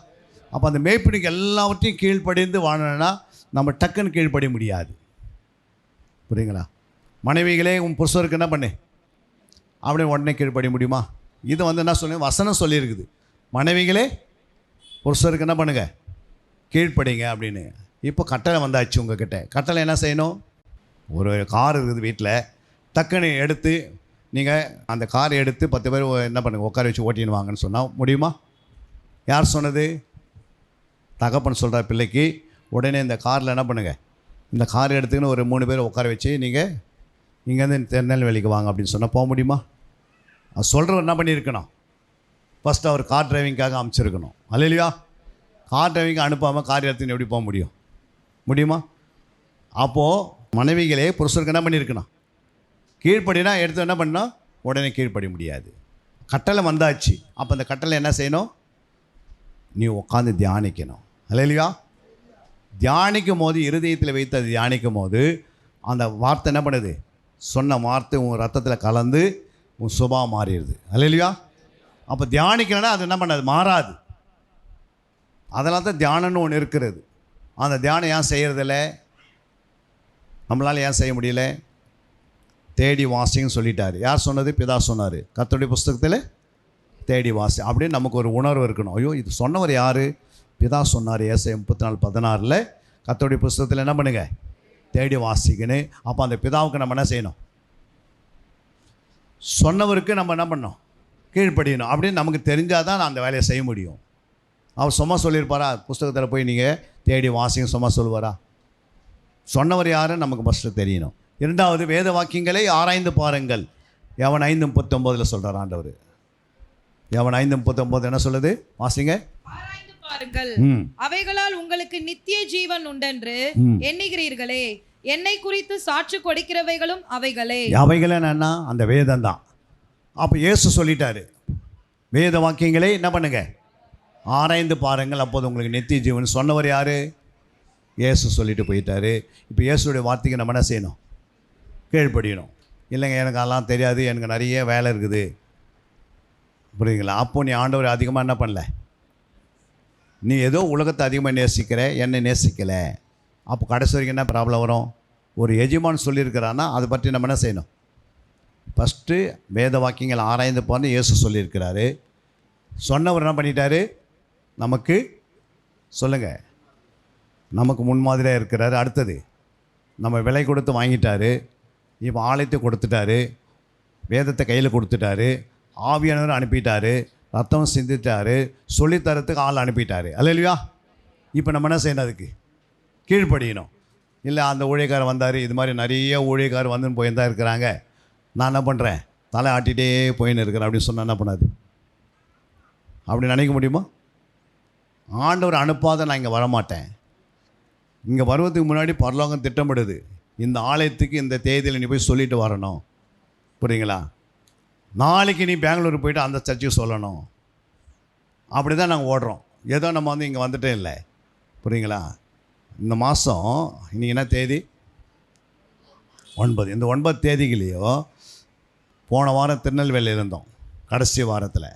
அப்போ அந்த மேய்ப்பனுக்கு எல்லாவற்றையும் கீழ்ப்படிந்து வாழணும்னா நம்ம டக்குன்னு கீழ்ப்படிய முடியாது. புரியுங்களா? மனைவிகளே, உன் புருஷருக்கு என்ன பண்ணு அப்படியே உடனே கீழ்ப்படிய முடியுமா? இது வந்து என்ன சொல்லி வசனம் சொல்லியிருக்குது, மனைவிகளே புருஷருக்கு என்ன பண்ணுங்க, கீழ்ப்படிங்க அப்படின்னு. இப்போ கட்டளை வந்தாச்சு உங்ககிட்ட. கட்டளை என்ன செய்யணும்? ஒரு கார் இருக்குது வீட்டில், டக்குன்னு எடுத்து நீங்கள் அந்த காரை எடுத்து 10 பேர் என்ன பண்ணுங்க, உட்கார வச்சு ஓட்டின்னு வாங்கன்னு சொன்னால் முடியுமா? யார் சொன்னது? தகப்பன் சொல்கிற பிள்ளைக்கு உடனே இந்த காரில் என்ன பண்ணுங்கள், இந்த கார் எடுத்துக்கின்னு ஒரு 3 பேர் உட்கார வச்சு நீங்கள் இங்கேருந்து திருநெல்வேலிக்கு வாங்க அப்படின்னு சொன்னால் போக முடியுமா? அது சொல்கிறவர் என்ன பண்ணியிருக்கணும்? ஃபஸ்ட்டு அவர் கார் டிரைவிங்காக அமைச்சிருக்கணும். அல்லேலூயா. கார் டிரைவிங் அனுப்பாமல் கார் எடுத்துன்னு எப்படி போக முடியும்? முடியுமா? அப்போது மனைவிகளே புருஷருக்கு என்ன பண்ணியிருக்கணும்? கீழ்ப்படினா எடுத்து என்ன பண்ணணும்? உடனே கீழ்ப்படிய முடியாது. கட்டளை வந்தாச்சு. அப்போ அந்த கட்டளை என்ன செய்யணும்? நீ உட்காந்து தியானிக்கணும். அல்லேலூயா. தியானிக்கும் போது, இருதயத்தில் வைத்து அது தியானிக்கும் போது அந்த வார்த்தை என்ன பண்ணுது? சொன்ன வார்த்தை உன் ரத்தத்தில் கலந்து உன் சுபாவம் மாறிடுது. அல்லேலூயா. அப்போ தியானிக்கணும்னா அது என்ன பண்ணாது? மாறாது. அதனால தான் தியானம்னு ஒன்று இருக்கிறது. அந்த தியானம் ஏன் செய்கிறதில்ல? நம்மளால் ஏன் செய்ய முடியல? தேடி வாசிங்கன்னு சொல்லிட்டார். யார் சொன்னது? பிதா சொன்னார். கர்த்தருடைய புஸ்தகத்தில் தேடி வாசி அப்படின்னு நமக்கு ஒரு உணர்வு இருக்கணும். ஐயோ, இது சொன்னவர் யார்? பிதா சொன்னார். ஏசாயா 34:16 கர்த்தருடைய புஸ்தகத்தில் என்ன பண்ணுங்க, தேடி வாசிக்கணும். அப்போ அந்த பிதாவுக்கு நம்ம என்ன செய்யணும்? சொன்னவருக்கு நம்ம என்ன பண்ணணும்? கீழ்ப்படியணும். அப்படின்னு நமக்கு தெரிஞ்சால் தான் நான் அந்த வேலையை செய்ய முடியும். அவர் சும்மா சொல்லியிருப்பாரா? புஸ்தகத்தில் போய் நீங்கள் தேடி வாசிங்க சும்மா சொல்லுவாரா? சொன்னவர் யாருன்னு நமக்கு ஃபஸ்ட்டு தெரியணும். 2வது, வேத வாக்கியங்களை ஆராய்ந்து பாருங்கள். யவன் 5:39 சொல்கிறார் ஆண்டவர். யவன் 5:39 என்ன சொல்லுது? வாசிங்க. ஆராய்ந்து பாருங்கள், அவைகளால் உங்களுக்கு நித்திய ஜீவன் உண்டென்று எண்ணுகிறீர்களே, என்னை குறித்து சாட்சி கொடுக்கிறவைகளும் அவைகளே. அவைகள் என்னன்னா அந்த வேதம் தான். அப்போ இயேசு சொல்லிட்டாரு, வேத வாக்கியங்களை என்ன பண்ணுங்க, ஆராய்ந்து பாருங்கள், அப்போது உங்களுக்கு நித்திய ஜீவன். சொன்னவர் யார்? இயேசு சொல்லிட்டு போயிட்டாரு. இப்போ இயேசுடைய வார்த்தைக்கு நம்ம என்ன செய்யணும்? கீழ்ப்படியணும். இல்லைங்க, எனக்கு அதெல்லாம் தெரியாது, எனக்கு நிறைய வேலை இருக்குது. புரியுங்களா? அப்போ நீ ஆண்டவர் அதிகமாக என்ன பண்ணல? நீ ஏதோ உலகத்தை அதிகமாக நேசிக்கிற, என்னை நேசிக்கலை. அப்போ கடைசி வரைக்கும் என்ன ப்ராப்ளம் வரும்? ஒரு எஜமான் சொல்லியிருக்கிறான்னா அதை பற்றி நம்ம என்ன செய்யணும்? ஃபஸ்ட்டு வேத வாக்கியங்கள் ஆராய்ந்து போன்னு இயேசு சொல்லியிருக்கிறாரு. சொன்னவர் என்ன பண்ணிட்டாரு? நமக்கு சொல்லுங்கள், நமக்கு முன்மாதிரியாக இருக்கிறாரு. அடுத்தது, நம்ம விலை கொடுத்து வாங்கிட்டாரு. இப்போ ஆலயத்தை கொடுத்துட்டாரு, வேதத்தை கையில் கொடுத்துட்டாரு, ஆவியானவர் அனுப்பிட்டாரு, ரத்தம் சிந்திட்டாரு, சொல்லித்தரத்துக்கு ஆள் அனுப்பிட்டாரு. அல்லேலூயா. இப்போ நம்ம என்ன செய்யணும்? அதுக்கு கீழ்ப்படியணும். இல்லை, அந்த ஊழியக்காரர் வந்தார், இது மாதிரி நிறைய ஊழியக்காரர் வந்துன்னு போய் தான் இருக்கிறாங்க, நான் என்ன பண்ணுறேன், தலை ஆட்டிகிட்டே போயின்னு இருக்கிறேன் அப்படின்னு சொன்னால் என்ன பண்ணாது? அப்படி நினைக்க முடியுமா? ஆண்டவர் அனுப்பாத நான் இங்கே வரமாட்டேன். இங்கே வருவதுக்கு முன்னாடி பரலோகம் திட்டமிடுது, இந்த ஆலயத்துக்கு இந்த தேதியில் நீ போய் சொல்லிட்டு வரணும். புரியுங்களா? நாளைக்கு நீ பெங்களூர் போய்ட்டு அந்த சர்ச்சுக்கு சொல்லணும். அப்படி தான் நாங்கள் ஓடுறோம். ஏதோ நம்ம வந்து இங்கே வந்துட்டே இல்லை. புரியுங்களா? இந்த மாதம் இன்றைக்கி என்ன தேதி? 9. இந்த 9 தேதிகளையோ போன வாரம் திருநெல்வேலியில் இருந்தோம். கடைசி வாரத்தில்.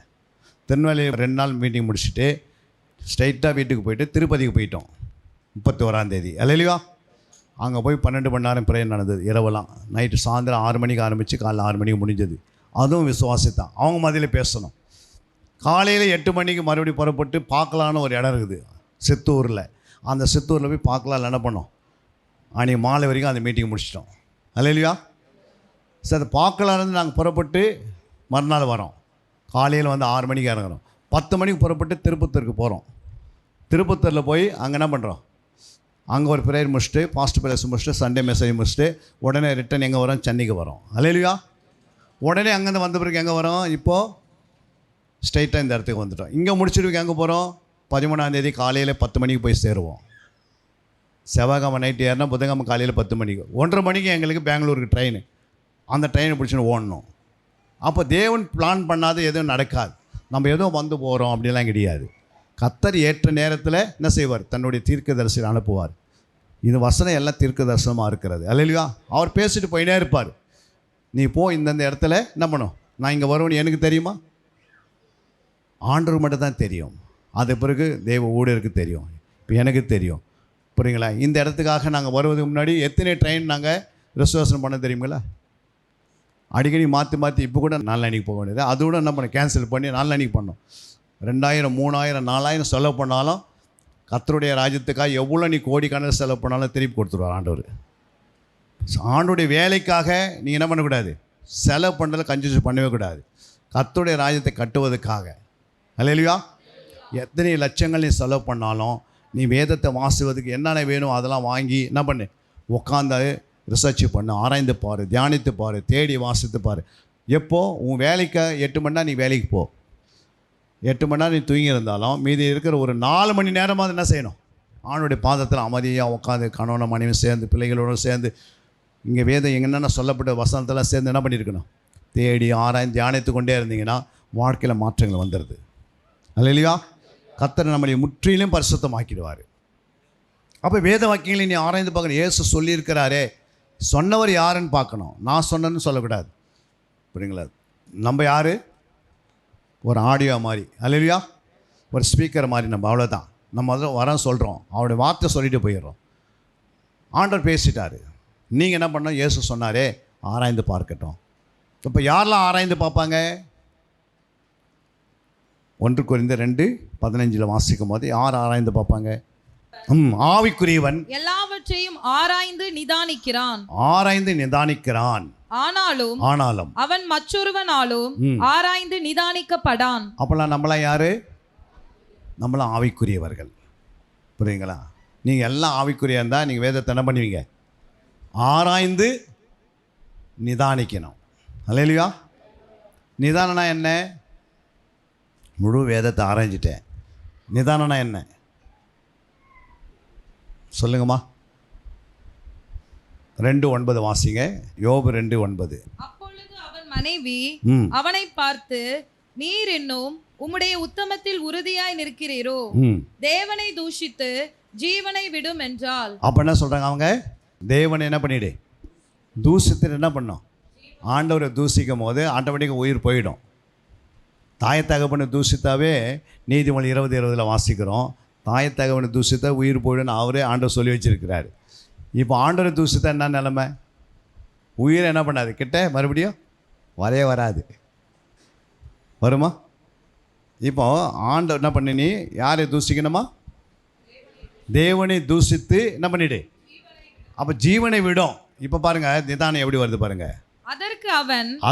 திருநெல்வேலி 2 நாள் மீட்டிங் முடிச்சுட்டு ஸ்ட்ரைட்டாக வீட்டுக்கு போயிட்டு திருப்பதிக்கு போயிட்டோம் 31ஆம் தேதி. அல்லையா? அங்கே போய் 12 மணி நேரம் ப்ரேயர் நடந்தது இரவெல்லாம். நைட்டு சாயந்தரம் 6 மணிக்கு ஆரம்பித்து காலைல 6 மணிக்கு முடிஞ்சது. அதுவும் விசுவாசித்தான். அவங்க மதியில் பேசணும். காலையில் 8 மணிக்கு மறுபடியும் புறப்பட்டு பார்க்கலான்னு ஒரு இடம் இருக்குது சித்தூரில். அந்த சித்தூரில் போய் பார்க்கலாம் என்ன பண்ணோம். அன்றைக்கி மாலை வரைக்கும் அந்த மீட்டிங் முடிச்சிட்டோம். அல்லையா? சரி, அதை பார்க்கலான்னு நாங்கள் புறப்பட்டு மறுநாள் வரோம். காலையில் வந்து 6 மணிக்கு இறங்குறோம். 10 மணிக்கு புறப்பட்டு திருப்பத்தூருக்கு போகிறோம். திருப்பத்தூரில் போய் அங்கே என்ன பண்ணுறோம், அங்கே ஒரு ப்ரேயர் முடிச்சுட்டு பாஸ்ட் பேலஸ் முடிச்சுட்டு சண்டே மெசேஜ் முடிச்சுட்டு உடனே ரிட்டன் எங்கே வரோம், சென்னைக்கு வரோம். அல்லையா? உடனே அங்கேருந்து வந்த பிறகு எங்கே வரோம், இப்போது ஸ்ட்ரைட்டாக இந்த இடத்துக்கு வந்துட்டோம். இங்கே முடிச்சுட்டு எங்கே போகிறோம், 13ஆம் தேதி காலையில் 10 மணிக்கு போய் சேருவோம். செவ்வாய்க்கிழமை நைட்டு ஏறினா புதன்கிழமை காலையில் 10 மணிக்கு. 1:30 மணிக்கு எங்களுக்கு பெங்களூருக்கு ட்ரெயின். அந்த ட்ரெயினை பிடிச்சின்னு ஓடணும். அப்போ தேவன் பிளான் பண்ணாத எதுவும் நடக்காது. நம்ம எதுவும் வந்து போகிறோம் அப்படிலாம் கிடையாது. கர்த்தர் ஏற்ற நேரத்தில் என்ன செய்வார், தன்னுடைய தீர்க்கதரிசியை அனுப்புவார். இது வசனம் எல்லாம் தீர்க்க தரிசனமாக இருக்கிறது. அல்லையா? அவர் பேசிட்டு போயினே இருப்பார். நீ போ இந்தந்த இடத்துல என்ன பண்ணும், நான் இங்கே வருவேன்னு எனக்கு தெரியுமா, ஆண்டவர் மட்டும் தான் தெரியும். அது பிறகு தேவ ஊழியருக்கு தெரியும். இப்போ எனக்கு தெரியும். புரியுங்களா? இந்த இடத்துக்காக நாங்கள் வருவதுக்கு முன்னாடி எத்தனை ட்ரெயின் நாங்கள் ரிசர்வேஷன் பண்ண தெரியுங்களா? அடிக்கடி மாற்றி இப்போ கூட நாளானிக்கு போக வேண்டியது. அது கூட என்ன பண்ண கேன்சல் பண்ணி நாளானிக்கு பண்ணோம். 2000 3000 4000 செலவு பண்ணாலும் கர்த்தருடைய ராஜ்யத்துக்காக எவ்வளோ நீ கோடிக்கணக்கில் செலவு பண்ணாலும் திருப்பி கொடுத்துருவார் ஆண்டவர். ஆண்டுடைய வேலைக்காக நீங்கள் என்ன பண்ணக்கூடாது, செலவு பண்ணுறதை கன்ஜூஸ் பண்ணவே கூடாது. கர்த்தருடைய ராஜ்யத்தை கட்டுவதற்காக. அல்லையா? எத்தனை லட்சங்கள் நீ செலவு பண்ணாலும் நீ வேதத்தை வாசிவதுக்கு என்னென்ன வேணும் அதெல்லாம் வாங்கி என்ன பண்ணு, உட்காந்து ரிசர்ச் பண்ணு, ஆராய்ந்து பாரு, தியானித்து பாரு, தேடி வாசித்து பாரு. எப்போது உன் வேலைக்கு 8 மணி நேரம் நீ வேலைக்கு போ, 8 மணி நேரம் நீ தூங்கி இருந்தாலும் மீதி இருக்கிற ஒரு 4 மணி நேரமாக என்ன செய்யணும், ஆணுடைய பாதத்தில் அமைதியாக உட்காந்து கணவனை மனைவி சேர்ந்து பிள்ளைகளோடு சேர்ந்து இங்கே வேதம் என்னென்ன சொல்லப்பட்ட வசனத்தெல்லாம் சேர்ந்து என்ன பண்ணியிருக்கணும், தேடி ஆராய்ந்து தியானித்து கொண்டே இருந்தீங்கன்னா வாழ்க்கையில் மாற்றங்கள் வந்துடுது. அல்லையா? கர்த்தர் நம்மளை முற்றிலும் பரிசுத்தமாக்கிடுவார். அப்போ வேத வாக்கியங்களை நீ ஆராய்ந்து பார்க்கணும். இயேசு சொல்லியிருக்கிறாரே, சொன்னவர் யாருன்னு பார்க்கணும். நான் சொன்னேன்னு சொல்லக்கூடாது. புரியுங்களா? நம்ம யார், ஒரு ஆடியோ மாதிரி. அல்லையா? ஒரு ஸ்பீக்கர் மாதிரி. நம்ம அவ்வளோதான். நம்ம அதில் வரோம் சொல்கிறோம், அவருடைய வார்த்தை சொல்லிட்டு போயிடுறோம். ஆண்டவர் பேசிட்டார். நீங்கள் என்ன பண்ணோம், இயேசு சொன்னாரே ஆராய்ந்து பார்க்கட்டும். இப்போ யாரெல்லாம் ஆராய்ந்து பார்ப்பாங்க? 1 கொரிந்தியர் 2:15 வாசிக்கும் போது யார் ஆராய்ந்து பார்ப்பாங்க? ஆவிக்குரியவன் எல்லாவற்றையும் ஆராய்ந்து நிதானிக்கிறான். ஆராய்ந்து நிதானிக்கிறான். ஆனாலும் அவன் மற்றொருவனாலும் ஆராய்ந்து நிதானிக்கப்படான். அப்பெல்லாம் நம்மளாம் யாரு? நம்மளாம் ஆவிக்குரியவர்கள். புரியுங்களா? நீங்கள் எல்லாம் ஆவிக்குரியா இருந்தால் நீங்கள் வேதத்தை என்ன பண்ணுவீங்க, ஆராய்ந்து நிதானிக்கணும். அல்லையா? நிதானம்னா என்ன? முழு வேதத்தை ஆராய்ஞ்சிட்டேன். நிதானம்னா என்ன சொல்லுங்கம்மா. 2:9 வாசிங்க. யோபு 2:9. அப்பொழுது அவன் மனைவி அவனை பார்த்து, நீர் இன்னும் உம்முடைய உத்தமத்தில் உறுதியாய் நிற்கிறீரோ, தேவனை தூஷித்து ஜீவனை விடும் என்றால். அப்ப என்ன சொல்றாங்க அவங்க? தேவனை என்ன பண்ணிடு, தூஷித்து என்ன பண்ணோம், ஆண்டவரை தூஷிக்கும் போது ஆட்டோமேட்டிக்காக உயிர் போயிடும். தாயத்தகப்பனை தூஷித்தாவே நீதிமொழி 20:20 வாசிக்கிறோம். தாயத்தகவனை தூசித்தா உயிர் போயிடுன்னு அவரே ஆண்டவர் சொல்லி வச்சிருக்கிறாரு. இப்போ ஆண்டவரை தூசித்தா என்ன நிலைமை, உயிரை என்ன பண்ணாது, கிட்ட மறுபடியும் வரவே வராது. வருமா? இப்போ ஆண்டவர் என்ன பண்ணி, நீ யாரை தூசிக்கணுமா, தேவனை தூசித்து என்ன பண்ணிடு, அப்போ ஜீவனை விடும். இப்போ பாருங்க நிதானம் எப்படி வருது பாருங்க.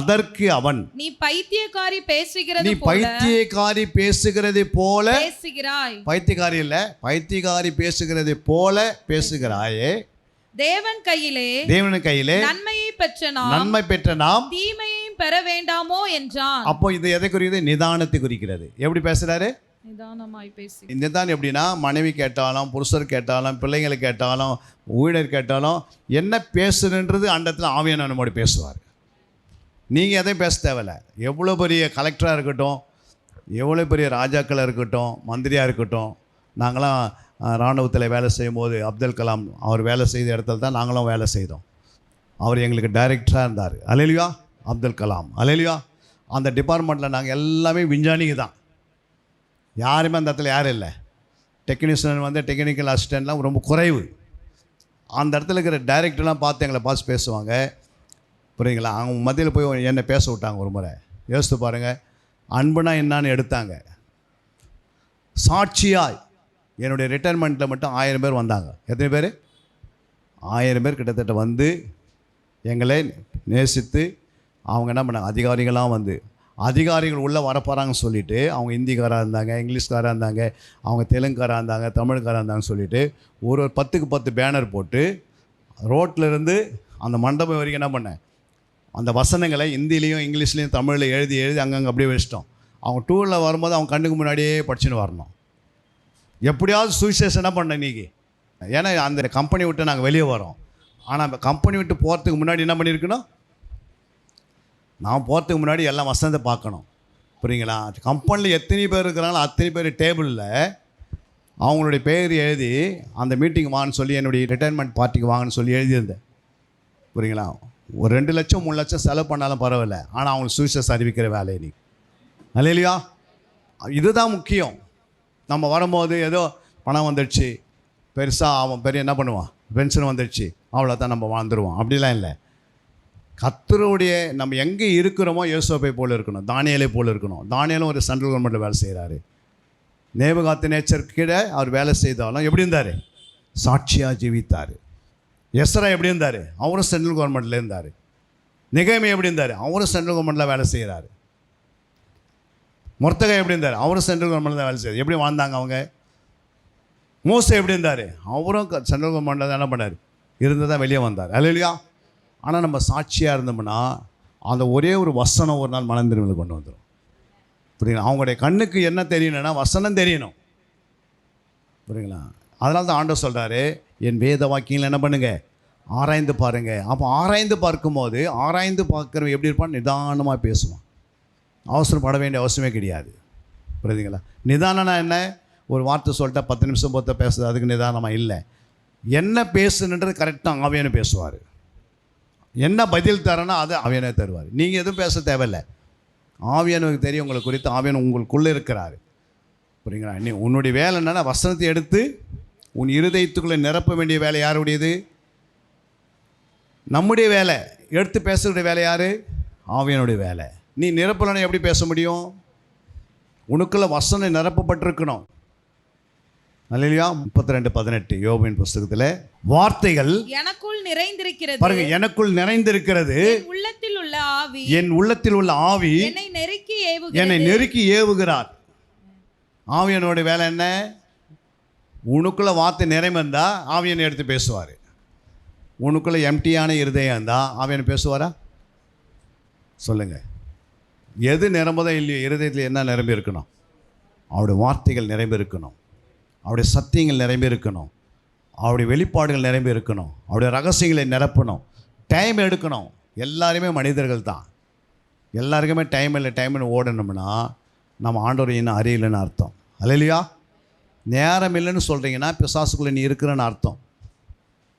அதற்கு அவன் நீ பைத்தியக்காரி பேசுகிறது போல பேசுகிறாய். பைத்தியக்காரி இல்ல, பைத்தியக்காரி பேசுகிறது போல பேசுகிறாயே. தேவன் கையிலே நன்மை பெற்ற நாம் தீமையையும் பெற வேண்டாமோ என்றான். அப்போ இது எதை குறிக்கிறது? நிதானத்தை குறிக்கிறது. எப்படி பேசுறாரு? நிதானமாய் பேசி. நிதானம் எப்படின்னா, மனைவி கேட்டாலும் புருஷர் கேட்டாலும் பிள்ளைங்களை கேட்டாலும் ஊழியர் கேட்டாலும் என்ன பேசுறன்றது அண்டத்தில் ஆவியான நம்மோடு பேசுவார். நீங்கள் எதையும் பேச தேவையில்லை. எவ்வளோ பெரிய கலெக்டராக இருக்கட்டும், எவ்வளோ பெரிய ராஜாக்களாக இருக்கட்டும், மந்திரியாக இருக்கட்டும். நாங்களாம் இராணுவத்தில் வேலை செய்யும்போது அப்துல் கலாம் அவர் வேலை செய்த இடத்துல தான் நாங்களும் வேலை செய்தோம். அவர் எங்களுக்கு டைரக்டராக இருந்தார். அல்லேலூயா. அப்துல் கலாம். அல்லேலூயா. அந்த டிபார்ட்மெண்ட்டில் நாங்கள் எல்லாமே விஞ்ஞானிங்க தான். யாருமே அந்த இடத்துல யாரும் இல்லை. டெக்னீஷியன் வந்து டெக்னிக்கல் அசிஸ்டண்ட்லாம் ரொம்ப குறைவு. அந்த இடத்துல இருக்கிற டைரக்டர்லாம் பார்த்து எங்களை பார்த்து பேசுவாங்க. புரியுங்களா? அவங்க மத்தியில் போய் என்னை பேச விட்டாங்க ஒரு முறை. யோசித்து பாருங்கள், அன்புனா என்னான்னு எடுத்தாங்க. சாட்சியாய் என்னுடைய ரிட்டைர்மெண்ட்டில் மட்டும் 1000 பேர் வந்தாங்க. எத்தனை பேர்? 1000 பேர் கிட்டத்தட்ட வந்து எங்களை நேசித்து அவங்க என்ன பண்ணாங்க, அதிகாரிகளாக வந்து அதிகாரிகள் உள்ளே வரப்போகிறாங்கன்னு சொல்லிவிட்டு, அவங்க ஹிந்திக்காராக இருந்தாங்க, இங்கிலீஷ்காராக இருந்தாங்க, அவங்க தெலுங்குக்காராக இருந்தாங்க, தமிழ்காராக இருந்தாங்கன்னு சொல்லிவிட்டு ஒரு 10க்கு 10 பேனர் போட்டு ரோட்டில் இருந்து அந்த மண்டபம் வரைக்கும் என்ன பண்ணேன், அந்த வசனங்களை ஹிந்திலையும் இங்கிலீஷ்லேயும் தமிழில் எழுதி அங்கங்கே அப்படியே வச்சிட்டோம். அவங்க டூரில் வரும்போது அவங்க கண்ணுக்கு முன்னாடியே படிச்சுன்னு வரணும். எப்படியாவது சுவிசேஷம் என்ன பண்ண இன்றைக்கி. ஏன்னா அந்த கம்பெனி விட்டு நாங்கள் வெளியே வரோம். ஆனால் அந்த கம்பெனி விட்டு போகிறதுக்கு முன்னாடி என்ன பண்ணியிருக்கணும், நான் போகிறதுக்கு முன்னாடி எல்லாம் வசனத்தை பார்க்கணும். புரியுங்களா? கம்பெனியில் எத்தனை பேர் இருக்கிறாங்களோ அத்தனை பேர் டேபிளில் அவங்களுடைய பேர் எழுதி அந்த மீட்டிங் வாங்கன்னு சொல்லி, என்னுடைய ரிட்டைர்மெண்ட் பார்ட்டிக்கு வாங்கன்னு சொல்லி எழுதியிருந்தேன். புரியுங்களா? ஒரு 2 லட்சம் 3 லட்சம் செலவு பண்ணாலும் பரவாயில்ல, ஆனால் அவங்களுக்கு சுவிசேஷம் அறிவிக்கிற வேலை நீ அல்லையா? இதுதான் முக்கியம். நம்ம வரும்போது ஏதோ பணம் வந்துடுச்சு, பெருசாக அவன் பெரிய என்ன பண்ணுவான், பென்ஷன் வந்துடுச்சு, அவ்வளோதான் நம்ம வாழ்ந்துருவோம். அப்படிலாம் இல்லை. கர்த்தருடைய நம்ம எங்கே இருக்கிறோமோ யோசேப்பை போல் இருக்கணும், தானியேலை போல் இருக்கணும். தானியேலும் ஒரு சென்ட்ரல் கவர்மெண்ட்டில் வேலை செய்கிறாரு. நேபுகாத்நேச்சர் கீழே அவர் வேலை செய்தாலும் எப்படி இருந்தார், சாட்சியாக ஜீவித்தார். எஸ்ரா எப்படி இருந்தார், அவரும் சென்ட்ரல் கவர்மெண்ட்டில் இருந்தார். நெகேமியா எப்படி இருந்தார், அவரும் சென்ட்ரல் கவர்மெண்ட்டில் வேலை செய்கிறாரு. மொர்தெகாய் எப்படி இருந்தார், அவரும் சென்ட்ரல் கவர்மெண்ட்டில் தான் வேலை செய்கிறார். எப்படி வாழ்ந்தாங்க அவங்க? மோசே எப்படி இருந்தார், அவரும் சென்ட்ரல் கவர்மெண்ட்டில் தான் என்ன பண்ணார், இருந்து தான் வெளியே வந்தார். அல்லையா? ஆனால் நம்ம சாட்சியாக இருந்தோம்னா அந்த ஒரே ஒரு வசனம் ஒரு நாள் மனம் திரும்பி கொண்டு வந்துடும். புரியுங்களா? அவங்களுடைய கண்ணுக்கு என்ன தெரியணும்னா வசனம் தெரியணும். புரியுங்களா? அதனால தான் ஆண்டவர் சொல்கிறாரு, என் வேத வாக்கியங்கள் என்ன பண்ணுங்கள், ஆராய்ந்து பாருங்கள். அப்போ ஆராய்ந்து பார்க்கும்போது ஆராய்ந்து பார்க்குறவன் எப்படி இருப்பான், நிதானமாக பேசுவான். அவசரப்பட வேண்டிய அவசியமே கிடையாது. புரியுதுங்களா? நிதானம்னா என்ன, ஒரு வார்த்தை சொல்லிட்டா 10 நிமிஷம் பொறுத்த பேசுறது அதுக்கு நிதானமாக இல்லை. என்ன பேசுன்றது கரெக்டாக ஆவியானவர் பேசுவார். என்ன பதில் தரேன்னா அதை ஆவியானவர் தருவார். நீங்கள் எதுவும் பேச தேவையில்லை. ஆவியானவருக்கு தெரியும் உங்களை குறித்து. ஆவியானவர் உங்களுக்குள்ளே இருக்கிறாரு. புரியுங்களா? நீ உன்னுடைய வேலை என்னென்னா வசனத்தை எடுத்து உன் இருதயத்துக்குள்ளே நிரப்ப வேண்டிய வேலை யாருடையது, நம்முடைய வேலை. எடுத்து பேசுகிற வேலை யார், ஆவியானுடைய வேலை. நீ நிரப்பலனை எப்படி பேச முடியும், உனக்குள்ள வசனம் நிரப்பப்பட்டிருக்கணும். அல்லேலூயா. 32:18 யோபின் புஸ்தகத்தில் வார்த்தைகள் எனக்குள் நிறைந்திருக்கிறது. பாருங்க, எனக்குள் நிறைந்திருக்கிறது, உள்ளத்தில் உள்ள ஆவி, என் உள்ளத்தில் உள்ள ஆவி என்னை நெருக்கி ஏவுகிறார். ஆவியனோட வேலை என்ன, உனக்குள்ள வார்த்தை நிறைமந்தா ஆவியனை எடுத்து பேசுவார். உனக்குள்ள எம்டியான இருதயம் இருந்தால் ஆவியனை பேசுவாரா? சொல்லுங்கள். எது நிரம்பதோ இல்லையோ, இருதயத்தில் என்ன நிரம்பி இருக்கணும், அவருடைய வார்த்தைகள் நிரம்பி இருக்கணும், அவருடைய சத்தியங்கள் நிரம்பி இருக்கணும், அவருடைய வெளிப்பாடுகள் நிரம்பி இருக்கணும், அவருடைய ரகசியங்களை நிரப்பணும். டைம் எடுக்கணும். எல்லாருமே மனிதர்கள் தான். எல்லாருக்குமே டைம் இல்லை. டைம்னு ஓடணும்னா நம்ம ஆண்டவரை இன்னும் அறியலைன்னு அர்த்தம். அல்லையா? நேரம் இல்லைன்னு சொல்கிறீங்கன்னா பிசாசுக்குள்ளே நீ இருக்கிறன்னு அர்த்தம்.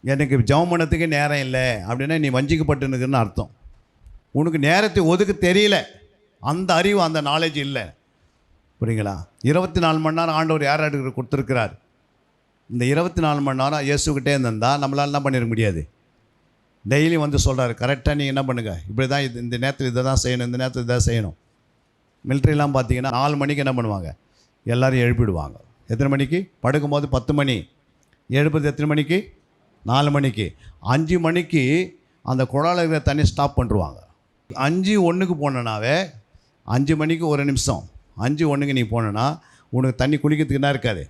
எனக்கு ஜெபம் பண்ணத்துக்கே நேரம் இல்லை அப்படின்னா நீ வஞ்சிக்கப்பட்டுன்னு அர்த்தம். உனக்கு நேரத்தை ஒதுக்க தெரியல, அந்த அறிவு அந்த நாலேஜ் இல்லை. புரியுங்களா? 24 மணி நேரம் ஆண்டவர் யார் யாருக்கு கொடுத்துருக்கிறார். இந்த 24 மணி நேரம் இயேசுக்கிட்டே இருந்தால் நம்மளால் என்ன பண்ணிட முடியாது. டெய்லி வந்து சொல்கிறாரு, கரெக்டாக நீங்கள் என்ன பண்ணுங்கள், இப்படி தான் இந்த நேரத்தில் இதை தான் செய்யணும், இந்த நேரத்தில் இதை செய்யணும். மிலிட்ரிலாம் பார்த்தீங்கன்னா 4 மணிக்கு என்ன பண்ணுவாங்க, எல்லோரும் எழுப்பிடுவாங்க. எத்தனை மணிக்கு படுக்கும்போது 10 மணி, எழுப்புறது எத்தனை மணிக்கு, 4 மணிக்கு. 5 மணிக்கு அந்த குழாயில் இருக்கிற தண்ணி ஸ்டாப் பண்ணுருவாங்க. 5:01 போனனாவே 5 மணிக்கு 1 நிமிஷம், 5:01 நீ போனேன்னா உனக்கு தண்ணி குளிக்கிறதுக்கு என்ன இருக்காது,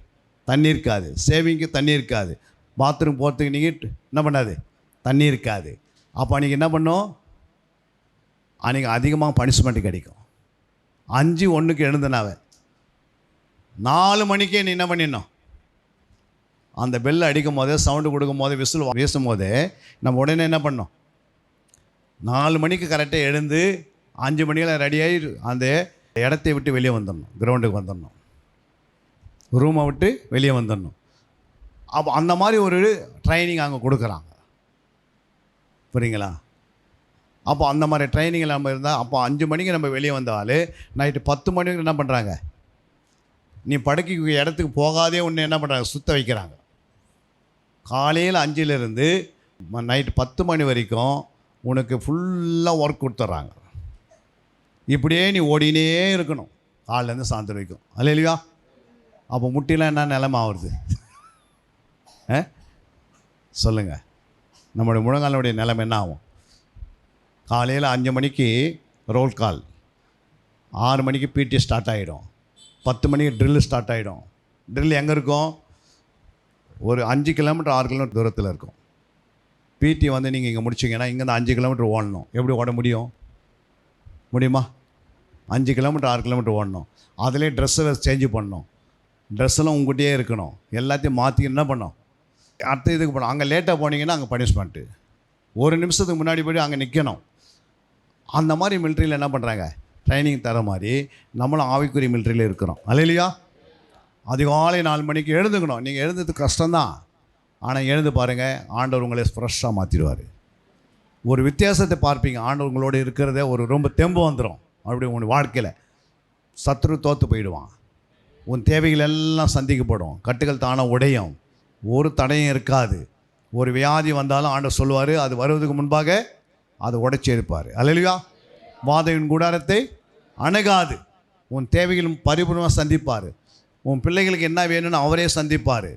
தண்ணி இருக்காது. சேவிங்க்கு தண்ணி இருக்காது. பாத்ரூம் போகிறதுக்கு நீங்கள் என்ன பண்ணாது, தண்ணி இருக்காது. அப்போ அன்றைக்கி என்ன பண்ணும், அன்றைக்கி அதிகமாக பனிஷ்மெண்ட்டு கிடைக்கும். 5:01 எழுந்தனாவே 4 மணிக்கே நீ என்ன பண்ணிடணும், அந்த பெல் அடிக்கும் போதே, சவுண்டு கொடுக்கும் போதே, விசில் வீசும் போதே நம்ம உடனே என்ன பண்ணோம், 4 மணிக்கு கரெக்டாக எழுந்து 5 மணிக்கெல்லாம் ரெடியாகி அந்த இடத்தை விட்டு வெளியே வந்துடணும், கிரவுண்டுக்கு வந்துடணும், ரூமை விட்டு வெளியே வந்துடணும். அப்போ அந்த மாதிரி ஒரு ட்ரைனிங் அங்கே கொடுக்குறாங்க. புரியுங்களா? அப்போ அந்த மாதிரி ட்ரைனிங்கில் நம்ம இருந்தால் அப்போ 5 மணிக்கு நம்ம வெளியே வந்தாலே நைட்டு 10 மணிக்கு என்ன பண்ணுறாங்க, நீ படுக்கைக்கு இடத்துக்கு போகாதே ஒன்று என்ன பண்ணுறாங்க, சுத்த வைக்கிறாங்க. காலையில் 5லேருந்து நைட்டு 10 மணி வரைக்கும் உனக்கு ஃபுல்லாக ஒர்க் கொடுத்துட்றாங்க. இப்படியே நீ ஓடினே இருக்கணும் காலிலேருந்து சாயந்தரம் வரைக்கும். அல்லையா? அப்போ முட்டிலாம் என்ன நிலைமை ஆகுறது சொல்லுங்கள். நம்மளுடைய முழங்காலுடைய நிலைமை என்ன ஆகும்? காலையில் 5 மணிக்கு ரோல் கால், 6 மணிக்கு பிடி ஸ்டார்ட் ஆகிடும், 10 மணிக்கு ட்ரில் ஸ்டார்ட் ஆகிடும். ட்ரில் எங்கே இருக்கும்? ஒரு 5 கிலோமீட்டர் 6 கிலோமீட்டர் தூரத்தில் இருக்கும். பிடி வந்து நீங்கள் இங்கே முடிச்சிங்கன்னா இங்கேருந்து 5 கிலோமீட்டர் ஓடணும். எப்படி ஓட முடியுமா? 5 கிலோமீட்டர் 6 கிலோமீட்டர் ஓடணும். அதிலே ட்ரெஸ்ஸை சேஞ்சு பண்ணணும், ட்ரெஸ்ஸெல்லாம் உங்கள்கிட்டயே இருக்கணும், எல்லாத்தையும் மாற்றி என்ன பண்ணோம், அடுத்த இதுக்கு போகணும். அங்கே லேட்டாக போனீங்கன்னா அங்கே பனிஷ்மெண்ட்டு, 1 நிமிஷத்துக்கு முன்னாடி போய் அங்கே நிற்கணும். அந்த மாதிரி மிலிட்ரியில் என்ன பண்ணுறாங்க, ட்ரைனிங் தர மாதிரி நம்மளும் ஆவிக்குரிய மிலிட்ரியில் இருக்கிறோம். அல்லையா? அதிகாலை 4 மணிக்கு எழுந்துக்கணும். நீங்கள் எழுந்தது கஷ்டம்தான், ஆனால் எழுந்து பாருங்கள், ஆண்டவர் உங்களை ஃப்ரெஷ்ஷாக மாற்றிடுவார். ஒரு வித்தியாசத்தை பார்ப்பீங்க. ஆண்டவர் உங்களோட இருக்கிறத ஒரு ரொம்ப தெம்பு வந்துடும். அப்படி உங்கள் வாழ்க்கையில் சத்ரு தோற்று போயிடுவான். உன் தேவைகள் எல்லாம் சந்திக்கப்படும், கட்டுகள் தானாக உடையும், ஒரு தடையும் இருக்காது. ஒரு வியாதி வந்தாலும் ஆண்டவர் சொல்லுவார், அது வருவதுக்கு முன்பாக அதை உடைச்சி எடுப்பார். அல்லையா? வாதையின் கூடாரத்தை அணுகாது. உன் தேவைகளும் பரிபூர்ணமாக சந்திப்பார். உன் பிள்ளைகளுக்கு என்ன வேணும்னு அவரே சந்திப்பார்.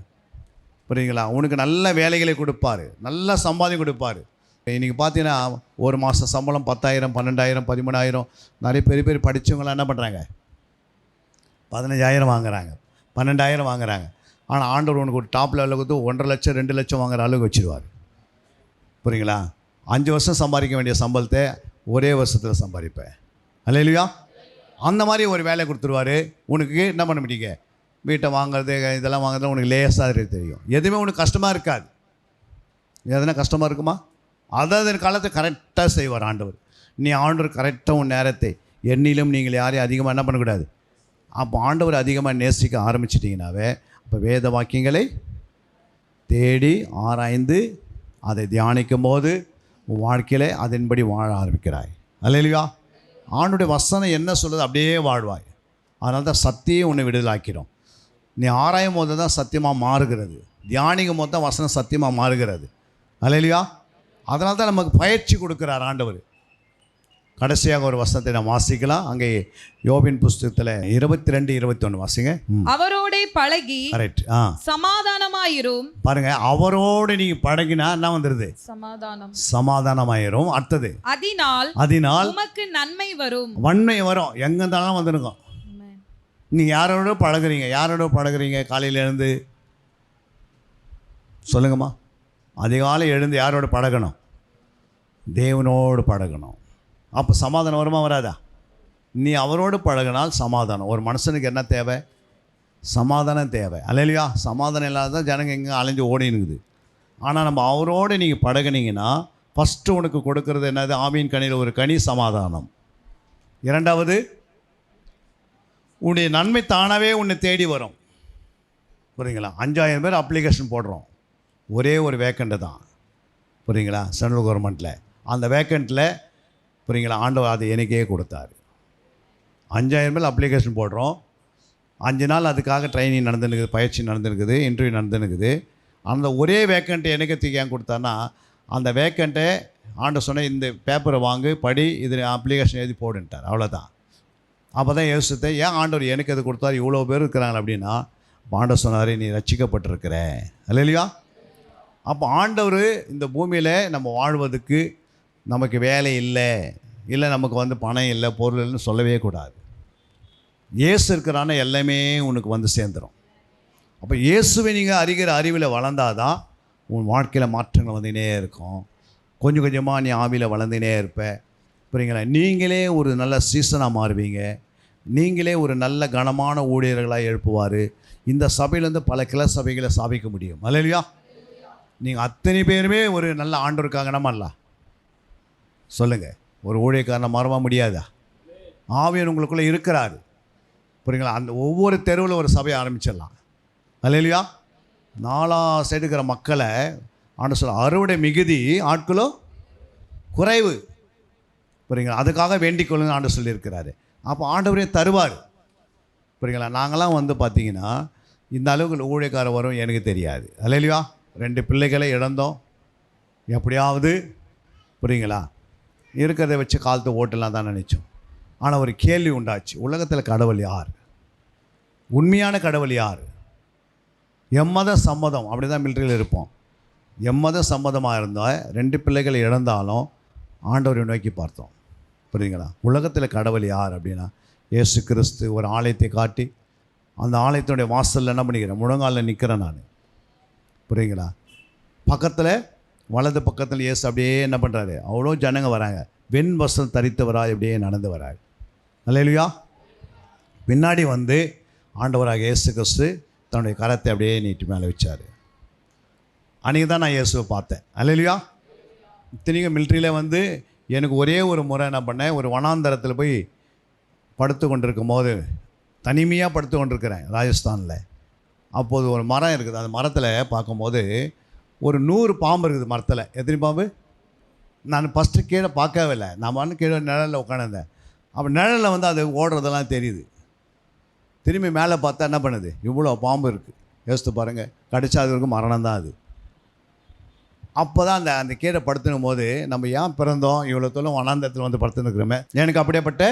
புரியுங்களா? உனக்கு நல்ல வேலைகளை கொடுப்பார், நல்ல சம்பாதியம் கொடுப்பார். இன்றைக்கி பார்த்தீங்கன்னா ஒரு மாதம் சம்பளம் 10,000, 12,000, 13,000. நிறைய பெரிய படித்தவங்களாம் என்ன பண்ணுறாங்க, 15,000 வாங்குறாங்க, 12,000 வாங்குறாங்க. ஆனால் ஆண்டவர் உனக்கு ஒரு டாப் லெவலில் கொடுத்து 1.5 லட்சம் 2 லட்சம் வாங்குற அளவுக்கு வச்சுருவார். புரியுங்களா? 5 வருஷம் சம்பாதிக்க வேண்டிய சம்பளத்தை ஒரே வருஷத்தில் சம்பாதிப்பேன். அல்லையா? அந்த மாதிரி ஒரு வேலை கொடுத்துருவார். உனக்கு என்ன பண்ண முடியுங்க, வீட்டை வாங்குறது இதெல்லாம் வாங்குறது உனக்கு லேசாக தெரியும். எதுவுமே உனக்கு கஷ்டமாக இருக்காது. எதுனா கஷ்டமாக இருக்குமா? அதாவது காலத்தை கரெக்டாக செய்வார் ஆண்டவர். நீ ஆண்டவர் கரெக்டாக உன் நேரத்தை எண்ணிலும் நீங்கள் யாரையும் அதிகமாக என்ன பண்ணக்கூடாது. அப்போ ஆண்டவர் அதிகமாக நேசிக்க ஆரம்பிச்சிட்டிங்கனாவே அப்போ வேத வாக்கியங்களை தேடி ஆராய்ந்து அதை தியானிக்கும் போது உன் வாழ்க்கையில் அதன்படி வாழ ஆரம்பிக்கிறாய். அல்லையா? ஆண்டுடைய வசனம் என்ன சொல்லுது அப்படியே வாழ்வாய். அதனால தான் சத்தியம் உன்னை விடுதலாக்கிறோம். நீ ஆராயும் போது தான் சத்தியமாக மாறுகிறது, தியானிக்கும் போது தான் வசனம் சத்தியமாக மாறுகிறது. அல்லையா? அதனால தான் நமக்கு பயிற்சி கொடுக்குறார் ஆண்டவர். கடைசியாக ஒரு வசனத்தை நாம் வாசிக்கலாம். அங்கே யோபின் புஸ்தகத்தில் 22-21 வாசிங்க. அவரோட பழகி கரெக்ட். சமாதானமாயிரும். பாருங்க, அவரோடு நீங்க பழகினா என்ன வந்துருது, சமாதானமாயிரும். அடுத்தது அதனால் உமக்கு நன்மை வரும், வன்மை வரும். எங்க இருந்தாலும் வந்துருக்கும். நீங்க யாரோட பழகுறீங்க? காலையில் எழுந்து சொல்லுங்கம்மா, அதிகாலை எழுந்து யாரோட பழகணும்? தேவனோடு பழகணும். அப்போ சமாதானம் வருமா வராதா? நீ அவரோடு பழகினால் சமாதானம். ஒரு மனுஷனுக்கு என்ன தேவை? சமாதானம் தேவை. அல்லையா? சமாதானம் இல்லாத ஜனங்க எங்கே அலைஞ்சு ஓடினுக்குது. ஆனால் நம்ம அவரோடு நீங்கள் பழகினீங்கன்னா ஃபஸ்ட்டு உனக்கு கொடுக்கறது என்னது? ஆமீன் கனியில் ஒரு கனி சமாதானம். 2வது, உன்னுடைய நன்மை தானாகவே உன்னை தேடி வரும். புரியுங்களா? 5,000 பேர் அப்ளிகேஷன் போடுறோம், ஒரே ஒரு வேக்கண்ட்டு தான். புரியுங்களா? சென்ட்ரல் கவர்மெண்ட்டில் அந்த வேக்கண்ட்டில் புரியுங்களா, ஆண்டவர் அதை எனக்கே கொடுத்தாரு. 5,000 பேர் அப்ளிகேஷன் போடுறோம், 5 நாள் அதுக்காக ட்ரைனிங் நடந்துருக்குது, பயிற்சி நடந்துருக்குது, இன்டர்வியூ நடந்துருக்குது. அந்த ஒரே வேக்கண்ட்டை எனக்கு தூக்கி ஏன் கொடுத்தான்னா, அந்த வேக்கண்ட்டை ஆண்டவர் சொன்ன இந்த பேப்பரை வாங்கு, படி, இது அப்ளிகேஷன் எழுதி போடுன்ட்டார். அவ்வளோதான். அப்போ தான் யோசித்த ஏன் ஆண்டவர் எனக்கு அது கொடுத்தாரு, இவ்வளோ பேர் இருக்கிறாங்க அப்படின்னா, ஆண்டவர் சொன்னார், நீ ரட்சிக்கப்பட்டிருக்கிற. அல்லையா? அப்போ ஆண்டவர் இந்த பூமியில் நம்ம வாழ்வதுக்கு நமக்கு வேலை இல்லை நமக்கு வந்து பணம் இல்லை, பொருள் இல்லைன்னு சொல்லவே கூடாது. இயேசு இருக்கிறான எல்லாமே உனக்கு வந்து சேர்ந்துடும். அப்போ இயேசுவை நீங்கள் அறிகிற அறிவில் வளர்ந்தாதான் உன் வாழ்க்கையில் மாற்றங்கள் வந்துனே இருக்கும். கொஞ்சம் கொஞ்சமாக நீ ஆவியில் வளர்ந்துனே இருப்ப. புரியுங்களா? நீங்களே ஒரு நல்ல சீசனாக மாறுவீங்க. நீங்களே ஒரு நல்ல கனமான ஊழியர்களாக எழுப்புவார். இந்த சபையிலேருந்து பல கிளை சபைகளை சாபிக்க முடியும். அல்லையா? நீங்கள் அத்தனை பேருமே ஒரு நல்ல ஆண்டவருக்காக நம்மல்ல சொல்லுங்கள். ஒரு ஊழியக்காரனை மாறவா முடியாதா? ஆவியன் உங்களுக்குள்ளே இருக்கிறாரு. புரியுங்களா? அந்த ஒவ்வொரு தெருவில் ஒரு சபையை ஆரம்பிச்சிடலாம். அல்லையா? 4 சைடு இருக்கிற மக்களை ஆண்டு சொல்ல, அறுவடை மிகுதி, ஆட்களோ குறைவு. புரியுங்களா? அதுக்காக வேண்டிக் கொள்ளுங்க ஆண்டவர் சொல்லியிருக்கிறாரு. அப்போ ஆண்டவரே தருவார். புரியுங்களா? நாங்களாம் வந்து பார்த்திங்கன்னா இந்த அளவுக்கு ஊழியக்காரர் வரும் எனக்கு தெரியாது. அல்லேலூயா. 2 பிள்ளைகளை இழந்தோம். எப்படியாவது புரியுங்களா இருக்கிறத வச்சு காலத்தை ஓட்டலாம் தான் நினச்சோம். ஆனால் ஒரு கேள்வி உண்டாச்சு, உலகத்தில் கடவுள் யார்? உண்மையான கடவுள் யார்? எம்மத சம்மதம் அப்படி தான் மிலிட்ரியில் இருப்போம். எம்மத சம்மதமாக இருந்தால் 2 பிள்ளைகளை இழந்தாலும் ஆண்டவரை நோக்கி பார்த்தோம். புரியுங்களா? உலகத்தில் கடவுள் யார் அப்படின்னா இயேசு கிறிஸ்து ஒரு ஆலயத்தை காட்டி அந்த ஆலயத்தினுடைய வாசலில் என்ன பண்ணிக்கிறேன், முழங்காலில் நிற்கிறேன் நான். புரியுங்களா? பக்கத்தில் வலது பக்கத்தில் இயேசு அப்படியே என்ன பண்ணுறாரு, அவ்வளோ ஜனங்க வராங்க. வெண் வஸ்திரம் தரித்தவராக அப்படியே நடந்து வராரு. அல்லேலூயா. பின்னாடி வந்து ஆண்டவராக இயேசு கிறிஸ்து தன்னுடைய கரத்தை அப்படியே நீட்டி மேலே வச்சார். அன்றைக்கி தான் நான் இயேசுவை பார்த்தேன். அல்லேலூயா. இத்தனைக்கும் மிலிட்ரியில் வந்து எனக்கு ஒரே ஒரு முறை என்ன பண்ணேன், ஒரு வனாந்தரத்தில் போய் படுத்து கொண்டிருக்கும் போது, தனிமையாக படுத்து கொண்டிருக்கிறேன் ராஜஸ்தானில். அப்போது ஒரு மரம் இருக்குது. அந்த மரத்தில் பார்க்கும்போது ஒரு 100 பாம்பு இருக்குது மரத்தில். எத்தனை பாம்பு? நான் ஃபஸ்ட்டு கீழே பார்க்கவே இல்லை. நான் வந்து கீழே நிழலில் உட்காந்துருந்தேன். அப்போ நிழலில் வந்து அது ஓடுறதெல்லாம் தெரியுது. திரும்பி மேலே பார்த்தா என்ன பண்ணுது, இவ்வளோ பாம்பு இருக்குது. யோசித்து பாருங்கள், கடிச்சா அது வரைக்கும் மரணம் தான் அது. அப்போ தான் அந்த கீழே படுத்துக்கும் போது நம்ம ஏன் பிறந்தோம், இவ்வளோ தூரம் வனாந்தரத்தில் வந்து படுத்துருக்குறோமே, எனக்கு அப்படியேப்பட்ட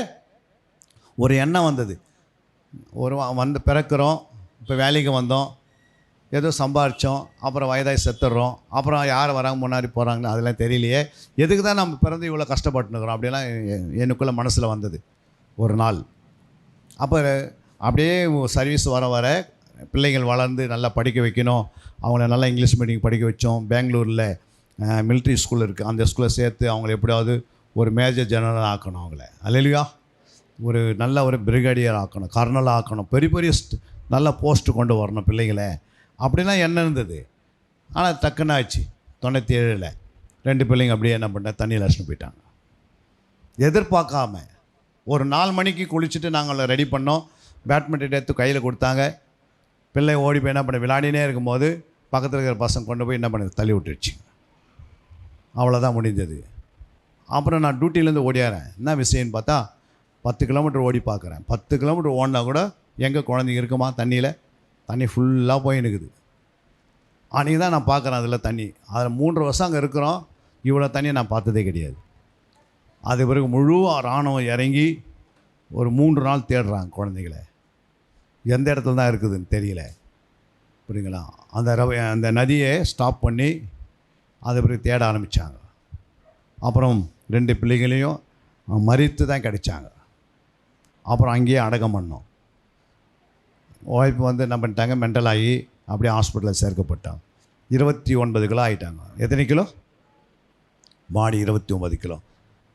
ஒரு எண்ணம் வந்தது. வந்து பிறக்கிறோம், இப்போ வேலைக்கு வந்தோம், ஏதோ சம்பாரித்தோம், அப்புறம் வயதாகி செத்துடுறோம், அப்புறம் யார் வராங்க முன்னாடி போகிறாங்கன்னு அதெல்லாம் தெரியலையே, எதுக்கு தான் நம்ம பிறந்து இவ்வளோ கஷ்டப்பட்டுருக்குறோம் அப்படிலாம் எனக்குள்ளே மனசில் வந்தது ஒரு நாள். அப்போ அப்படியே சர்வீஸ் வர வர பிள்ளைகள் வளர்ந்து நல்லா படிக்க வைக்கணும், அவங்கள நல்லா இங்கிலீஷ் மீடியம் படிக்க வச்சோம். பெங்களூரில் மிலிட்ரி ஸ்கூல் இருக்குது, அந்த ஸ்கூலில் சேர்த்து அவங்கள எப்படியாவது ஒரு மேஜர் ஜெனரல் ஆக்கணும், அவங்கள அல்லேலூயா, ஒரு நல்ல ஒரு பிரிகேடியர் ஆக்கணும், கர்னல் ஆக்கணும், பெரிய பெரிய நல்ல போஸ்ட்டு கொண்டு வரணும் பிள்ளைகளை, அப்படிலாம் என்ன இருந்தது. ஆனால் டக்குன்னு ஆச்சு 97 2 பிள்ளைங்க அப்படியே என்ன பண்ண தண்ணியில் அடிச்சுட்டு போயிட்டாங்க. எதிர்பார்க்காம ஒரு 4 மணிக்கு குளிச்சுட்டு நாங்கள் ரெடி பண்ணோம். பேட்மிண்டன் எடுத்து கையில் கொடுத்தாங்க. பிள்ளை ஓடி போய் என்ன பண்ண விளையாடினே இருக்கும்போது பக்கத்தில் இருக்கிற பசங்க கொண்டு போய் என்ன பண்ணுது, தள்ளி விட்டுருச்சு. அவ்வளோதான் முடிஞ்சது. அப்புறம் நான் டியூட்டிலேருந்து ஓடியாரேன். என்ன விஷயம்னு பார்த்தா 10 கிலோமீட்டர் ஓடி பார்க்குறேன். 10 கிலோமீட்டர் ஓடினா கூட எங்கே குழந்தைங்க இருக்குமா தண்ணியில், தண்ணி ஃபுல்லாக போய் நிற்குது. அன்றைக்கி தான் நான் பார்க்குறேன் அதில் தண்ணி. அதில் 3 வருஷம் அங்கே இருக்கிறோம், இவ்வளோ தண்ணியை நான் பார்த்ததே கிடையாது. அது பிறகு முழு இராணுவம் இறங்கி ஒரு 3 நாள் தேடுறாங்க குழந்தைங்கள, எந்த இடத்துல தான் இருக்குதுன்னு தெரியல. புரியுங்களா? அந்த நதியை ஸ்டாப் பண்ணி அது பிறகு தேட ஆரம்பித்தாங்க. அப்புறம் 2 பிள்ளைகளையும் மறித்து தான் கிடைச்சாங்க. அப்புறம் அங்கேயே அடக்கம் பண்ணோம். ஒய்ஃப் வந்து என்ன பண்ணிட்டாங்க, மென்டல் ஆகி அப்படியே ஹாஸ்பிட்டலில் சேர்க்கப்பட்டாங்க. 29 கிலோ ஆகிட்டாங்க. எத்தனை கிலோ? பாடி 29 கிலோ.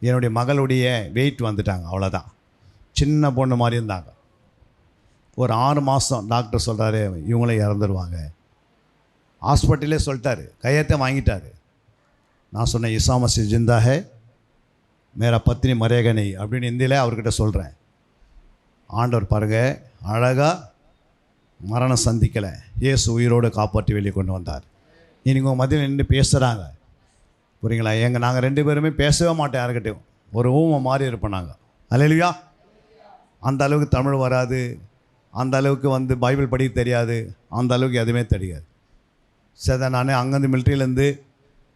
என்னுடைய மகளுடைய வெயிட் வந்துட்டாங்க, அவ்வளோதான். சின்ன பொண்ணு மாதிரி இருந்தாங்க. ஒரு 6 மாதம் டாக்டர் சொல்கிறாரு இவங்களே இறந்துடுவாங்க. ஹாஸ்பிட்டலே சொல்லிட்டாரு, கையத்தை வாங்கிட்டார். நான் சொன்னேன் ஈசா மஸீஹ் ஜிந்தா ஹை, மேரா பத்னி மரேகா நஹீ அப்படின்னு இந்தியில் அவர்கிட்ட சொல்கிறேன். ஆண்டவர் பாருங்கள், அழகாக மரணம் சந்திக்கலை, இயேசு உயிரோடு காப்பாற்றி வெளியே கொண்டு வந்தார். இன்றைக்கி உங்கள் மத்தியில் நின்று பேசுகிறாங்க. புரியுங்களா? நாங்கள் 2 பேருமே பேசவே மாட்டோம் யாருக்கிட்டையும், ஒரு ஊமை மாதிரி இருப்போம் நாங்கள். அல்லேலூயா. அந்த அளவுக்கு தமிழ் வராது, அந்த அளவுக்கு வந்து பைபிள் படிக்க தெரியாது, அந்த அளவுக்கு எதுவுமே தெரியாது. சரி, நான் அங்கேருந்து மிலிட்ரியிலேருந்து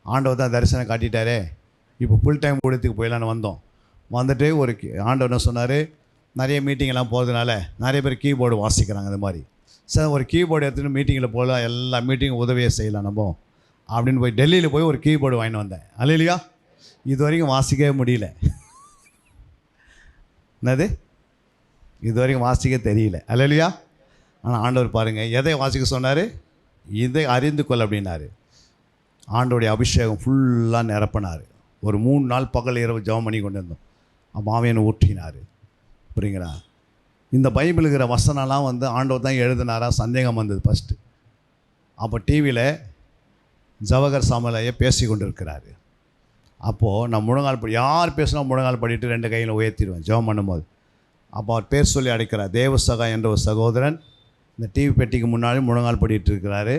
ஆண்டவர் தான் தரிசனம் காட்டிட்டாரே, இப்போ ஃபுல் டைம் ஊழியத்துக்கு போயிடலான்னு வந்தோம். வந்துட்டு ஒரு ஆண்டவர் என்ன சொன்னார், நிறைய மீட்டிங்கெல்லாம் போகிறதுனால நிறைய பேர் கீபோர்டு வாசிக்கிறாங்க. அந்த மாதிரி சார் ஒரு கீபோர்டு எடுத்துகிட்டு மீட்டிங்கில் போகலாம், எல்லா மீட்டிங்கும் உதவியே செய்யலாம் நம்ம அப்படின்னு போய் டெல்லியில் போய் ஒரு கீபோர்டு வாங்கிட்டு வந்தேன். அல்லேலூயா. இது வரைக்கும் வாசிக்கவே முடியல. என்னது? இது வரைக்கும் வாசிக்க தெரியல. அல்லேலூயா. ஆனால் ஆண்டவர் பாருங்கள் எதை வாசிக்க சொன்னார், இதை அறிந்து கொள் அப்படின்னாரு. ஆண்டோடைய அபிஷேகம் ஃபுல்லாக நிரப்பினார். ஒரு 3 நாள் பகல் இரவு ஜெபம் பண்ணி கொண்டு இருந்தோம். ஆவியானவர் ஊற்றினார். புரியுங்களா? இந்த பைபிள் இருக்கிற வசனம்லாம் வந்து ஆண்டவர் தான் எழுதினாரா சந்தேகம் வந்தது ஃபஸ்ட்டு. அப்போ டிவியில் ஜவஹர் சாமலையை பேசி கொண்டு இருக்கிறாரு. அப்போது நான் முழங்கால் படி, யார் பேசினா முழங்கால் படிட்டு 2 கையில் உயர்த்திடுவேன் ஜெபம் பண்ணும்போது. அப்போ அவர் பேர் சொல்லி அடைக்கிறார். தேவசகா என்ற ஒரு சகோதரன் இந்த டிவி பெட்டிக்கு முன்னாடி முழங்கால் படிட்டு இருக்கிறாரு.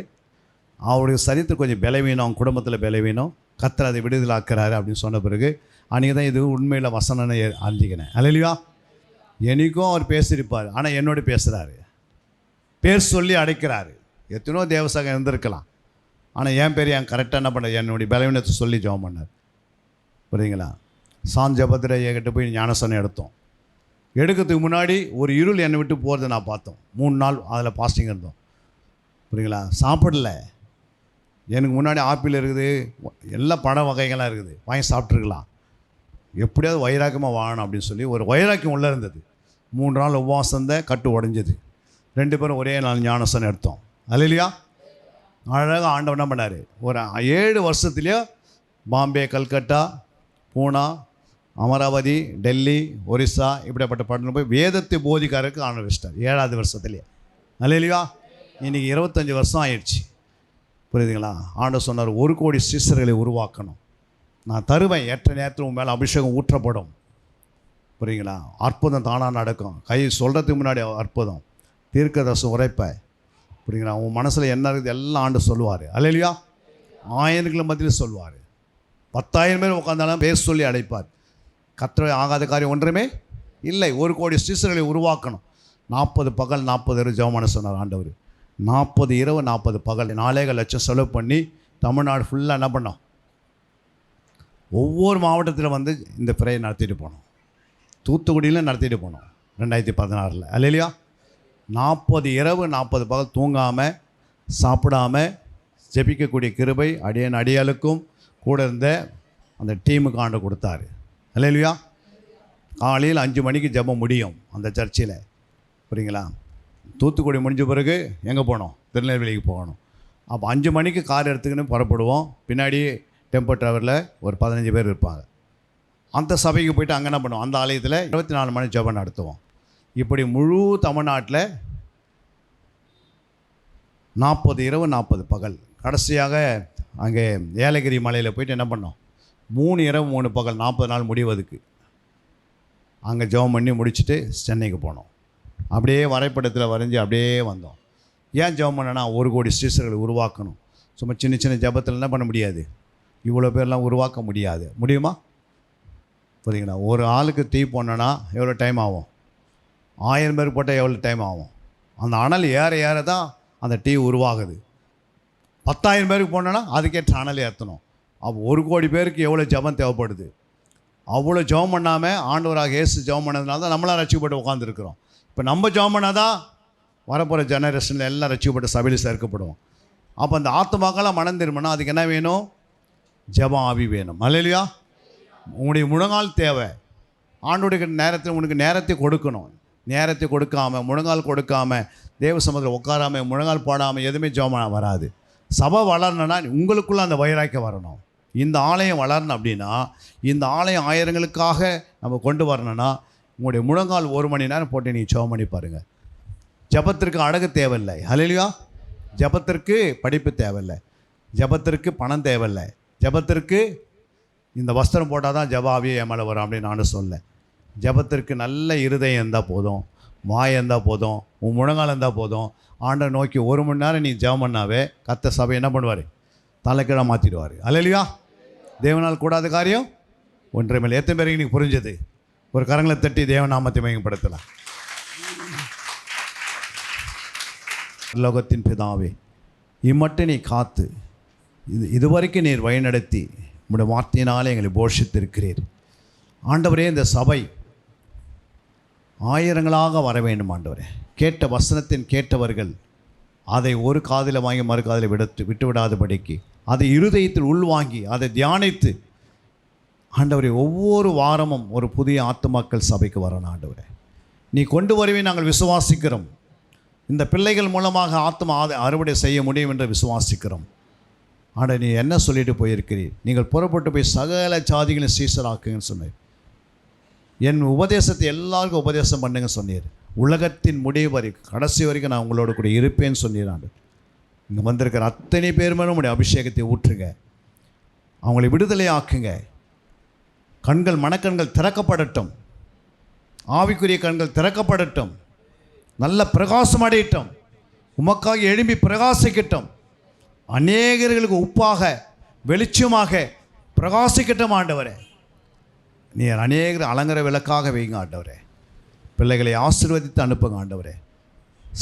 அவருடைய சரித்திரம் கொஞ்சம் பலவீனம், அவங்க குடும்பத்தில் பலவீனம், கர்த்தர் அதை விடுதலாக்குறாரு அப்படின்னு சொன்ன பிறகு அன்றைக்கி தான் இது உண்மையில் வசனம்னு அறிஞ்சிக்கினேன். அல்லேலூயா. எனக்கும் அவர் பேசியிருப்பார், ஆனால் என்னோட பேசுகிறாரு, பேர் சொல்லி அடைக்கிறாரு. எத்தனோ தேவசகம் இருந்திருக்கலாம், ஆனால் என் பேர் என் கரெக்டாக என்ன பண்ண என்னுடைய பலவீனத்தை சொல்லி ஜெபம் பண்ணார். புரியுங்களா? சான் ஜபத்திர கிட்ட போய் ஞானசனம் எடுத்தோம். எடுக்கிறதுக்கு முன்னாடி ஒரு இருள் என்னை விட்டு போகிறத நான் பார்த்தோம். 3 நாள் அதில் பாஸ்டிங் இருந்தோம். புரியுங்களா? சாப்பிடல. எனக்கு முன்னாடி ஆப்பிள் இருக்குது, எல்லா பழ வகைகளாக இருக்குது, வாங்கி சாப்பிட்ருக்கலாம், எப்படியாவது வைராக்கியமாக வாழணும் அப்படின்னு சொல்லி ஒரு வைராக்கியம் உள்ளே இருந்தது. 3 நாள் உபவாசம் தான், கட்டு உடஞ்சிது. 2 பேரும் ஒரே நாள் ஞானசனம் எடுத்தோம். அல்லேலூயா. அழகாக ஆண்டவன் என்ன பண்ணார், ஒரு 7 வருஷத்துலேயே பாம்பே, கல்கட்டா, பூனா, அமராவதி, டெல்லி, ஒரிசா இப்படிப்பட்ட பட்டணம் போய் வேதத்தை போதிக்காரருக்கு ஆண்டு வச்சிட்டார் 7வது வருஷத்துலேயே. அல்லேலூயா. இன்றைக்கி 25 வருஷம் ஆயிடுச்சு. புரியுதுங்களா? ஆண்டவர் சொன்னார், 1 கோடி சீசர்களை உருவாக்கணும், நான் தருவேன், ஏற்ற நேரத்தில் உன் மேலே அபிஷேகம் ஊற்றப்படும். புரியுங்களா? அற்புதம் தானாக நடக்கும். கை சொல்கிறதுக்கு முன்னாடி அற்புதம், தீர்க்கதரிசனம் உரைப்ப. புரியுங்களா? உன் மனசில் என்ன இருக்குது எல்லாம் ஆண்டு சொல்லுவார். அல்லேலூயா. 1000 மத்தியில் சொல்லுவார். 10,000 பேர் உட்காந்தாலும் பேச சொல்லி அடைப்பார். கர்த்தரால் ஆகாத காரியம் ஒன்றுமே இல்லை. 1 கோடி சீசர்களை உருவாக்கணும். 40 பகல் 40 இரவு ஜெபம் பண்ண சொன்னார் ஆண்டவர். 40 இரவு 40 பகல் 4 லட்சம் செலவு பண்ணி தமிழ்நாடு ஃபுல்லாக என்ன பண்ணோம், ஒவ்வொரு மாவட்டத்தில் வந்து இந்த பிறையை நடத்திட்டு போனோம். தூத்துக்குடியில் நடத்திட்டு போனோம் 2016. அல்லேலூயா. 40 இரவு 40 பகல் தூங்காமல் சாப்பிடாமல் ஜெபிக்கக்கூடிய கிருபை அடியாளுக்கும் கூட இருந்த அந்த டீமுக்கு ஆண்டு கொடுத்தாரு. அல்லேலூயா. காலையில் 5 மணிக்கு ஜெபம் முடியும் அந்த சர்ச்சில். புரியுங்களா? தூத்துக்குடி முடிஞ்ச பிறகு எங்கே போனோம், திருநெல்வேலிக்கு போகணும். அப்போ 5 மணிக்கு கார் எடுத்துக்கின்னு புறப்படுவோம். பின்னாடி டெம்போ டிராவலில் ஒரு 15 பேர் இருப்பாங்க. அந்த சபைக்கு போய்ட்டு அங்கே என்ன பண்ணுவோம், அந்த ஆலயத்தில் 24 மணி ஜெபம் நடத்துவோம். இப்படி முழு தமிழ்நாட்டில் 40 இரவு 40 பகல். கடைசியாக அங்கே ஏலகிரி மலையில் போய்ட்டு என்ன பண்ணோம், 3 இரவு 3 பகல் 40 நாள் முடிவதுக்கு அங்கே ஜெபம் பண்ணி முடிச்சுட்டு சென்னைக்கு போனோம். அப்படியே வரைபடத்தில் வரைஞ்சி அப்படியே வந்தோம். ஏன் ஜெபம் பண்ணனா, 1 கோடி சீசர்களை உருவாக்கணும். சும்மா சின்ன சின்ன ஜெபத்தில் என்ன பண்ண முடியாது, இவ்வளோ பேர்லாம் உருவாக்க முடியாது. முடியுமா? புரியுங்களா? ஒரு ஆளுக்கு தீ போனோன்னா எவ்வளோ டைம் ஆகும், 1000 பேர் போட்டால் எவ்வளோ டைம் ஆகும். அந்த அனல் ஏற ஏற தான் அந்த டீ உருவாகுது. 10,000 பேருக்கு போனோன்னா அதுக்கேற்ற அனல் ஏற்றணும். அப்போ 1 கோடி பேருக்கு எவ்வளோ ஜெபம் தேவைப்படுது. அவ்வளோ ஜெபம் பண்ணாமல் ஆண்டவராக இயேசு ஜெபம் பண்ணதுனால தான் நம்மளாம் ரட்சிக்கப்பட்டு உட்காந்துருக்குறோம். இப்போ நம்ம ஜெபம் பண்ணால் தான் வரப்போகிற ஜெனரேஷனில் எல்லாம் ரட்சிக்கப்பட்டு சபையில் சேர்க்கப்படுவோம். அப்போ அந்த ஆத்மாக்கெல்லாம் மனம் திரும்பினா அதுக்கு என்ன வேணும், ஜெபம் ஆவி வேணும். அல்லேலூயா. உங்களுடைய முழங்கால் தேவை. ஆண்டோடைய நேரத்தில் உனக்கு நேரத்தை கொடுக்கணும். நேரத்தை கொடுக்காமல், முழங்கால் கொடுக்காமல், தேவ சமூகத்தில் உட்காராமல், முழங்கால் போடாமல் எதுவுமே ஜெபம் வராது. சபை வளரணுன்னா உங்களுக்குள்ளே அந்த வைராக்கியம் வரணும். இந்த ஆலயம் வளரணும் அப்படின்னா, இந்த ஆலயம் ஆயிரங்களுக்காக நம்ம கொண்டு வரணும்னா உங்களுடைய முழங்கால் 1 மணி நேரம் போட்டு நீங்கள் ஜெபம் பண்ணி பாருங்கள். ஜெபத்திற்கு அழகு தேவையில்லை. அல்லேலூயா. ஜெபத்திற்கு படிப்பு தேவையில்லை, ஜெபத்திற்கு பணம் தேவையில்லை, ஜெபத்திற்கு இந்த வஸ்திரம் போட்டால் தான் ஜெப ஆவியே என் மேலே வரும் அப்படின்னு நானும் சொல்ல. ஜெபத்திற்கு நல்ல இருதயம் இருந்தால் போதும், வாய் இருந்தால் போதும், உன் முழங்கால் இருந்தால் போதும். ஆண்டை நோக்கி 1 மணி நேரம் நீ ஜெபம் பண்ணாவே கர்த்தர் சபை என்ன பண்ணுவார், தலைக்கீழாக மாற்றிடுவார். அல்லேலூயா. தேவனால் கூடாத காரியம் ஒன்றை மேலே. எத்தனை பேருக்கு இன்னைக்கு புரிஞ்சது? ஒரு கரங்களை தட்டி தேவநாமத்தை மையப்படுத்தலாம். லோகத்தின் பிதாவே, இம்மட்டும் நீ காத்து இதுவரைக்கும் நீர் வழிநடத்தி உம்முடைய வார்த்தையினாலே எங்களை போஷித்திருக்கிறீர். ஆண்டவரே, இந்த சபை ஆயிரங்களாக வர வேண்டும் ஆண்டவரே. கேட்ட வசனத்தின் கேட்டவர்கள் அதை ஒரு காதில் வாங்கி மறு காதில் விட்டு விடாதபடிக்கு அதை இருதயத்தில் உள்வாங்கி அதை தியானித்து ஆண்டவரே ஒவ்வொரு வாரமும் ஒரு புதிய ஆத்துமாக்கள் சபைக்கு வரணும் ஆண்டவரே. நீ கொண்டு வருவே நாங்கள் விசுவாசிக்கிறோம். இந்த பிள்ளைகள் மூலமாக ஆத்மா அறுவடை செய்ய முடியும் என்று விசுவாசிக்கிறோம். ஆண்டவர், நீ என்ன சொல்லிட்டு போயிருக்கிறீர், நீங்கள் புறப்பட்டு போய் சகல ஜாதிகளையும் சீசராக்குங்கன்னு சொன்னீர். என் உபதேசத்தை எல்லாருக்கும் உபதேசம் பண்ணுங்க சொன்னீர். உலகத்தின் முடிவு வரைக்கும் கடைசி வரைக்கும் நான் உங்களோட கூட இருப்பேன்னு சொன்னீராண்டு. இங்கே வந்திருக்கிற அத்தனை பேர் மேலும் உங்களுடைய அபிஷேகத்தை ஊற்றுங்க, அவங்களை விடுதலை ஆக்குங்க. கண்கள், மனக்கண்கள் திறக்கப்படட்டும், ஆவிக்குரிய கண்கள் திறக்கப்படட்டும், நல்ல பிரகாசம் அடையட்டும், உமக்காக எழும்பி பிரகாசிக்கட்டும், அநேகர்களுக்கு உப்பாக வெளிச்சமாக பிரகாசிக்கட்டும் ஆண்டவரே. நீர் அநேகர் அலங்கர விளக்காக வைங்க ஆண்டவரே. பிள்ளைகளை ஆசீர்வதித்து அனுப்புங்க ஆண்டவரே.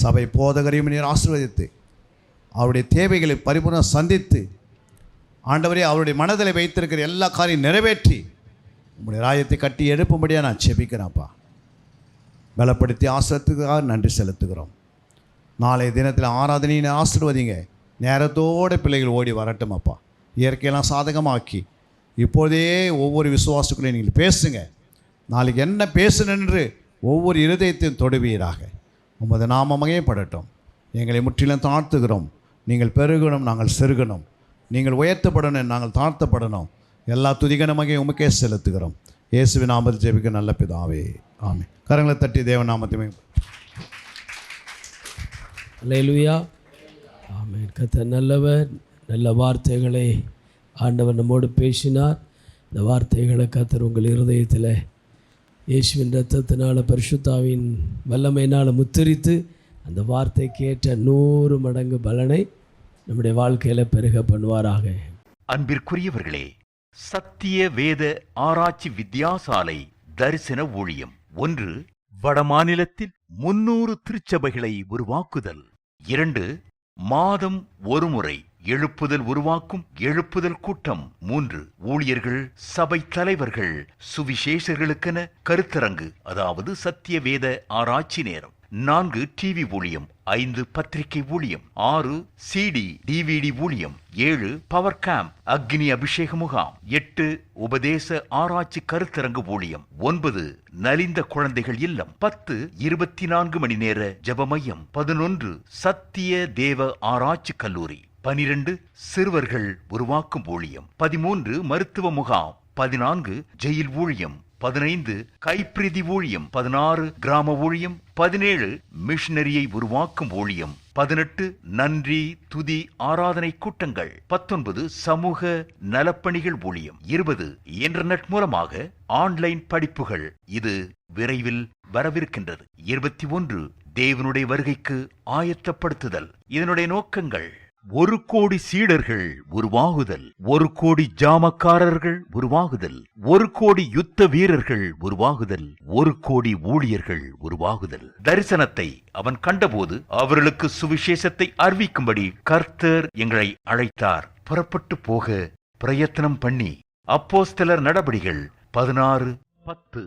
சபை போதகரையும் நீர் ஆசீர்வதித்து அவருடைய தேவைகளை பரிபூர்ணம் சந்தித்து ஆண்டவரே அவருடைய மனதில் வைத்திருக்கிற எல்லா காரியம் நிறைவேற்றி உங்களுடைய ராயத்தை கட்டி எழுப்பும்படியாக நான் செபிக்கிறேன்ப்பா. பலப்படுத்தி ஆசிரியத்துக்காக நன்றி செலுத்துகிறோம். நாளைய தினத்தில் ஆராதனையை ஆசீர்வதிங்க. நேரத்தோடு பிள்ளைகள் ஓடி வரட்டும் அப்பா. இயற்கையெல்லாம் சாதகமாக்கி இப்போதே ஒவ்வொரு விசுவாசத்துக்குள்ளே நீங்கள் பேசுங்க. நாளைக்கு என்ன பேசணுன்று ஒவ்வொரு இருதயத்தையும் தொடுவீராக. உமது நாமமே படட்டும். எங்களை முற்றிலும் தாழ்த்துகிறோம். நீங்கள் பெருகணும், நாங்கள் செருகணும். நீங்கள் உயர்த்தப்படணும், நாங்கள் தாழ்த்தப்படணும். எல்லா துதிகனமாக உமக்கே செலுத்துகிறோம். இயேசுவின் நாமத்தில் ஜெபிக்க நல்ல பிதாவே, ஆமென். கரங்களை தட்டி தேவன் நாமத்தை அல்லேலூயா, ஆமென். கர்த்தர் நல்லவர். நல்ல வார்த்தைகளை ஆண்டவர் நம்மோடு பேசினார். இந்த வார்த்தைகளை கர்த்தர் உங்கள் இருதயத்தில் இயேசுவின் இரத்தத்தினால் பரிசுத்தாவின் வல்லமையினால் முத்திரித்து அந்த வார்த்தைக்கு ஏற்ற 100 மடங்கு பலனை நம்முடைய வாழ்க்கையில் பெருக பண்ணுவாராக. அன்பிற்குரியவர்களே, சத்திய வேத ஆராய்ச்சி வித்தியாசாலை தரிசன ஊழியம் 1. வடமாநிலத்தில் 300 திருச்சபைகளை உருவாக்குதல். 2. மாதம் ஒருமுறை எழுப்புதல் உருவாக்கும் எழுப்புதல் கூட்டம். 3. ஊழியர்கள், சபை தலைவர்கள், சுவிசேஷர்களுக்கென கருத்தரங்கு, அதாவது சத்திய வேத ஆராய்ச்சி நேரம். 4. டிவி ஊழியம். 5. பத்திரிகை ஊழியம். 6. சிடி டிவிடி ஊழியம். 7. பவர் கேம்ப் அக்னி அபிஷேக முகாம். 8. உபதேச ஆராய்ச்சி கருத்தரங்கு ஊழியம். 9. நலிந்த குழந்தைகள் இல்லம். 10. 24 மணி நேர ஜெப மையம். 11. சத்திய தேவ ஆராய்ச்சி கல்லூரி. 12. சிறுவர்கள் உருவாக்கும் ஊழியம். 13. மருத்துவ முகாம். 14. ஜெயில் ஊழியம். 15. கைப்பிரதி ஊழியம். 16. கிராம ஊழியம். 17. மிஷனரியை உருவாக்கும் ஊழியம். 18. நன்றி துதி ஆராதனை கூட்டங்கள். 19. சமூக நலப்பணிகள் ஊழியம். 20. இன்டர்நெட் மூலமாக ஆன்லைன் படிப்புகள். இது விரைவில் வரவிருக்கின்றது. 21. தேவனுடைய வருகைக்கு ஆயத்தப்படுத்துதல். இதனுடைய நோக்கங்கள்: 1 கோடி சீடர்கள் உருவாகுதல், 1 கோடி ஜாமக்காரர்கள் உருவாகுதல், 1 கோடி யுத்த வீரர்கள் உருவாகுதல், 1 கோடி ஊழியர்கள் உருவாகுதல். தரிசனத்தை அவன் கண்டபோது அவர்களுக்கு சுவிசேஷத்தை அறிவிக்கும்படி கர்த்தர் எங்களை அழைத்தார். புறப்பட்டு போக பிரயத்தனம் பண்ணி. அப்போஸ்தலர் நடபடிகள் 16:10.